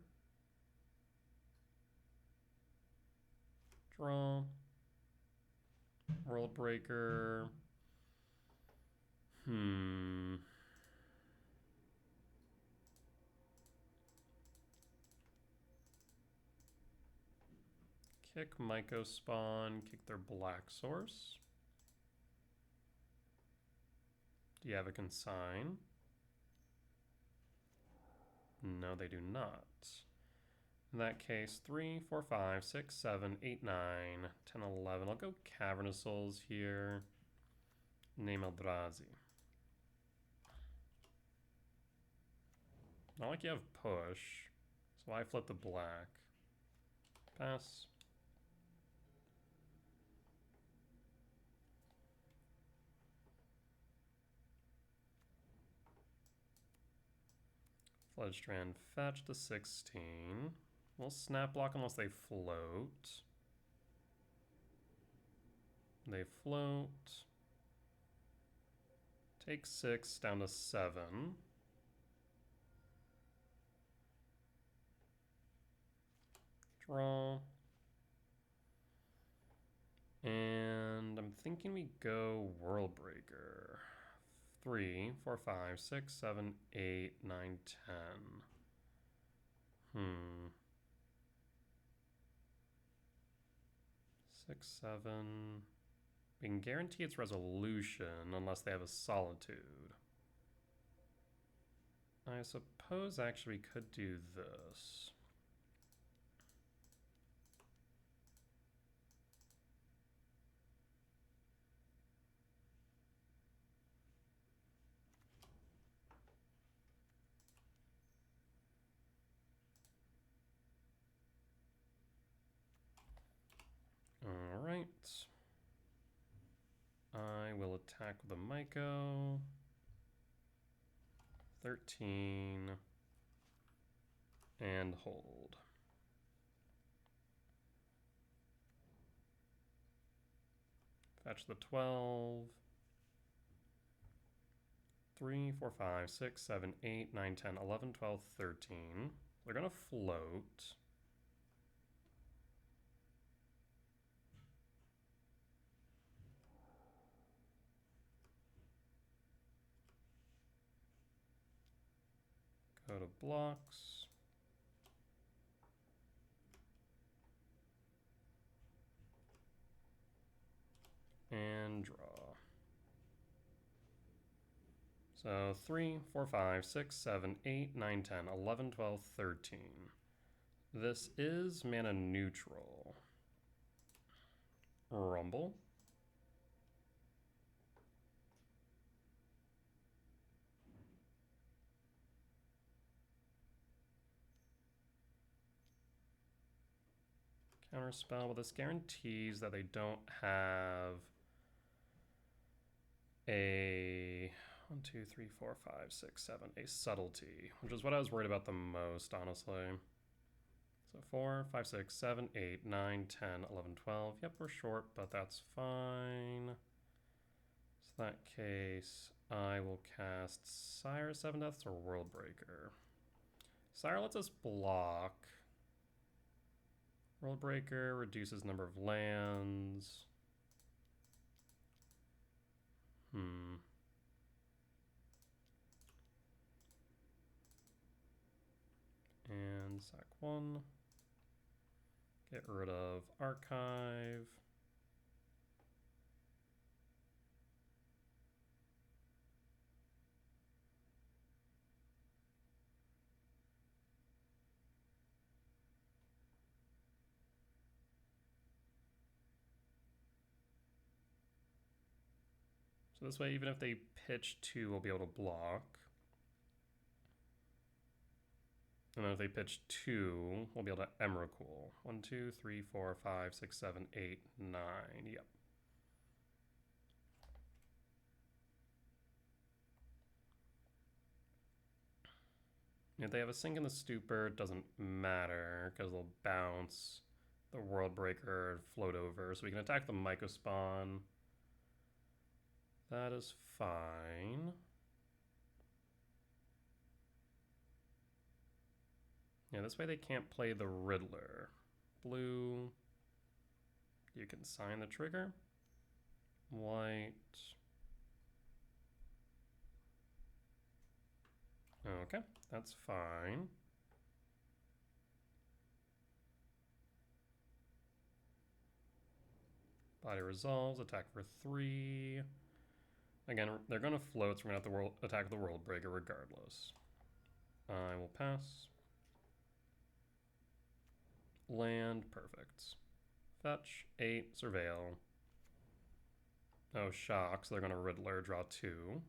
Draw. World Breaker. Kick Myco Spawn, kick their black source. Do you have a consign? No, they do not. In that case, 3, 4, 5, 6, 7, 8, 9, 10, 11. I'll go Cavernous Souls here. Name Eldrazi. Not like you have push, so I flip the black. Pass. Fledgestrand fetch to 16. We'll snap block unless they float. They float. Take 6 down to 7. Draw. And I'm thinking we go World Breaker. 3, 4, 5, 6, 7, 8, 9, 10. 6, 7. We can guarantee its resolution unless they have a Solitude. I suppose actually we could do this. Alright. I will attack with a Myco. 13. And hold. Fetch the 12. 3, 4, 5, 6, 7, 8, 9, 10, 11, 12, 13. They're going to float. Go to blocks. And draw. So 3, 4, 5, 6, 7, 8, 9, 10, 11, 12, 13. This is mana neutral. Rumble. Counterspell, well, this guarantees that they don't have a 1, 2, 3, 4, 5, 6, 7, a subtlety, which is what I was worried about the most, honestly. So 4, 5, 6, 7, 8, 9, 10, 11, 12. Yep, we're short, but that's fine. So in that case, I will cast Sire 7 Deaths or World Breaker. Sire lets us block. World Breaker reduces number of lands. And sack 1. Get rid of Archive. So this way, even if they pitch 2, we'll be able to block. And then if they pitch 2, we'll be able to Emrakul. 1, 2, 3, 4, 5, 6, 7, 8, 9. Yep. If they have a Sink in the Stupor, it doesn't matter because they'll bounce the World Breaker, float over, so we can attack the Mycospawn. That is fine. Yeah, this way they can't play the Riddler. Blue, you can sign the trigger. White. Okay, that's fine. Body resolves, attack for 3. Again, they're going to float, so we're going to have to attack the World Breaker regardless. I will pass. Land, perfect. Fetch, 8, surveil. Oh, shock, so they're going to Riddler, draw 2.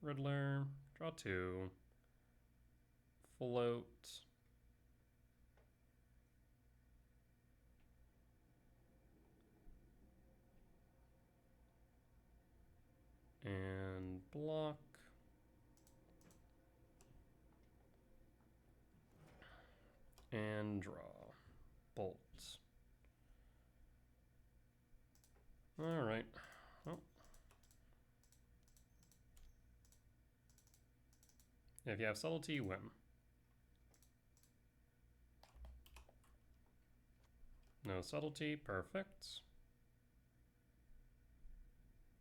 Riddler, draw 2. Float. And block. And draw. Bolt. Alright. Well. If you have subtlety, win. No subtlety, perfect.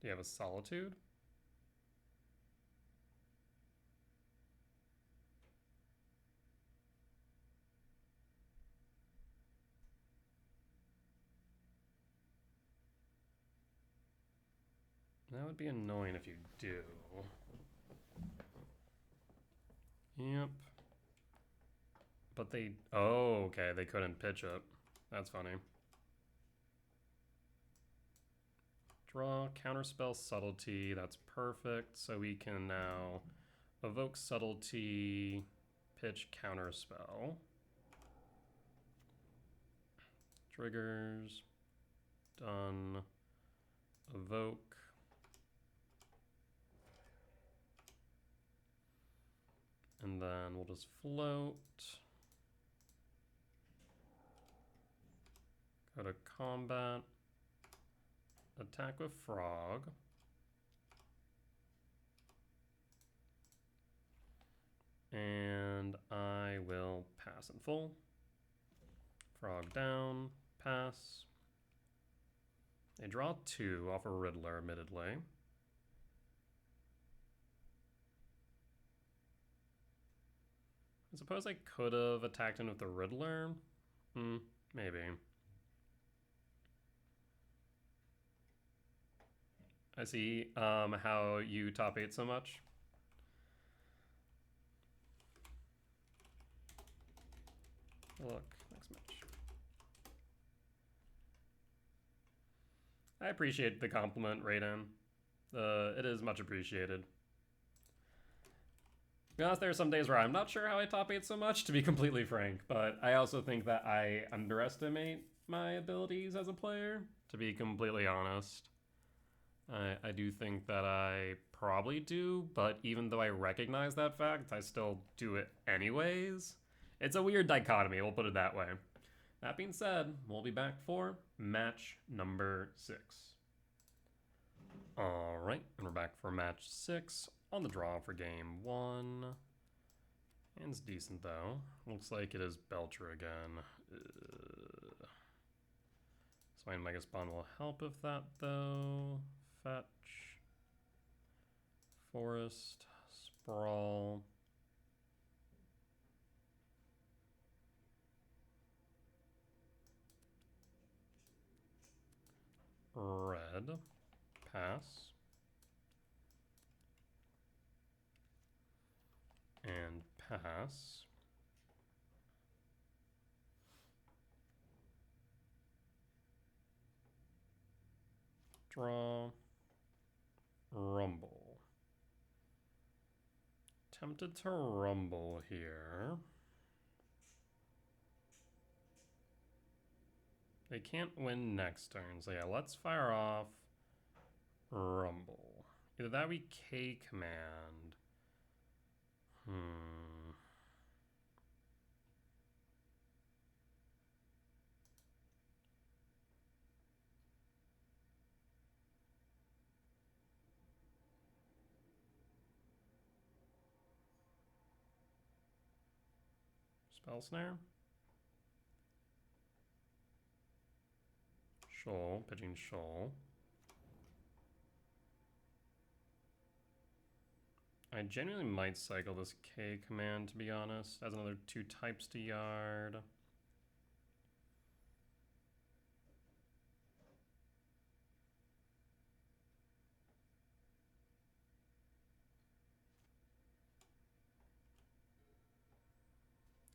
Do you have a solitude? That would be annoying if you do. Yep. But they... Oh, okay, they couldn't pitch it. That's funny. Draw, counterspell, subtlety. That's perfect. So we can now evoke subtlety, pitch, counterspell. Triggers. Done. Evoke. And then we'll just float. Go to combat. Attack with frog. And I will pass in full. Frog down, pass. They draw 2 off a Riddler, admittedly. I suppose I could have attacked him with the Riddler. Maybe. I see how you top 8 so much. Look, next match. I appreciate the compliment, Raiden. It is much appreciated. To be honest, there are some days where I'm not sure how I top 8 so much, to be completely frank, but I also think that I underestimate my abilities as a player, to be completely honest. I do think that I probably do, but even though I recognize that fact, I still do it anyways. It's a weird dichotomy, we'll put it that way. That being said, we'll be back for match number 6. Alright, and we're back for match 6 on the draw for game 1. And it's decent though. Looks like it is Belcher again. Swine Megaspawn will help with that though. Fetch. Forest. Sprawl. Red. Pass. And pass. Draw. Rumble. Tempted to rumble here. They can't win next turn, so yeah, let's fire off Rumble. Either that or we K command. Spell Snare. Shoal, pitching Shoal. I genuinely might cycle this K command, to be honest, as another 2 types to yard.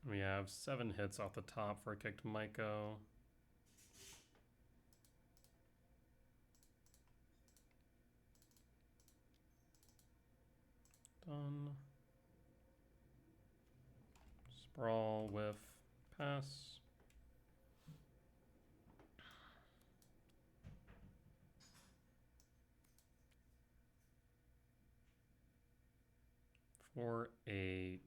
We have 7 hits off the top for a kicked Myco. Done. Sprawl, whiff, pass. Four, 8.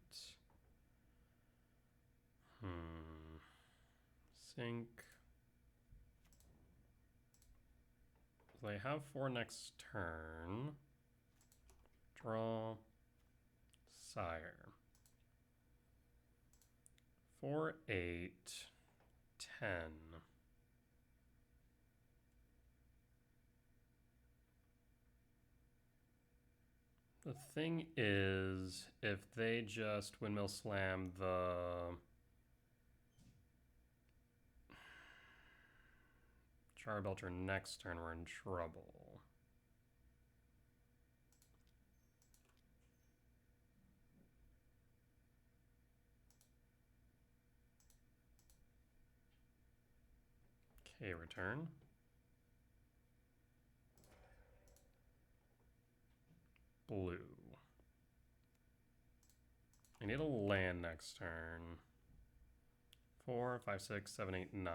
Sink. They have 4 next turn. Draw. Sire. 4, 8, 10. The thing is, if they just windmill slam the Char Belcher next turn, we're in trouble. Okay, return. Blue. I need a land next turn. 4, 5, 6, 7, 8, 9.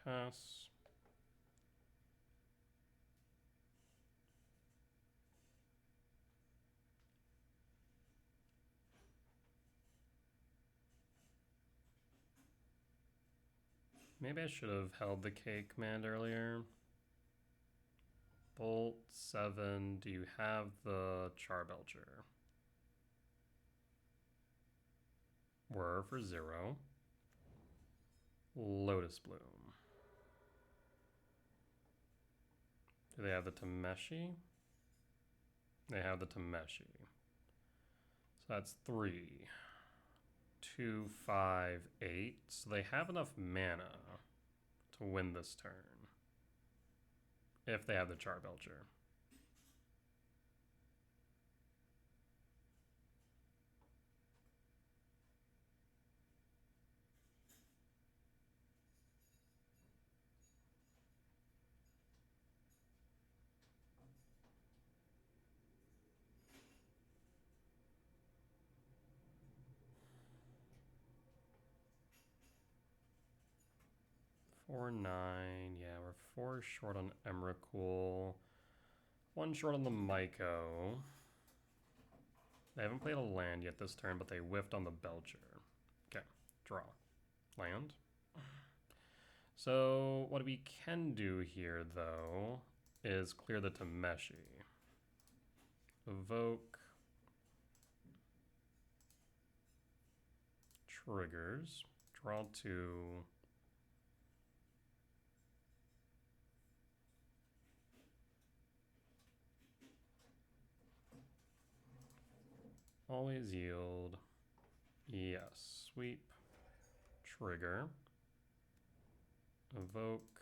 Pass. Maybe I should have held the K command earlier. Bolt 7. Do you have the Char Belcher? Whir for 0. Lotus Bloom. Do they have the Tameshi? They have the Tameshi. So that's 3, 2, 5, 8. So they have enough mana to win this turn. If they have the Char Belcher. Four, 9. Yeah, we're 4 short on Emrakul. 1 short on the Myco. They haven't played a land yet this turn, but they whiffed on the Belcher. Okay, draw. Land. So what we can do here, though, is clear the Tameshi. Evoke. Triggers. Draw 2. Always yield. Yes. Sweep. Trigger. Evoke.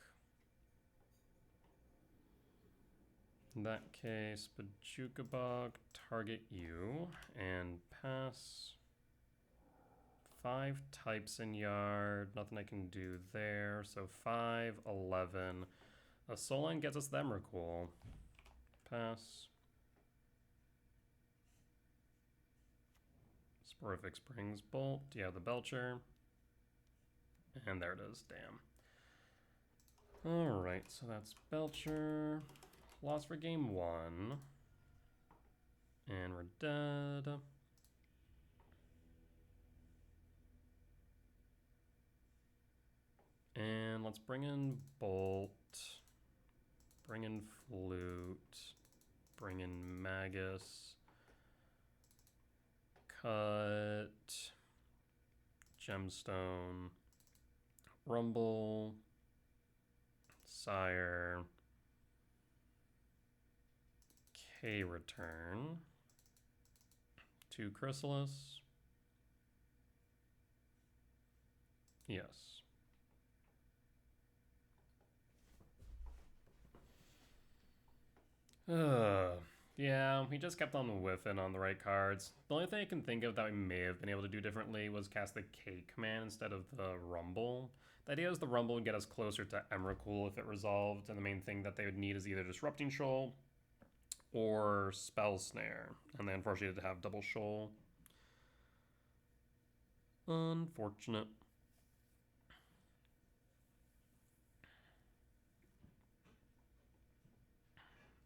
In that case, Bajukabog, target you, and pass. 5 types in yard. Nothing I can do there. So 5, 11. A soul line gets us the Emrakul. Pass. Sporific Springs Bolt. Do you have the Belcher? And there it is. Damn. Alright, so that's Belcher. Lost for game 1. And we're dead. And let's bring in Bolt. Bring in Flute. Bring in Magus. Cut. Gemstone. Rumble. Sire. K return. 2 Chrysalis. Yes. Yeah, we just kept on whiffing on the right cards. The only thing I can think of that we may have been able to do differently was cast the K command instead of the Rumble. The idea is the Rumble would get us closer to Emrakul if it resolved, and the main thing that they would need is either Disrupting Shoal or Spell Snare, and they unfortunately had to have double Shoal. Unfortunate.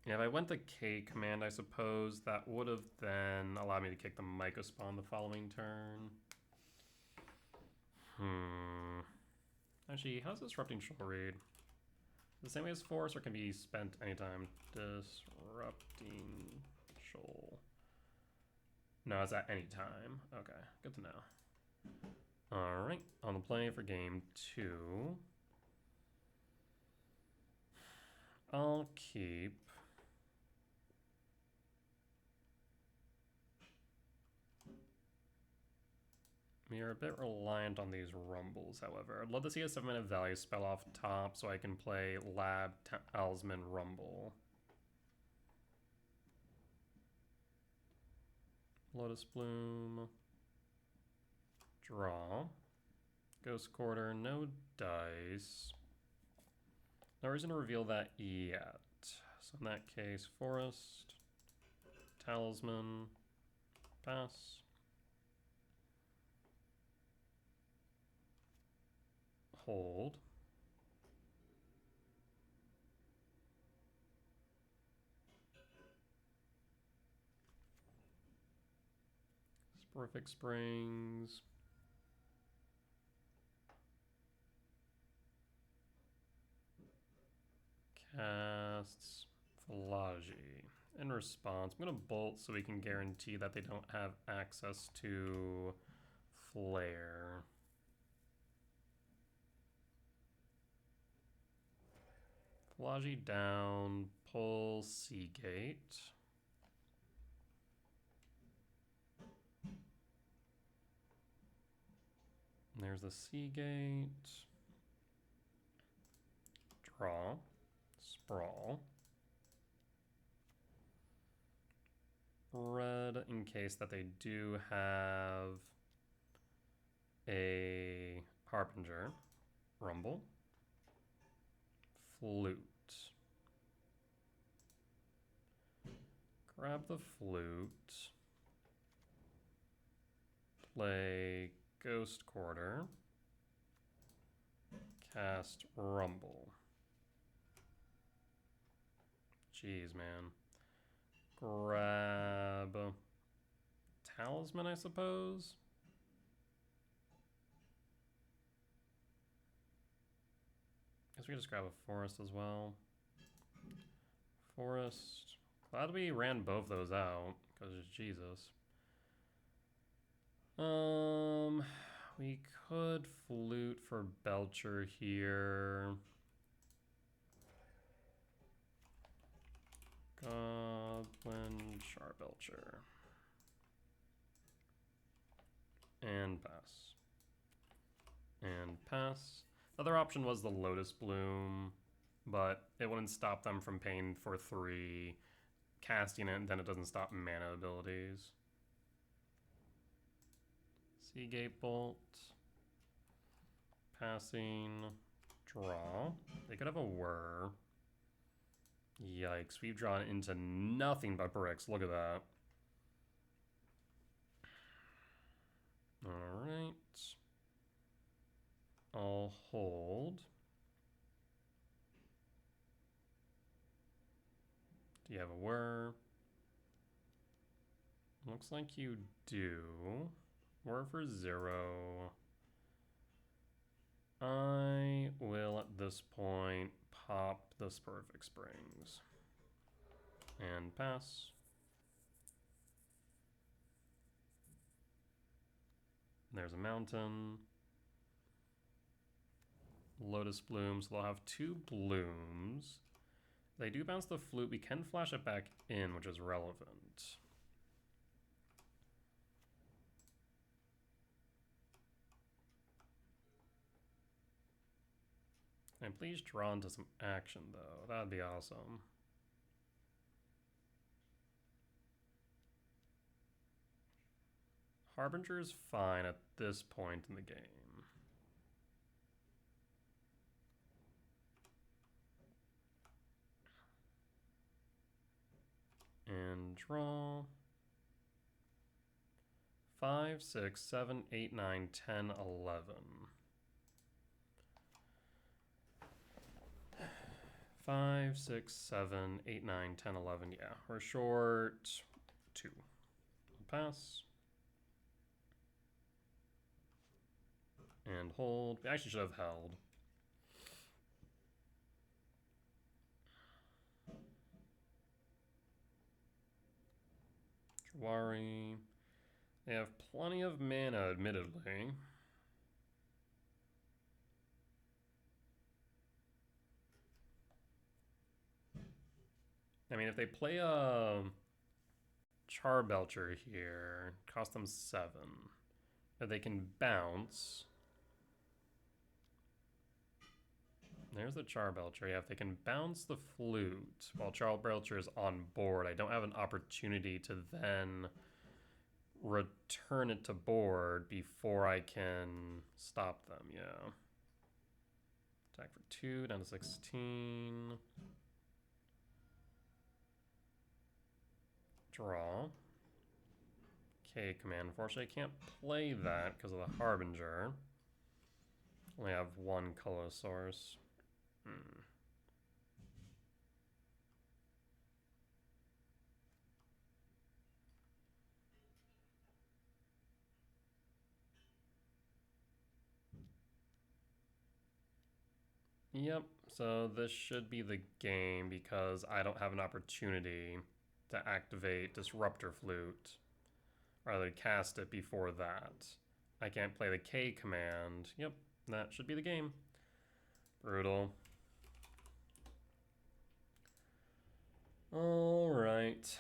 Yeah, if I went the K command, I suppose that would have then allowed me to kick the Myco Spawn the following turn. Actually, how's Disrupting Shoal read? The same way as Force, or can be spent anytime? Disrupting Shoal. No, it's at any time. Okay, good to know. Alright, on the play for game 2. I'll keep... We are a bit reliant on these Rumbles, however. I'd love to see a 7-mana value spell off top so I can play Lab Talisman Rumble. Lotus Bloom. Draw. Ghost Quarter, no dice. No reason to reveal that yet. So in that case, Forest. Talisman. Pass. Hold. Sporific Springs. Casts Flagy. In response, I'm going to Bolt so we can guarantee that they don't have access to Flare. Flagy down, pull Seagate. And there's the Seagate. Draw. Sprawl. Red in case that they do have a Harbinger. Rumble. Flute. Grab the Flute. Play Ghost Quarter. Cast Rumble. Jeez, man. Grab Talisman, I suppose? Guess we can just grab a Forest as well. Forest. Glad we ran both those out, because Jesus. We could Flute for Belcher here. Goblin Charbelcher. And pass. And pass. The other option was the Lotus Bloom, but it wouldn't stop them from paying for 3, casting it, and then it doesn't stop mana abilities. Seagate Bolt. Passing. Draw. They could have a whir. Yikes, we've drawn into nothing but bricks. Look at that. Alright. I'll hold. Do you have a whir? Looks like you do. Whir for 0. I will, at this point, pop the Perfect Springs. And pass. There's a mountain. Lotus blooms. They'll have 2 blooms. They do bounce the flute. We can flash it back in, which is relevant. And please draw into some action, though. That'd be awesome. Harbinger's fine at this point in the game. And draw. 5, 6, 7, 8, 9, 10, 11. 5, 6, 7, 8, 9, 10, 11. Yeah, we're short 2. Pass. And hold. We actually should have held. Jawari. They have plenty of mana, admittedly. I mean, if they play a Belcher here, cost them 7. If they can bounce. There's the Belcher. Yeah, if they can bounce the flute while Belcher is on board, I don't have an opportunity to then return it to board before I can stop them, yeah. Attack for 2, down to 16. Draw. K command. Unfortunately, I can't play that because of the Harbinger. Only have 1 color source. Yep, so this should be the game because I don't have an opportunity to activate Disruptor Flute, rather cast it before that. I can't play the K command. Yep, that should be the game. Brutal. Alright.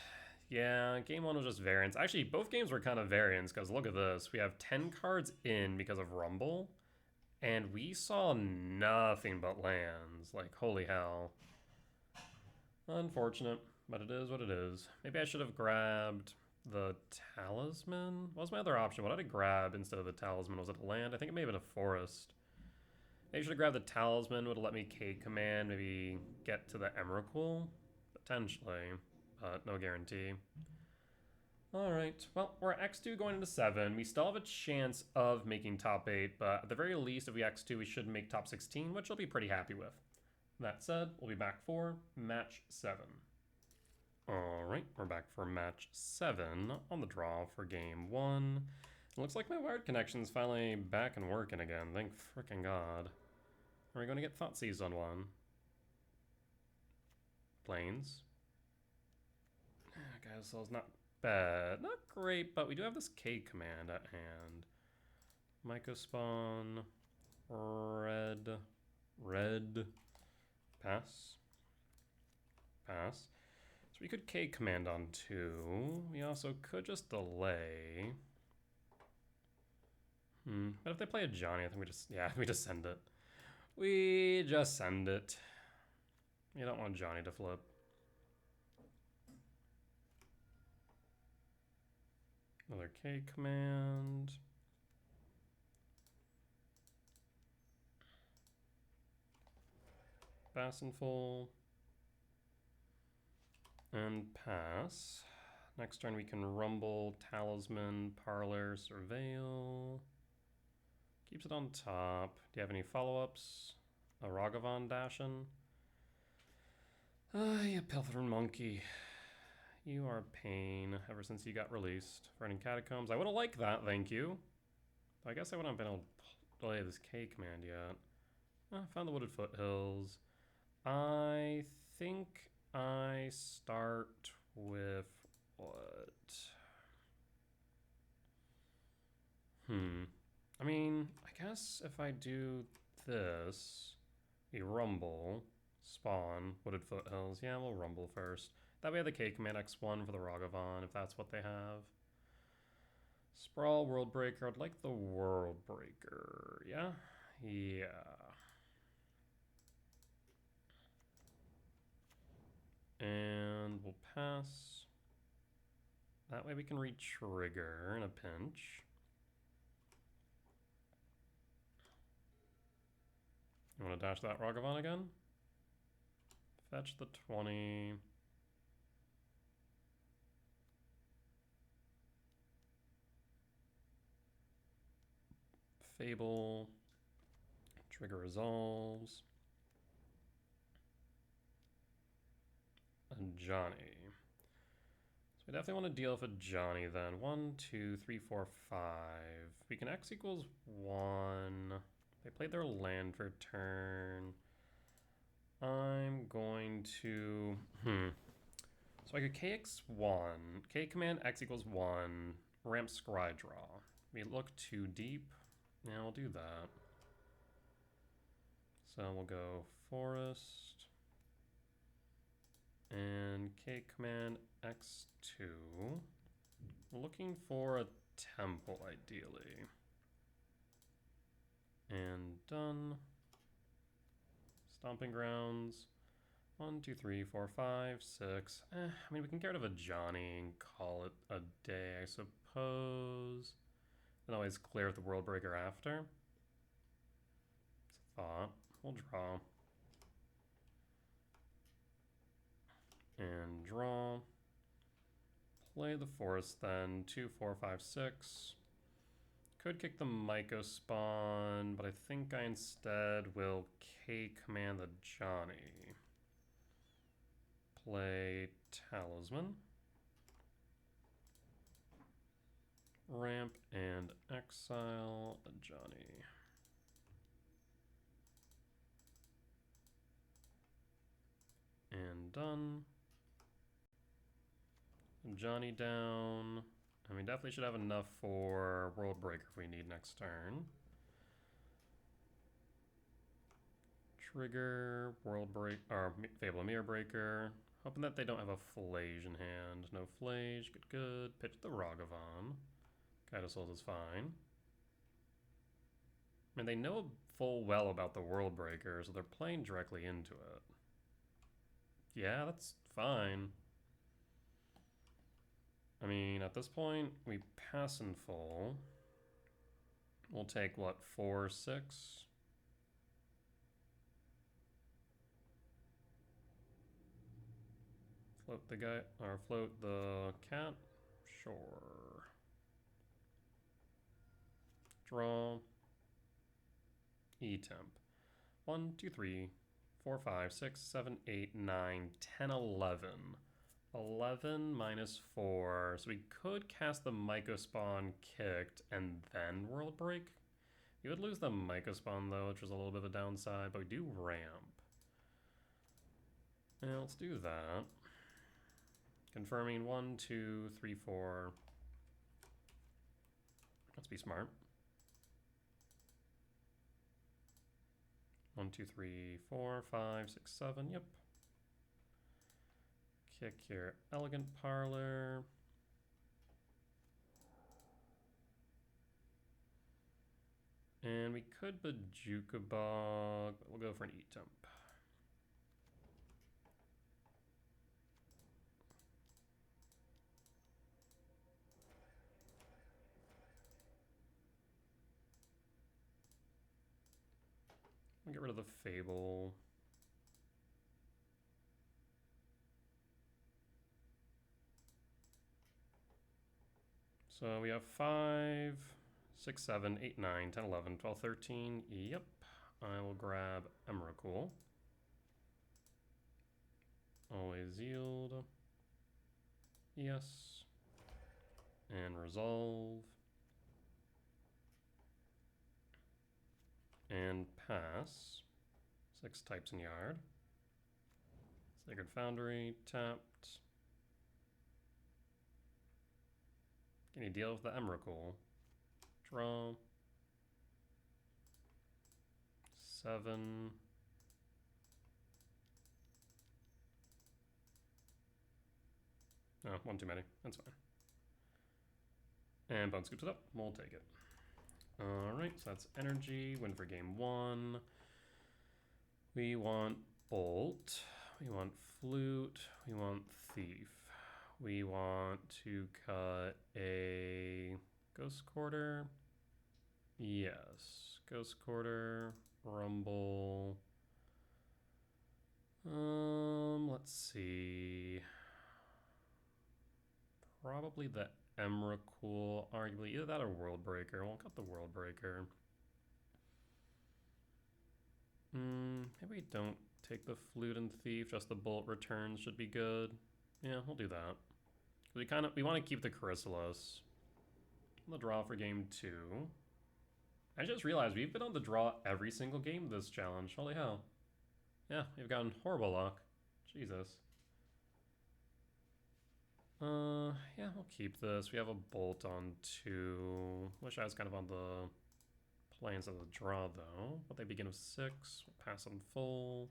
Yeah, game 1 was just variants. Actually, both games were kind of variants because look at this. We have 10 cards in because of Rumble. And we saw nothing but lands. Like, holy hell. Unfortunate, but it is what it is. Maybe I should have grabbed the Talisman? What was my other option? What did I grab instead of the Talisman? Was it a land? I think it may have been a forest. Maybe I should have grabbed the Talisman. Would have let me K-command, maybe get to the Emrakul? Potentially, but no guarantee. Alright, well, we're at X2 going into 7. We still have a chance of making top 8, but at the very least, if we X2, we should make top 16, which I'll be pretty happy with. That said, we'll be back for match 7. Alright, we're back for match 7 on the draw for game 1. It looks like my wired connection's finally back and working again, thank frickin' God. Are we going to get Thoughtseize on 1? Plains. Guys, so it's not bad. Not great, but we do have this K command at hand. Mycospawn. Red. Pass. Pass. So we could K command on 2. We also could just delay. But if they play a Johnny, I think we just send it. We just send it. You don't want Johnny to flip. Another K command. Bassin full. And pass. Next turn we can Rumble, Talisman, Parlor, Surveil. Keeps it on top. Do you have any follow-ups? A Ragavan Dashin? You Pilfered Monkey. You are a pain ever since you got released. Running Catacombs. I would have liked that, thank you. I guess I wouldn't have been able to play this K command yet. Found the Wooded Foothills. I think I start with what? I mean, I guess if I do this, we Rumble, Spawn, Wooded Foothills. Yeah, we'll Rumble first. That way I have the K command X1 for the Ragavan, if that's what they have. Sprawl, World Breaker. I'd like the World Breaker. Yeah? Yeah. And we'll pass. That way we can re-trigger in a pinch. You want to dash that Ragavan again? Fetch the 20. Fable. Trigger resolves. And Johnny. So we definitely want to deal with a Johnny then. 1, 2, 3, 4, 5. We can X equals 1. They played their land for turn. I'm going to... So I could KX1. K command X equals 1. Ramp Scry Draw. We look too deep. Yeah, we'll do that. So we'll go Forest. And K command X2. Looking for a temple, ideally. And done. Stomping Grounds. 1, 2, 3, 4, 5, 6. I mean, we can get rid of a Johnny and call it a day, I suppose. And always clear with the World Breaker after. It's a thought. We'll draw. And draw. Play the Forest then. 2, 4, 5, 6. Could kick the Myco spawn, but I think I instead will K command the Johnny. Play Talisman. Ramp and exile a Johnny. And done. Johnny down. And we definitely should have enough for World Breaker if we need next turn. Trigger, World Break, or Fable Mirror Breaker. Hoping that they don't have a Flage in hand. No Flage, good. Pitch the Ragavan. Kaido is fine. I mean, they know full well about the World Breaker, so they're playing directly into it. Yeah, that's fine. I mean, at this point, we pass in full. We'll take, what, 4, 6? Float the guy, or float the cat? Sure. Draw. E-temp. 1, 2, 3, 4, 5, 6, 7, 8, 9, 10, 11. 11 minus 4. So we could cast the Myco spawn kicked and then World Break. You would lose the Myco spawn though, which was a little bit of a downside, but we do ramp. And let's do that. Confirming 1, 2, 3, 4. Let's be smart. 1, 2, 3, 4, 5, 6, 7. Yep. Kick your Elegant Parlor. And we could Bajuka Bog, but we'll go for an E-temp. We'll get rid of the Fable. So we have 5, 6, 7, 8, 9, 10, 11, 12, 13. Yep. I will grab Emrakul. Always yield. Yes. And resolve. And pass. 6 types in yard. Sacred Foundry, tapped. Can you deal with the Emrakul? Draw. 7. Oh, one too many. That's fine. And Bone scoops it up. We'll take it. Alright, so that's energy. Win for game 1. We want Bolt. We want Flute. We want Thief. We want to cut a Ghost Quarter. Yes. Ghost Quarter. Rumble. Let's see. Probably the Emrakul, arguably either that or World Breaker. We'll cut the World Breaker. Maybe we don't take the Flute and Thief, just the Bolt returns should be good. Yeah, we'll do that. We want to keep the Chrysalis. On the draw for game 2. I just realized we've been on the draw every single game this challenge. Holy hell. Yeah, we've gotten horrible luck. Jesus. Yeah, we'll keep this. We have a Bolt on 2. Wish I was kind of on the planes of the draw, though. But they begin with 6. We'll pass on full.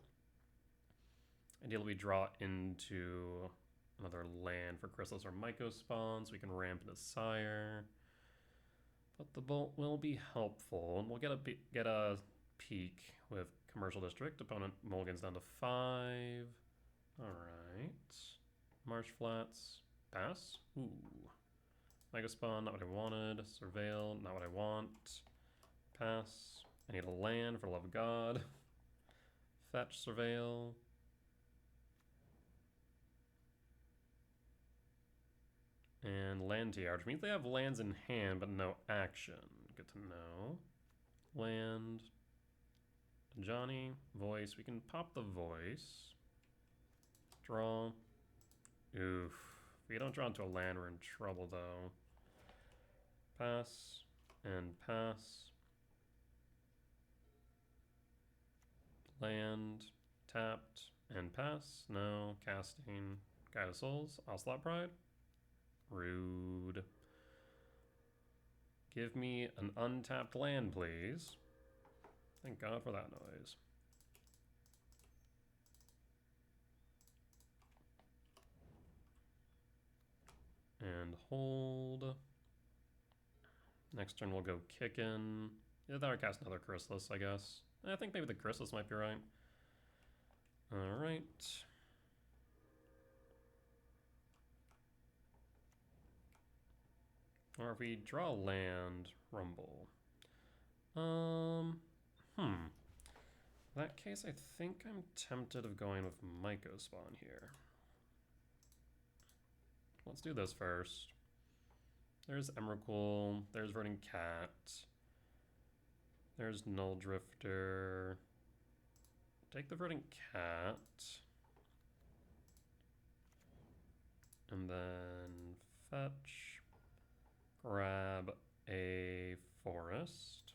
Ideally, we draw into another land for Chrysalis or Myco spawns. So we can ramp into Sire. But the Bolt will be helpful. And we'll get a peek with Commercial District. Opponent mulligans down to 5. Alright. Marsh Flats. Pass. Ooh. Mega Spawn, not what I wanted. Surveil, not what I want. Pass. I need a land, for the love of God. Fetch, Surveil. And land TR, which means they have lands in hand, but no action. Good to know. Land. Johnny. Voice. We can pop the Voice. Draw. Oof. If we don't draw into a land, we're in trouble, though. Pass. And pass. Land. Tapped. And pass. No. Casting. Guide of Souls. Ocelot Pride. Rude. Give me an untapped land, please. Thank God for that noise. And hold. Next turn we'll go kickin'. Either that or cast another Chrysalis, I guess. I think maybe the Chrysalis might be right. Alright. Or if we draw land, Rumble. In that case, I think I'm tempted of going with Myco Spawn here. Let's do this first. There's Emrakul. There's Verdant Cat. There's Null Drifter. Take the Verdant Cat. And then fetch. Grab a Forest.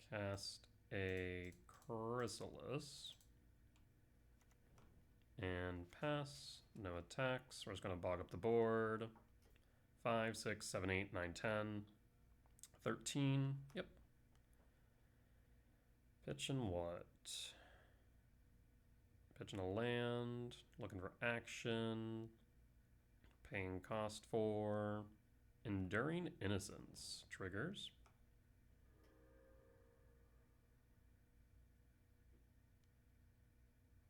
Cast a Chrysalis. And pass. No attacks. We're just going to bog up the board. 5, 6, 7, 8, 9, 10. 13. Yep. Pitching what? Pitching a land. Looking for action. Paying cost for. Enduring Innocence. Triggers.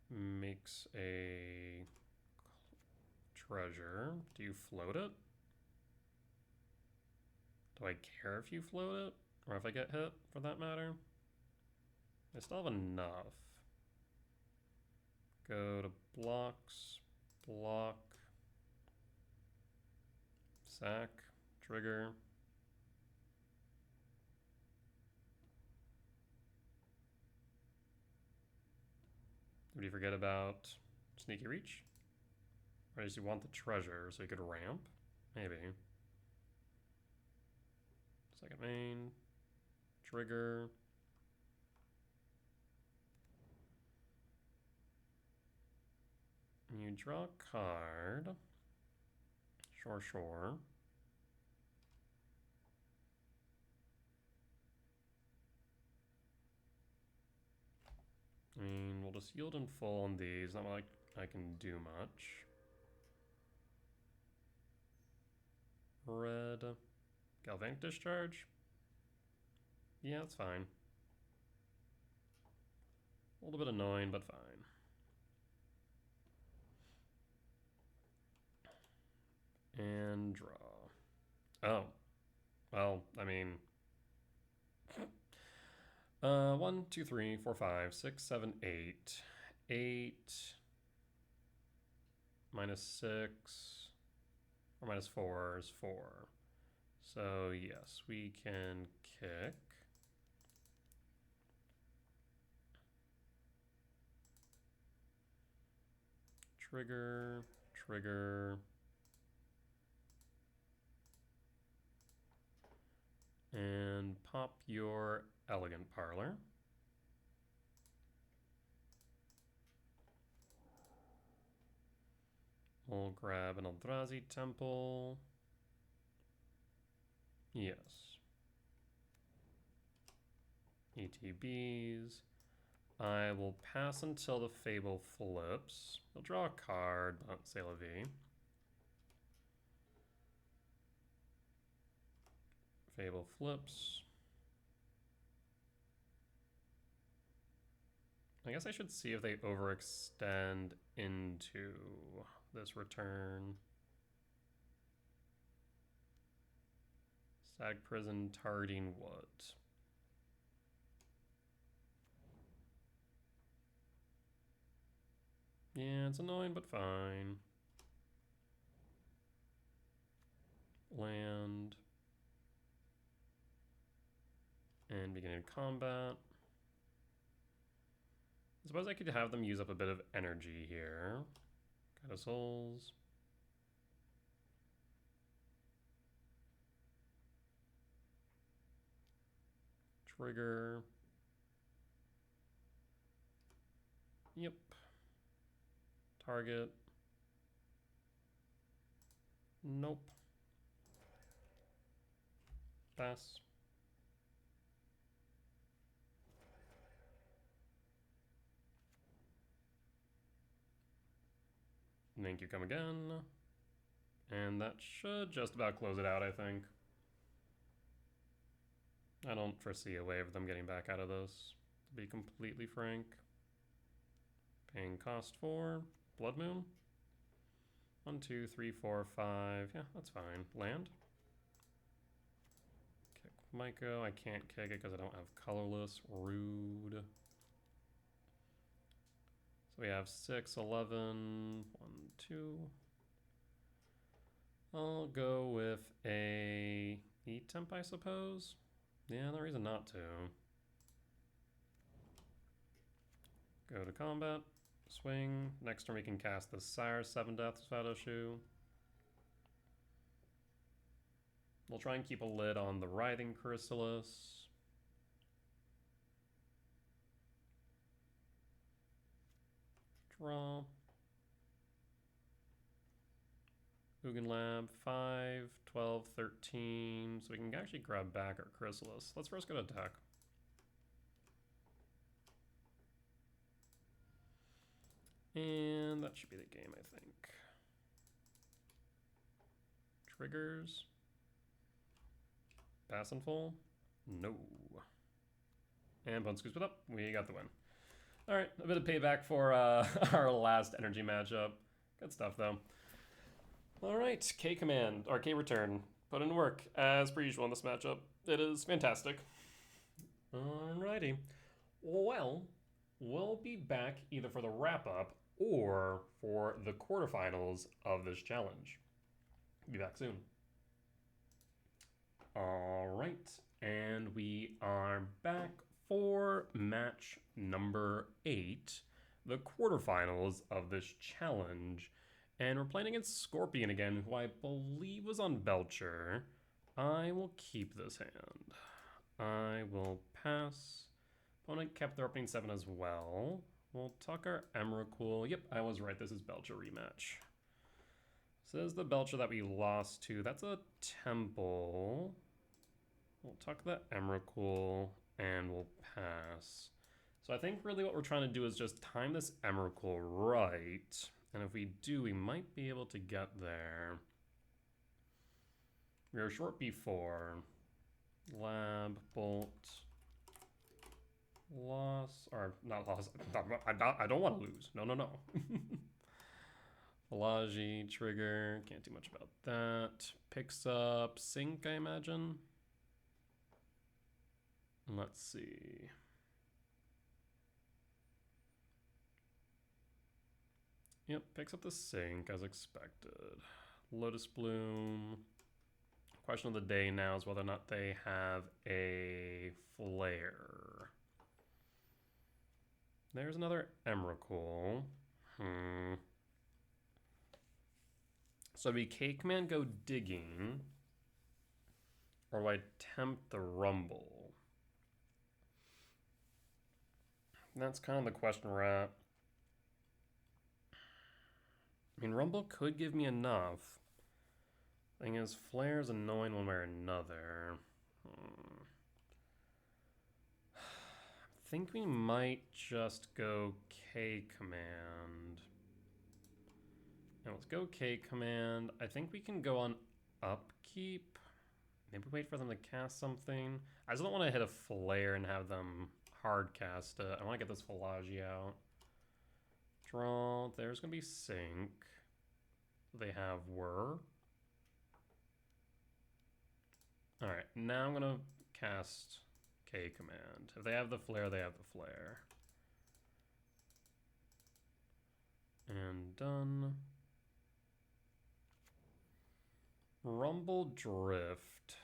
Makes a treasure. Do you float it? Do I care if you float it? Or if I get hit, for that matter? I still have enough. Go to blocks. Block. Sack. trigger. Did you forget about Sneaky Reach? Or does he want the treasure so he could ramp? Maybe. Second main. Trigger. You draw a card. Sure. I mean, we'll just yield in full on these. Not like I can do much. Red. Galvanic Discharge? Yeah, that's fine. A little bit annoying, but fine. And draw. Oh. Well, I mean... 1, 2, 3, 4, 5, 6, 7, 8. 8... minus 6... or minus 4 is 4. So, yes, we can kick. Trigger, trigger. And pop your Elegant Parlor. We'll grab an Eldrazi Temple. Yes. ETBs. I will pass until the Fable flips. We'll draw a card, but c'est la vie. Fable flips. I guess I should see if they overextend into this return. Stag Prison targeting what? Yeah, it's annoying, but fine. Land. And beginning combat. I suppose I could have them use up a bit of energy here. Kind of souls. Trigger. Yep. Target. Nope. Pass. Thank you, come again. And that should just about close it out, I think. I don't foresee a way of them getting back out of this, to be completely frank. Paying cost 4. Blood Moon. 1, 2, 3, 4, 5. Yeah, that's fine. Land. Kick Myco. I can't kick it because I don't have colorless. Rude. So we have 6, 11, 1, 2. I'll go with a E-Temp, I suppose. Yeah, no reason not to. Go to combat. Swing. Next turn we can cast the Sire 7 Death Shadow Shoe. We'll try and keep a lid on the Writhing Chrysalis. Draw. Ugin Lab, 5, 12, 13. So we can actually grab back our Chrysalis. Let's first go to attack. And that should be the game, I think. Triggers. Pass and full? No. And Bone Scoops it up. We got the win. Alright, a bit of payback for our last energy matchup. Good stuff, though. Alright, K Command, or K Return. Put in work, as per usual in this matchup. It is fantastic. Alrighty. Well, we'll be back either for the wrap-up or for the quarterfinals of this challenge. Be back soon. right, and we are back for match number 8, the quarterfinals of this challenge. And we're playing against Scorpion again, who I believe was on Belcher. I will keep this hand. I will pass. Opponent kept their opening 7 as well. We'll tuck our Emrakul. Yep, I was right. This is Belcher rematch. So this is the Belcher that we lost to. That's a Temple. We'll tuck the Emrakul and we'll pass. So I think really what we're trying to do is just time this Emrakul right. And if we do, we might be able to get there. We were short before. Lab, Bolt, loss, or not loss. I don't want to lose. No. Velagi, trigger, can't do much about that. Picks up Sync, I imagine. Let's see. Yep, picks up the Sync as expected. Lotus Bloom. Question of the day now is whether or not they have a Flare. There's another Emrakul. So do we Cakeman go digging? Or do I tempt the Rumble? That's kind of the question we're at. I mean, Rumble could give me enough. Thing is, Flare's annoying one way or another. I think we might just go K command. And let's go K command. I think we can go on upkeep. Maybe wait for them to cast something. I just don't want to hit a Flare and have them hard cast it. I want to get this Velagi out. Draw. There's going to be Sync. They have Whir. Alright, now I'm going to cast K command. If they have the Flare, they have the Flare. And done. Rumble Drift.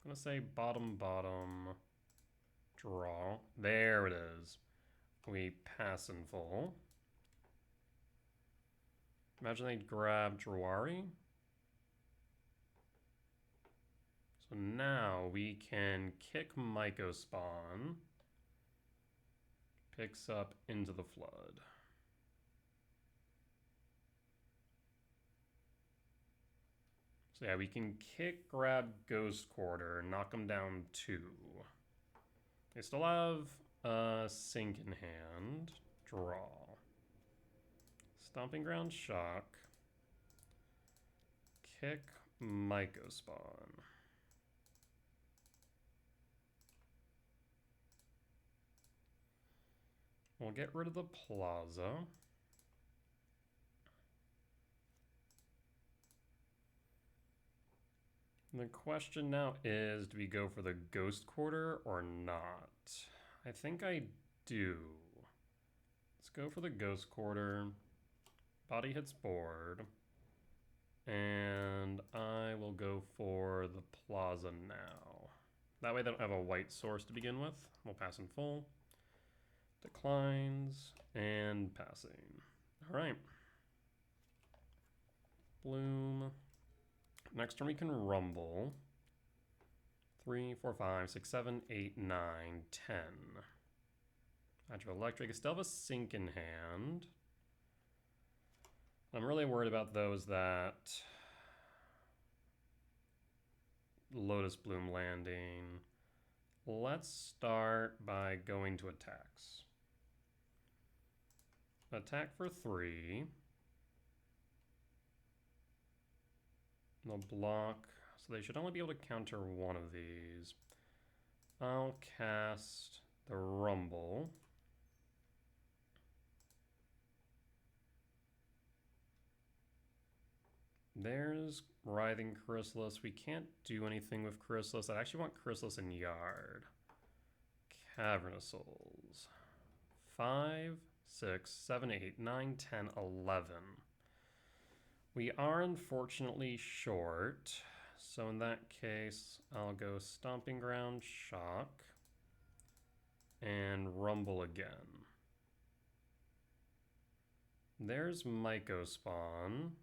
I'm going to say bottom, draw. There it is. We pass in full. Imagine they grab Drawari. So now we can kick Myco Spawn. Picks up Into the Flood. So yeah, we can kick, grab Ghost Quarter, knock them down 2. They still have Sync in hand. Draw. Stomping Ground Shock. Kick Myco Spawn. We'll get rid of the Plaza. The question now is, do we go for the Ghost Quarter or not? I think I do. Let's go for the Ghost Quarter. Body hits board. And I will go for the Plaza now. That way they don't have a white source to begin with. We'll pass in full. Declines and passing. All right. Bloom. Next turn we can Rumble. 3, 4, 5, 6, 7, 8, 9, 10. Hydroelectric. I still have a Sync in hand. I'm really worried about those that Lotus Bloom landing. Let's start by going to attacks. Attack for 3. They'll block, so they should only be able to counter one of these. I'll cast the Rumble. There's Writhing Chrysalis. We can't do anything with Chrysalis. I actually want Chrysalis in Yard. Cavernous Souls. 5, 6, 7, 8, 9, 10, 11. We are unfortunately short, So in that case, I'll go Stomping Ground, Shock, and Rumble again. There's Myco Spawn.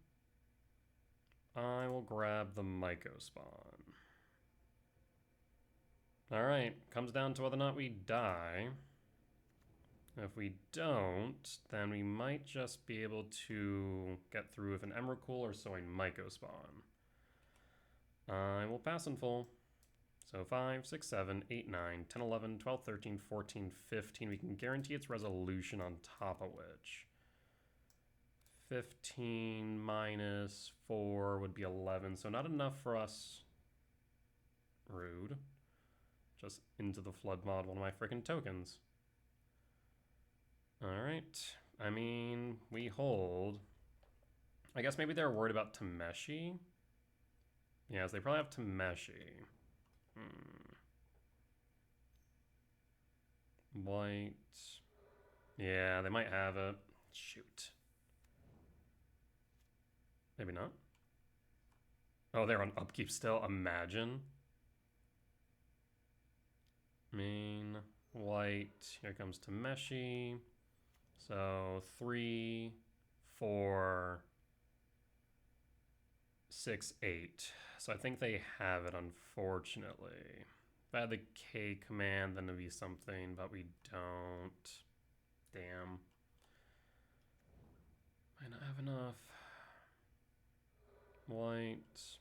I will grab the Myco Spawn. Alright, comes down to whether or not we die. If we don't, then we might just be able to get through with an Emrakul or sowing Myco Spawn. I will pass in full. So 5, 6, 7, 8, 9, 10, 11, 12, 13, 14, 15. We can guarantee its resolution on top of which. 15 minus 4 would be 11. So not enough for us. Rude. Just into the flood mod, one of my freaking tokens. Alright. I mean, we hold. I guess maybe they're worried about Tameshi. Yes, they probably have Tameshi. White. Yeah, they might have it. Shoot. Maybe not. Oh, they're on upkeep still. Imagine. Main. White. Here comes Tameshi. So 3, 4, 6, 8. So I think they have it, unfortunately. If I had the K command, then it'd be something, but we don't. Damn. Might not have enough. White.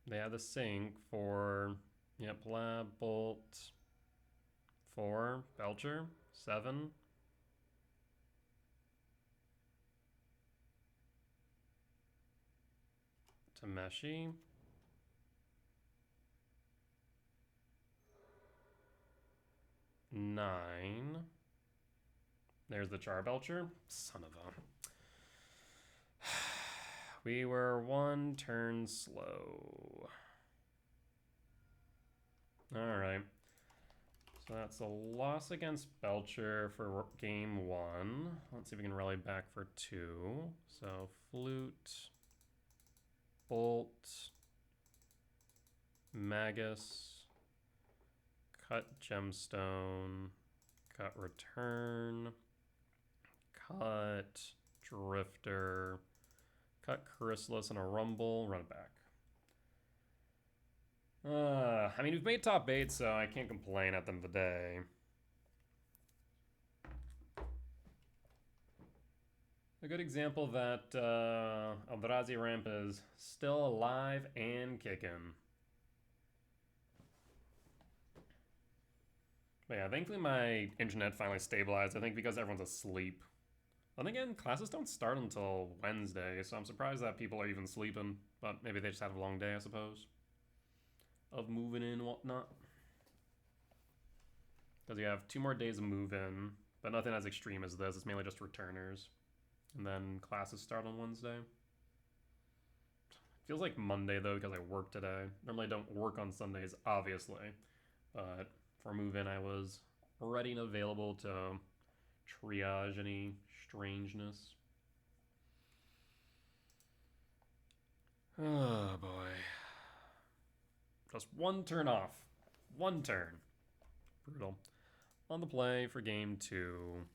They have the sync for, yep, Lab, Bolt, 4, Belcher, 7. Tameshi. Nine. There's the Char Belcher. Son of a. We were one turn slow. Alright. So that's a loss against Belcher for game 1. Let's see if we can rally back for 2. So Flute, Bolt, Magus, cut Gemstone, cut Return, cut Drifter, cut Chrysalis and a Rumble, run it back. I mean, we've made top 8, so I can't complain at the end of the day. A good example that Eldrazi ramp is still alive and kicking. But yeah, thankfully my internet finally stabilized, I think because everyone's asleep. Then again, classes don't start until Wednesday, so I'm surprised that people are even sleeping. But maybe they just had a long day, I suppose, of moving in and whatnot. Because you have 2 more days of move-in, but nothing as extreme as this. It's mainly just returners. And then classes start on Wednesday. Feels like Monday, though, because I work today. Normally I don't work on Sundays, obviously. But for move-in, I was ready and available to triage any strangeness. Oh, boy. Just one turn off. One turn. Brutal. On the play for game 2.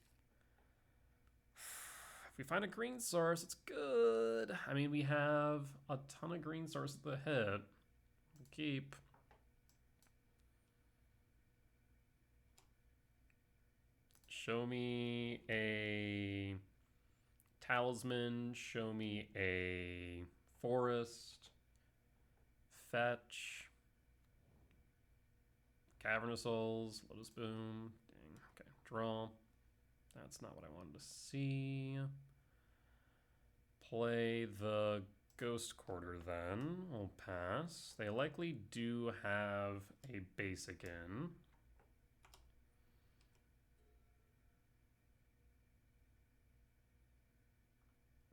If we find a green source, it's good. I mean, we have a ton of green sources to hit. Keep. Show me a talisman. Show me a forest. Fetch. Cavernous Souls. Lotus Boom. Dang. Okay. Draw. That's not what I wanted to see. Play the Ghost Quarter then. We'll pass. They likely do have a basic in.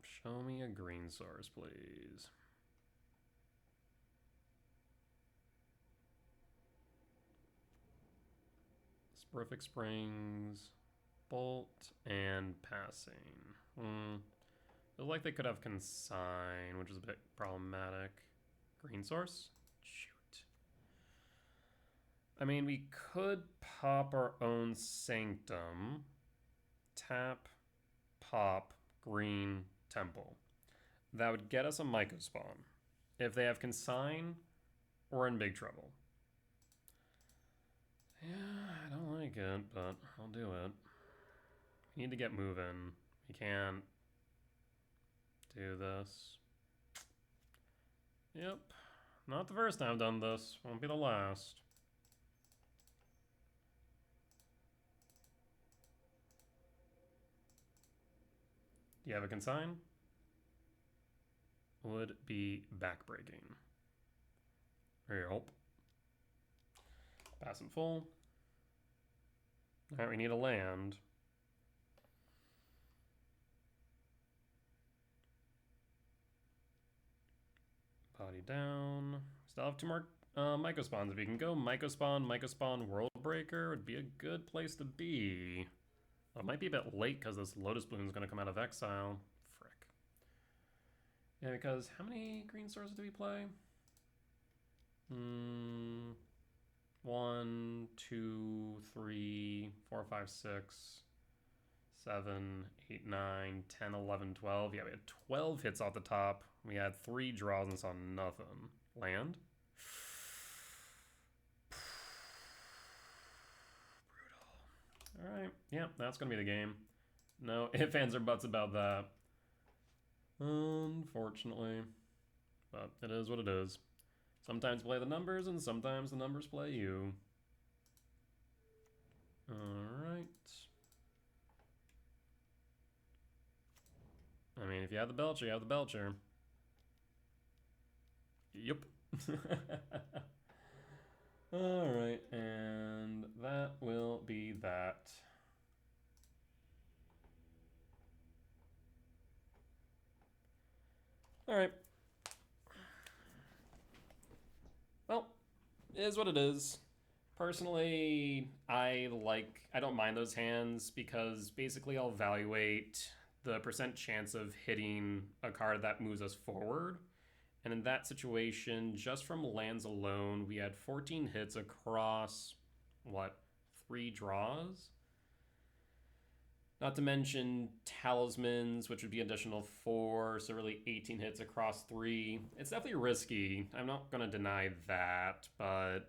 Show me a green source, please. Sporific Springs. Bolt and passing. Feels like they could have consign, which is a bit problematic. Green source? Shoot. I mean, we could pop our own Sanctum. Tap, pop, green, temple. That would get us a Myco spawn. If they have consign, we're in big trouble. Yeah, I don't like it, but I'll do it. We need to get moving. We can't do this. Yep. Not the first time I've done this. Won't be the last. Do you have a consign? Would be backbreaking. Yep. Pass in full. Alright, we need a land. Body down. Still have two more Myco spawns. If we can go Myco Spawn, World Breaker would be a good place to be. Well, it might be a bit late because this Lotus Bloom is going to come out of exile. Frick. Yeah, because how many green sources do we play? 1, 2, 3, 4, 5, 6, 7, 8, 9, 10, 11, 12. Yeah, we had 12 hits off the top. We had 3 draws and saw nothing. Land? Brutal. Alright, yeah, that's going to be the game. No ifs, ands, or buts about that. Unfortunately. But it is what it is. Sometimes play the numbers, and sometimes the numbers play you. Alright. I mean, if you have the Belcher, you have the Belcher. Yep. Alright, and that will be that. Alright. Well, it is what it is. Personally, I don't mind those hands because basically I'll evaluate the percent chance of hitting a card that moves us forward. And in that situation, just from lands alone, we had 14 hits across, 3 draws? Not to mention talismans, which would be additional 4, so really 18 hits across 3. It's definitely risky. I'm not going to deny that, but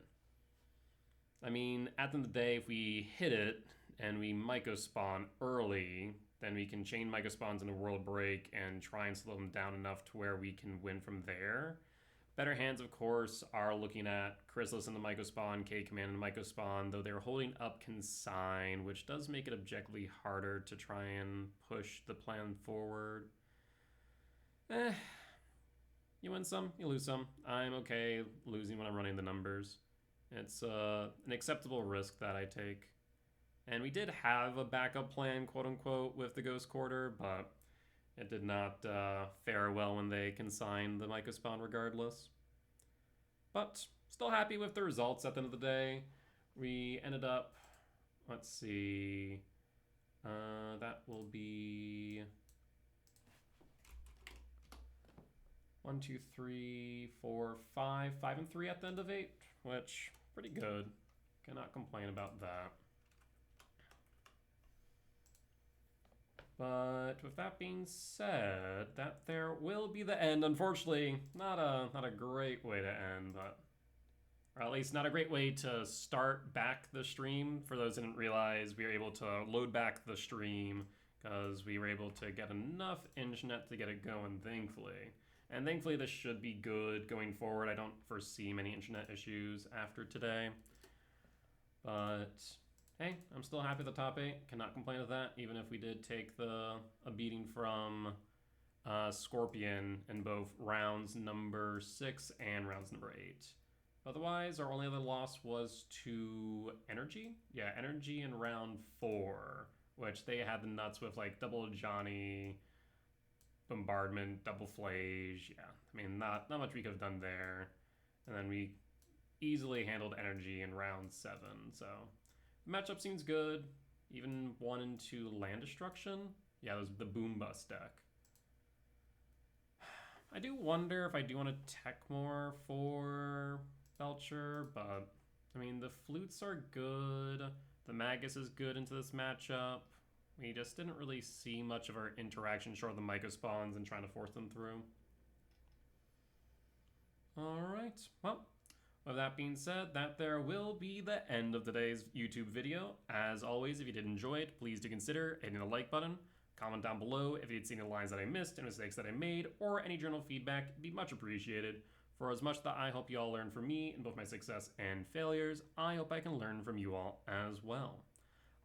I mean, at the end of the day, if we hit it and we Myco spawn early, then we can chain Myco spawns into World Break and try and slow them down enough to where we can win from there. Better hands, of course, are looking at Chrysalis in the Myco spawn, K-Command in the Myco spawn, though they're holding up Consign, which does make it objectively harder to try and push the plan forward. You win some, you lose some. I'm okay losing when I'm running the numbers. It's an acceptable risk that I take. And we did have a backup plan, quote-unquote, with the Ghost Quarter, but it did not fare well when they consigned the Myco spawn regardless. But still happy with the results at the end of the day. We ended up, let's see, that will be 1, 2, 3, 4, 5, 5 and 3 at the end of 8, which pretty good. Cannot complain about that. But with that being said, that there will be the end. Unfortunately, not a great way to end, but or at least not a great way to start back the stream. For those who didn't realize, we were able to load back the stream because we were able to get enough internet to get it going, thankfully. And thankfully this should be good going forward. I don't foresee many internet issues after today. But hey, I'm still happy with the top 8. Cannot complain with that, even if we did take a beating from Scorpion in both rounds number 6 and rounds number 8. Otherwise, our only other loss was to Energy. Yeah, Energy in round 4, which they had the nuts with like double Johnny, Bombardment, double Flage. Yeah, I mean, not much we could have done there. And then we easily handled Energy in round 7, so the matchup seems good. even 1 and 2 land destruction. Yeah, there's the Boom Bust deck. I do wonder if I do want to tech more for Belcher, but I mean, the flutes are good. The Magus is good into this matchup. We just didn't really see much of our interaction short of the Myco spawns and trying to force them through. Alright, well, with that being said, that there will be the end of today's YouTube video. As always, if you did enjoy it, please do consider hitting the like button. Comment down below if you'd seen the lines that I missed and mistakes that I made, or any general feedback. It'd be much appreciated. For as much that I hope you all learn from me in both my success and failures, I hope I can learn from you all as well.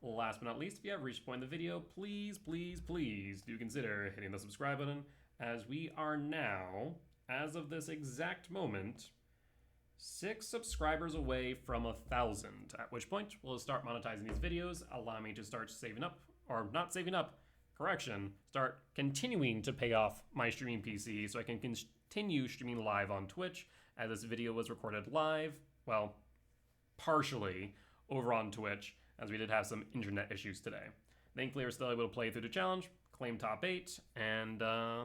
Last but not least, if you have reached a point in the video, please, please, please do consider hitting the subscribe button, as we are now, as of this exact moment, 6 subscribers away from 1,000, at which point we'll start monetizing these videos, allow me to start saving up, or not saving up, correction, start continuing to pay off my streaming PC so I can continue streaming live on Twitch, as this video was recorded live, well, partially over on Twitch, as we did have some internet issues today. Thankfully, we're still able to play through the challenge, claim top 8, and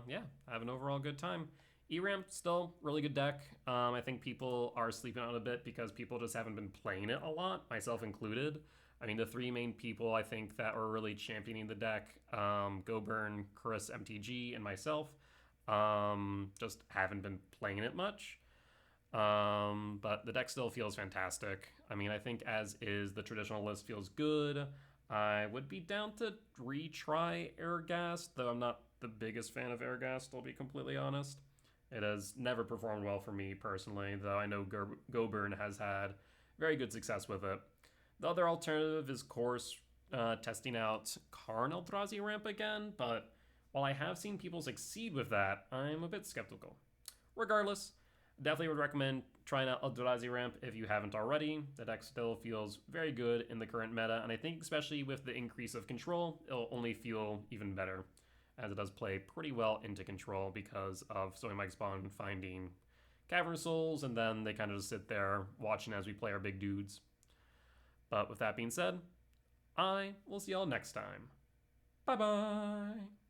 yeah, have an overall good time. E-Ramp, still really good deck. I think people are sleeping on it a bit because people just haven't been playing it a lot, myself included. I mean, the 3 main people I think that are really championing the deck, GoBurn, Chris, MTG, and myself, just haven't been playing it much. But the deck still feels fantastic. I mean, I think as is, the traditional list feels good. I would be down to retry Airghast, though I'm not the biggest fan of Airghast, I'll be completely honest. It has never performed well for me personally, though I know GoBurn has had very good success with it. The other alternative is, of course, testing out Karn Eldrazi ramp again, but while I have seen people succeed with that, I'm a bit skeptical. Regardless, definitely would recommend trying out Eldrazi ramp if you haven't already. The deck still feels very good in the current meta, and I think especially with the increase of control, it'll only feel even better, as it does play pretty well into control because of Sowing Mike Spawn finding Cavern Souls, and then they kind of just sit there watching as we play our big dudes. But with that being said, I will see y'all next time. Bye-bye!